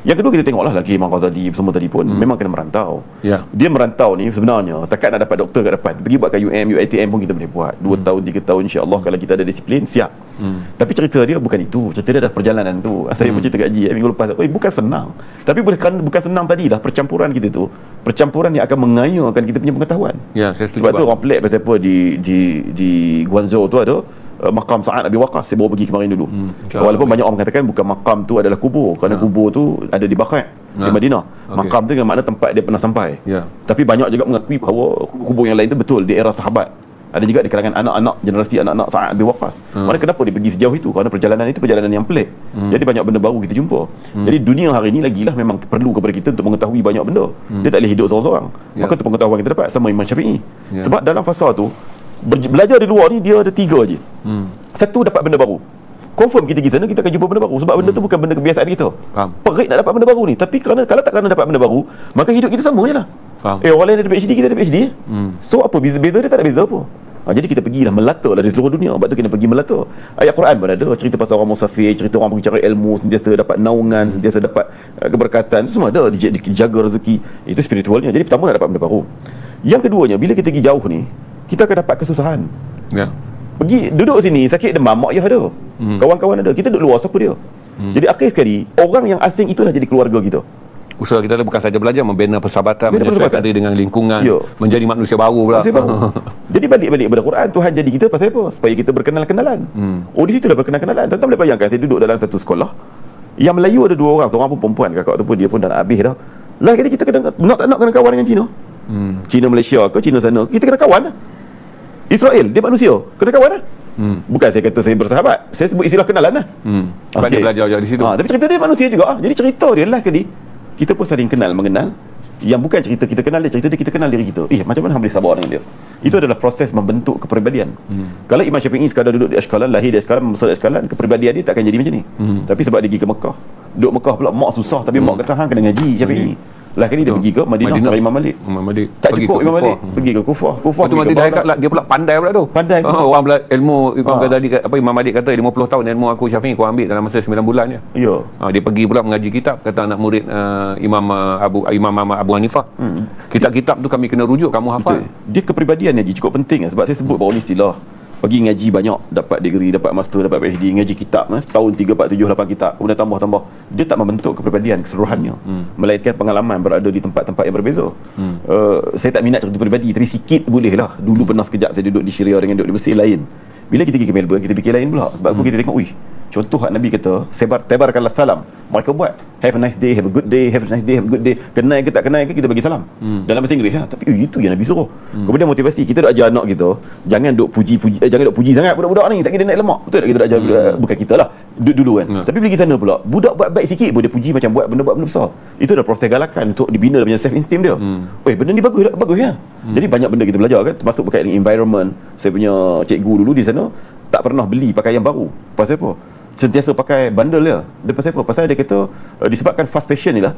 Yang kedua kita tengoklah lagi Imam Ghazali semua tadi pun memang kena merantau. Dia merantau ni sebenarnya takat nak dapat doktor kat depan, pergi buat kat UiTM pun kita boleh buat 2 tahun 3 tahun insya-Allah kalau kita ada disiplin siap. Tapi cerita dia bukan itu. Cerita dia dah perjalanan tu. Saya pun cerita kat Haji minggu lepas, bukan senang. Tapi bukan senang tadi dah percampuran kita tu. Percampuran yang akan mengayakan kita punya pengetahuan. Sebab tu orang pelik pasal apa di Guangzhou tu ada makam Sa'ad Abi Waqqas. Saya baru pergi kemarin dulu. Walaupun banyak orang mengatakan bukan makam tu adalah kubur, kerana kubur tu ada di Baqi' di Madinah. Makam tu dengan makna tempat dia pernah sampai. Tapi banyak juga mengakui bahawa kubur yang lain tu betul di era sahabat. Ada juga di kalangan anak-anak, generasi anak-anak Sa'ad Abi Waqqas. Maknanya kenapa dia pergi sejauh itu? Kerana perjalanan itu perjalanan yang pelik. Jadi banyak benda baru kita jumpa. Jadi dunia hari ini lagilah memang perlu kepada kita untuk mengetahui banyak benda. Dia tak boleh hidup seorang-seorang. Maka tu pengetahuan kita dapat sama Imam Syafi'i. Sebab dalam fasa tu belajar di luar ni dia ada 3 je. Satu, dapat benda baru. Confirm kita pergi sana kita akan jumpa benda baru. Sebab benda tu bukan benda kebiasaan kita. Perik nak dapat benda baru ni. Tapi kalau tak dapat benda baru, maka hidup kita sama je lah. Orang lain ada PhD, kita ada PhD. So apa beza dia? Tak ada beza apa. Jadi kita pergilah melata lah di seluruh dunia. Sebab tu kita pergi melata. Ayat Quran pun ada cerita pasal orang musafir, cerita orang pergi cari ilmu, sentiasa dapat naungan, sentiasa dapat keberkatan. Itu semua ada, dijaga rezeki. Itu spiritualnya. Jadi pertama nak dapat benda baru. Yang keduanya, bila kita pergi jauh ni, kita akan dapat kesusahan. Pergi duduk sini sakit demam, mak ayah ada, kawan-kawan ada, kita duduk luar, siapa dia? Jadi akhir sekali orang yang asing itulah jadi keluarga kita. Usaha kita bukan saja belajar membina persahabatan, menyesuaikan diri dengan lingkungan, menjadi manusia baru pula. Jadi balik pada Quran, Tuhan jadi kita pasal apa? Supaya kita berkenal-kenalan. Oh, di situ dah berkenal-kenalan. Tuan-tuan boleh bayangkan, saya duduk dalam satu sekolah yang Melayu ada 2 orang, seorang pun perempuan, kakak tu pun dia pun dah nak habis dah. Lah kali kita kena nak tak nak kena kawan dengan Cina. Cina Malaysia ke Cina sana, kita kena kawan lah. Israel, dia manusia, kena kawan lah. Bukan saya kata saya bersahabat, saya sebut istilah kenalan lah. Sebab dia belajar di situ. Tapi cerita dia manusia juga. Jadi cerita dia last kali kita pun saling kenal mengenal. Yang bukan cerita kita kenal dia, cerita dia kita kenal diri kita. Macam mana boleh sabar dengan dia? Itu adalah proses membentuk kepribadian. Kalau Imam Syafi'i sekadar duduk di Ashqalan, lahir di Ashqalan, membesar di Ashqalan, kepribadian dia tak akan jadi macam ni. Tapi sebab dia pergi ke Mekah, duduk Mekah pula mak susah, tapi mak kata hang kena ngaji Syafi'i. Lah kali dia pergi ke Madinah cari Imam Malik. Tak cukup Imam Malik, pergi ke Kufah. Tu Madinah dia pula pandai pula tu. Pandai. Orang ilmu Imam Ghazali Imam Malik kata 50 tahun ilmu aku Syafi'i kau ambil dalam masa 9 bulan je. Ya. Dia pergi pula mengaji kitab, kata anak murid Imam Abu Hanifah. Kitab-kitab tu kami kena rujuk, kamu hafal. Dia kepribadian ni cukup penting sebab saya sebut baru ni istilah. Pergi ngaji banyak, dapat degree, dapat master, dapat PhD, ngaji kitab setahun 3, 4, 7, 8 kitab, kemudian tambah dia tak membentuk kepribadian keseluruhannya, melainkan pengalaman berada di tempat-tempat yang berbeza. Saya tak minat cerita peribadi, tapi sikit boleh lah. Dulu pernah sekejap saya duduk di Syria dengan duduk di Mesir, lain. Bila kita pergi ke Melbourne, kita fikir lain pula. Sebab kita tengok, contoh Nabi kata, tebarkanlah salam. Mereka buat, have a nice day, have a good day, have a nice day, have a good day. Kenal ke tak kenal ke, kita bagi salam. Dalam bahasa Inggeris lah. Tapi itu yang Nabi suruh. Kemudian motivasi, kita duk ajar anak kita, jangan duk puji sangat budak-budak ni, tak kira dia naik lemak. Betul tak kita duk ajar, bukan kita lah, dulu kan. Tapi bila kita sana pula, budak buat baik sikit pun dia puji macam buat benda besar. Itu adalah proses galakan untuk dibina dia punya self-esteem dia. Benda ni bagus ya. Jadi banyak benda kita belajar kan, termasuk berkait dengan environment. Saya punya cikgu dulu di sana tak pernah beli pakaian baru. Pasal apa? Sentiasa pakai bundle dia. Dia pasal apa? Pasal dia kata disebabkan fast fashion ni lah,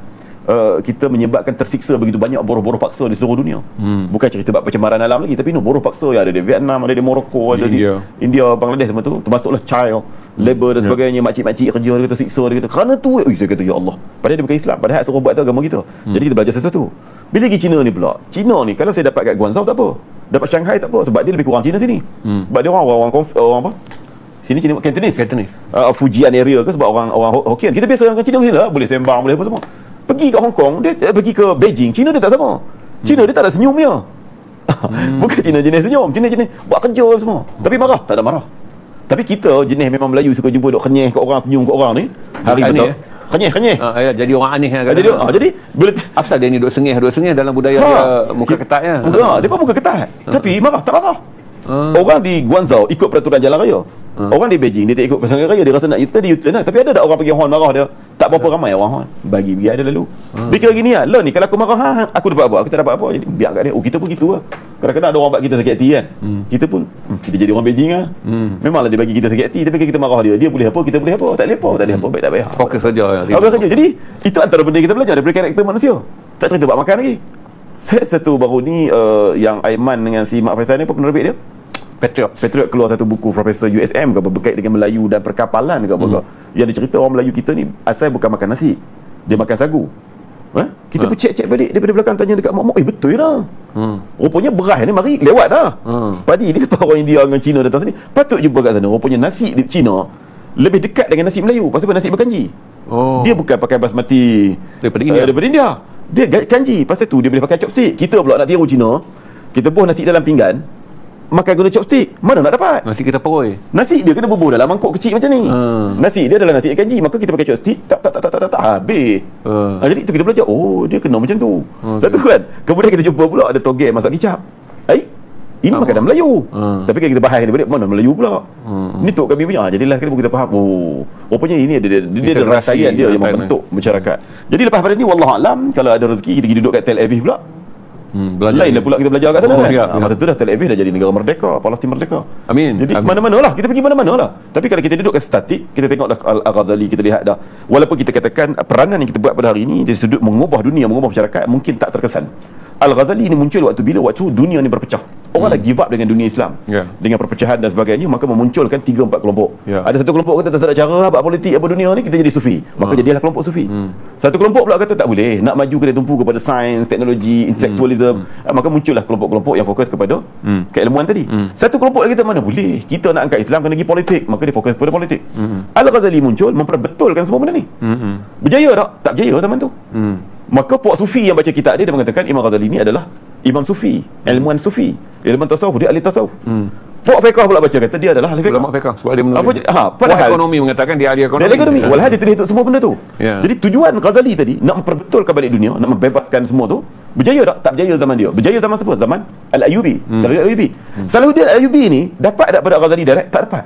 kita menyebabkan tersiksa begitu banyak boroh-boroh paksa di seluruh dunia. Bukan cerita bab pencemaran alam lagi, tapi boroh paksa yang ada di Vietnam, ada di Morocco, ada di India, Bangladesh semua tu, termasuklah child labor dan sebagainya, makcik-makcik kerja dia kata siksa, dia kata kerana tu saya kata ya Allah, padahal dia bukan Islam, padahal suruh buat tu agama kita. Jadi kita belajar sesuatu. Bila pergi Cina ni pula, Cina ni kalau saya dapat kat Guangzhou tak apa, dapat Shanghai tak apa, sebab dia lebih kurang Cina sini. Sebab dia orang apa? Sini Cina Cantonese. Fujian area ke, sebab orang Hokkien. Kita biasa dengan Cina sini lah, boleh sembang, boleh apa semua. Pergi ke Hong Kong, dia pergi ke Beijing, Cina dia tak sama. Cina dia tak ada senyum dia. Bukan Cina jenis senyum, Cina jenis buat kerja semua. Tapi marah, tak ada marah. Tapi kita jenis memang Melayu suka jumpa duk kenyeh kat orang, senyum kat orang ni. Hari betul. Kenyeh. Jadi orang aneh kan. Jadi bila apa dia ni duk sengih dalam budaya dia muka ketatnya. Dia pun muka ketat. Tapi marah, tak marah. Orang di Guangzhou ikut peraturan jalan raya. Orang di Beijing dia tak ikut peraturan raya, dia rasa nak U-turn lah. Tapi ada tak orang pergi horn marah dia? Tak berapa ramai orang horn. Bagi biar dia lalu. Dia kira gini lah, ni kalau aku marah aku dapat apa? Aku tak dapat apa. Jadi biar kat dia. Kita pun gitu lah. Kadang-kadang ada orang buat kita sakit hati kan. Kita pun kita jadi orang Beijing lah. Memanglah dia bagi kita sakit hati, tapi kita marah dia boleh apa, kita boleh apa? Tak boleh apa, baik tak baik. Fokus saja. Fokus saja. Jadi itu antara benda kita belajar daripada karakter manusia. Tak cerita buat makan lagi. Saya satu baru ni yang Aiman dengan si Mak Faisal ni apa penerbit dia? Patriot keluar satu buku Profesor USM ke berkait dengan Melayu dan perkapalan ke apa. Yang dia cerita orang Melayu kita ni asal bukan makan nasi, dia makan sagu. Kita pun cek balik daripada belakang, tanya dekat mak, betul lah. Rupanya beras ni mari lewat dah. Padi ni sebab orang India dengan Cina datang sini, patut jumpa kat sana. Rupanya nasi di Cina lebih dekat dengan nasi Melayu. Pasal apa? Nasi berkanji. Dia bukan pakai basmati daripada India. Dia kanji. Pasal tu dia boleh pakai chopstick. Kita pula nak tiru Cina, kita buh nasi dalam pinggan, makan guna chopstick, mana nak dapat? Nasi kita peroi. Nasi dia kena bubuh dalam mangkuk kecil macam ni. Nasi dia adalah nasi ikan kanji, maka kita pakai chopstick, tak habis. Jadi itu kita belajar, dia kena macam tu. Satu kan. Kemudian kita jumpa pula ada togel masak kicap. Ini makanan Melayu. Tapi kalau kita bahas dia balik, mana Melayu pula? Ni tok kami punya. Jadilah kita faham, rupanya ini dia ada rantaian dia yang membentuk masyarakat. Jadi lepas pada ni wallahualam, kalau ada rezeki kita pergi duduk kat Tel Aviv pula. Lainlah pula kita belajar kat sana kan. Masa tu dah Tel Aviv dah jadi negara merdeka, Palestin merdeka. Amin. Jadi mana-mana lah, kita pergi mana-mana lah. Tapi kalau kita duduk kat statik, kita tengok dah Al-Ghazali, kita lihat dah, walaupun kita katakan peranan yang kita buat pada hari ini dari sudut mengubah dunia, mengubah masyarakat, mungkin tak terkesan. Al-Ghazali ni muncul waktu dunia ni berpecah. Orang dah give up dengan dunia Islam, dengan perpecahan dan sebagainya, maka memunculkan 3-4 kelompok. Ada satu kelompok kata tak ada cara buat politik apa dunia ni, kita jadi sufi, maka jadilah kelompok sufi. Satu kelompok pula kata tak boleh, nak maju kena tumpu kepada sains, teknologi, intellectualism, maka muncullah kelompok-kelompok yang fokus kepada keilmuan tadi. Satu kelompok lagi kata mana boleh, kita nak angkat Islam kena pergi politik, maka dia fokus kepada politik. Al-Ghazali muncul memperbetulkan semua benda ni. Berjaya tak? Tak berjaya zaman tu. Maka puak sufi yang baca kitab dia mengatakan Imam Ghazali ni adalah imam sufi, ilmuwan sufi, ilmuwan tasawuf, dia ahli tasawuf. Puak fiqh pula baca kata dia adalah ahli fiqh. Ulama fiqh sebab dia menulis. Padahal ekonomi mengatakan dia ahli ekonomi. Dia ekonomi. Walhal dia tulis semua benda tu. Jadi tujuan Ghazali tadi nak memperbetulkan balik dunia, nak membebaskan semua tu. Berjaya tak? Tak berjaya zaman dia. Berjaya zaman siapa? Zaman Al-Ayyubi. Salahuddin Al-Ayyubi. Salahuddin Al-Ayyubi ni dapat tak pada Ghazali direct? Tak dapat.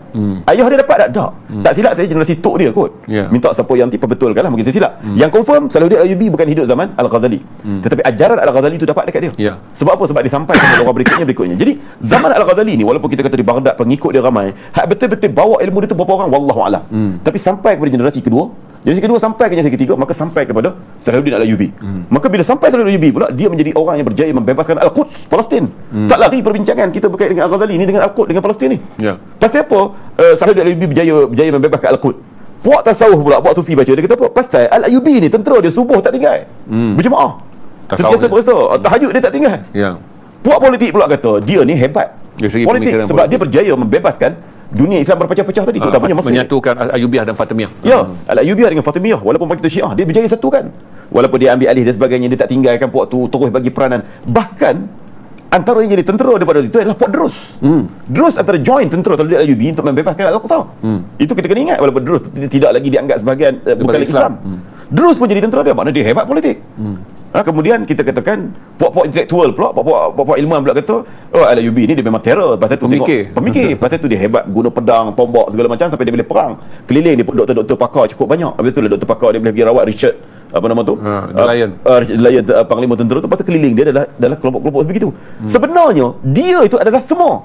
Ayah dia dapat tak? Tak. Tak silap saya generasi tok dia kot. Minta siapa yang perbetulkan lah, mungkin saya silap. Yang confirm Salahuddin Al-Ayyubi bukan hidup zaman Al-Ghazali. Tetapi ajaran Al-Ghazali tu dapat dekat dia. Sebab apa? Sebab disampaikan kepada orang berikutnya. Jadi zaman Al-Ghazali ni walaupun kita kata di Baghdad pengikut dia ramai, hak betul-betul bawa ilmu dia tu berapa orang wallahu a'lam. Tapi sampai kepada generasi kedua, sampai ke generasi ketiga, maka sampai kepada Salahuddin Al-Ayyubi. Maka bila sampai Salahuddin Al-Ayyubi pula, dia menjadi orang yang berjaya membebaskan Al-Quds, Palestin. Tak lari perbincangan kita berkait dengan Al-Ghazali ni dengan Al-Quds, dengan Palestin ni. Pasal apa Salahuddin Al-Ayyubi berjaya membebaskan Al-Quds? Puak tasawuf pula, puak sufi baca, dia kata apa? Pasal Al-Ayyubi ni tentera dia subuh tak tinggal, berjemaah, sentiasa berasa, tahajud dia tak tinggal. Puak politik pula kata dia ni hebat politik sebab dia berjaya membebaskan dunia Islam berpecah-pecah tadi, terutamanya Mesir. Menyatukan Al-Ayyubiyah dan Fatimiyah. Al-Ayyubiyah dengan Fatimiyah, walaupun begitu Syiah, dia berjaya satukan. Walaupun dia ambil alih dan sebagainya, dia tak tinggalkan puak tu, terus bagi peranan. Bahkan antara yang jadi tentera daripada itu adalah puak Drus. Drus antara join tentera Salahuddin Al-Ayyubi untuk membebaskan Al-Aqsa. Itu kita kena ingat, walaupun Drus tidak lagi dianggap sebagai bukan Islam. Drus pun jadi tentera dia, maknanya dia hebat politik. Kemudian kita katakan puak-puak intelektual pula, puak-puak ilmuwan pula kata, oh Al-Ayyubi ni dia memang terror, pasal tu pemikir, pasal tu dia hebat guna pedang, tombak segala macam sampai dia boleh perang. Keliling dia pun doktor-doktor pakar cukup banyak. Habis tu lah doktor pakar dia boleh pergi rawat Richard apa nama tu? Richard Lyon, panglima tentera tu, pasal keliling dia adalah kelompok-kelompok begitu. Sebenarnya dia itu adalah semua.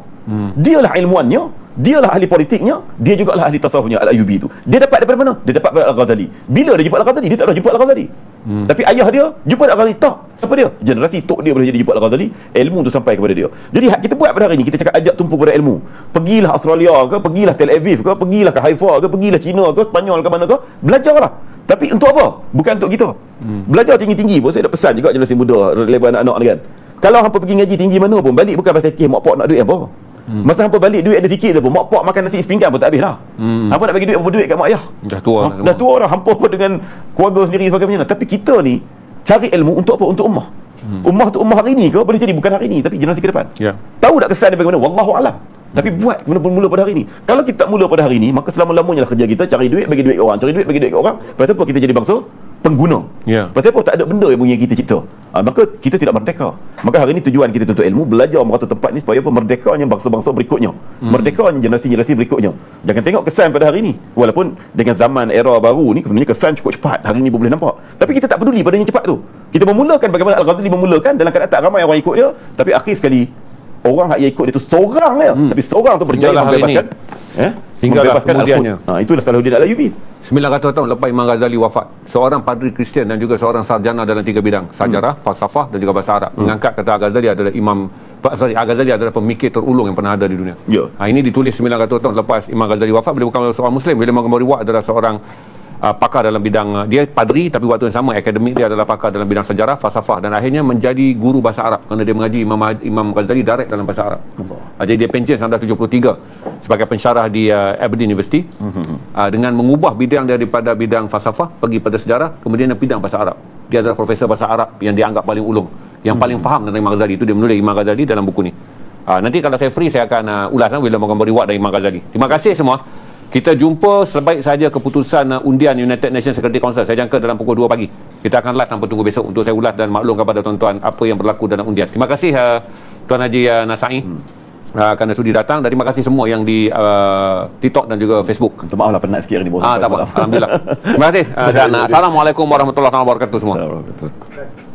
Dialah ilmuannya, dialah ahli politiknya, dia juga lah ahli tasawufnya. Al-Ayyubi itu dia dapat daripada mana? Dia dapat daripada Al-Ghazali. Bila dia jumpa Al-Ghazali, dia tak pernah jumpa Al-Ghazali. Tapi ayah dia jumpa Al-Ghazali. Tak, siapa dia? Generasi tok dia boleh jadi jumpa Al-Ghazali, ilmu tu sampai kepada dia. Jadi kita buat pada hari ni, kita cakap ajak tumpu pada ilmu. Pergilah Australia ke, pergilah Tel Aviv ke, pergilah ke Haifa ke, pergilah China ke, Spanyol ke, mana ke, belajarlah. Tapi untuk apa? Bukan untuk kita. Belajar tinggi-tinggi pun saya dah pesan juga generasi muda relevan anak-anak ni kan. Kalau hampa pergi ngaji tinggi mana pun, balik bukan pasal kek mak pak nak duit apa. Masa hampa balik duit ada sikit je pun, mak pak makan nasi sepinggan pun tak habis dah. Hampa nak bagi duit apa duit kat mak ayah? Dah tua dah hampa pun dengan keluarga sendiri sebagainya. Tapi kita ni cari ilmu untuk apa? Untuk ummah. Ummah tu ummah hari ni ke? Boleh jadi bukan hari ni, tapi generasi ke depan. Tahu tak kesan dia bagaimana? Wallahu a'lam. Tapi buat mula pada hari ni. Kalau kita tak mula pada hari ni, maka selama-lamanya lah kerja kita cari duit bagi duit orang, cari duit bagi duit orang. Pasal apa kita jadi bangsa pengguna? Pasal apa tak ada benda yang punya kita cipta. Maka kita tidak merdeka. Maka hari ni tujuan kita tuntut ilmu, belajar merata tempat ni supaya apa? Merdekanya bangsa-bangsa berikutnya, merdekanya generasi-generasi berikutnya. Jangan tengok kesan pada hari ni, walaupun dengan zaman era baru ni sebenarnya kesan cukup cepat. Hari ni boleh nampak, tapi kita tak peduli pada yang cepat tu. Kita memulakan bagaimana Al-Ghazali memulakan dalam keadaan tak ramai orang ikut dia, tapi akhir sekali orang yang ikut dia tu seorang je, tapi seorang tu berjaya membebaskan membebaskan Al-Quds. Itulah Salahuddin Al-Ayyubi. 900 tahun lepas Imam Ghazali wafat, seorang padri Kristian dan juga seorang sarjana dalam 3 bidang, sejarah, falsafah dan juga bahasa Arab, mengangkat kata Al-Ghazali adalah Al-Ghazali adalah pemikir terulung yang pernah ada di dunia. Ini ditulis 900 tahun lepas Imam Ghazali wafat. Beliau bukan seorang Muslim. Bila Imam Ghazali adalah seorang pakar dalam bidang, dia padri tapi waktu yang sama akademik dia adalah pakar dalam bidang sejarah, falsafah dan akhirnya menjadi guru bahasa Arab kerana dia mengaji Imam Ghazali direct dalam bahasa Arab. Jadi dia pencen 1973 sebagai pensyarah di Aberdeen University, dengan mengubah bidang daripada bidang falsafah pergi pada sejarah, kemudian bidang bahasa Arab. Dia adalah profesor bahasa Arab yang dianggap paling ulung, yang paling faham tentang Imam Ghazali. Itu dia menulis Imam Ghazali dalam buku ni. Nanti kalau saya free saya akan ulas bila mau beri dari Imam Ghazali. Terima kasih semua. Kita jumpa sebaik saja keputusan undian United Nations Security Council. Saya jangka dalam pukul 2 pagi. Kita akan live tanpa tunggu besok untuk saya ulas dan maklum kepada tuan-tuan apa yang berlaku dalam undian. Terima kasih Tuan Haji Nasai kerana sudi datang, dan terima kasih semua yang di TikTok dan juga Facebook. Maaf lah penat sikit hari ni. Tak apa. Alhamdulillah. Terima kasih dan Assalamualaikum warahmatullahi wabarakatuh semua. Assalamualaikum.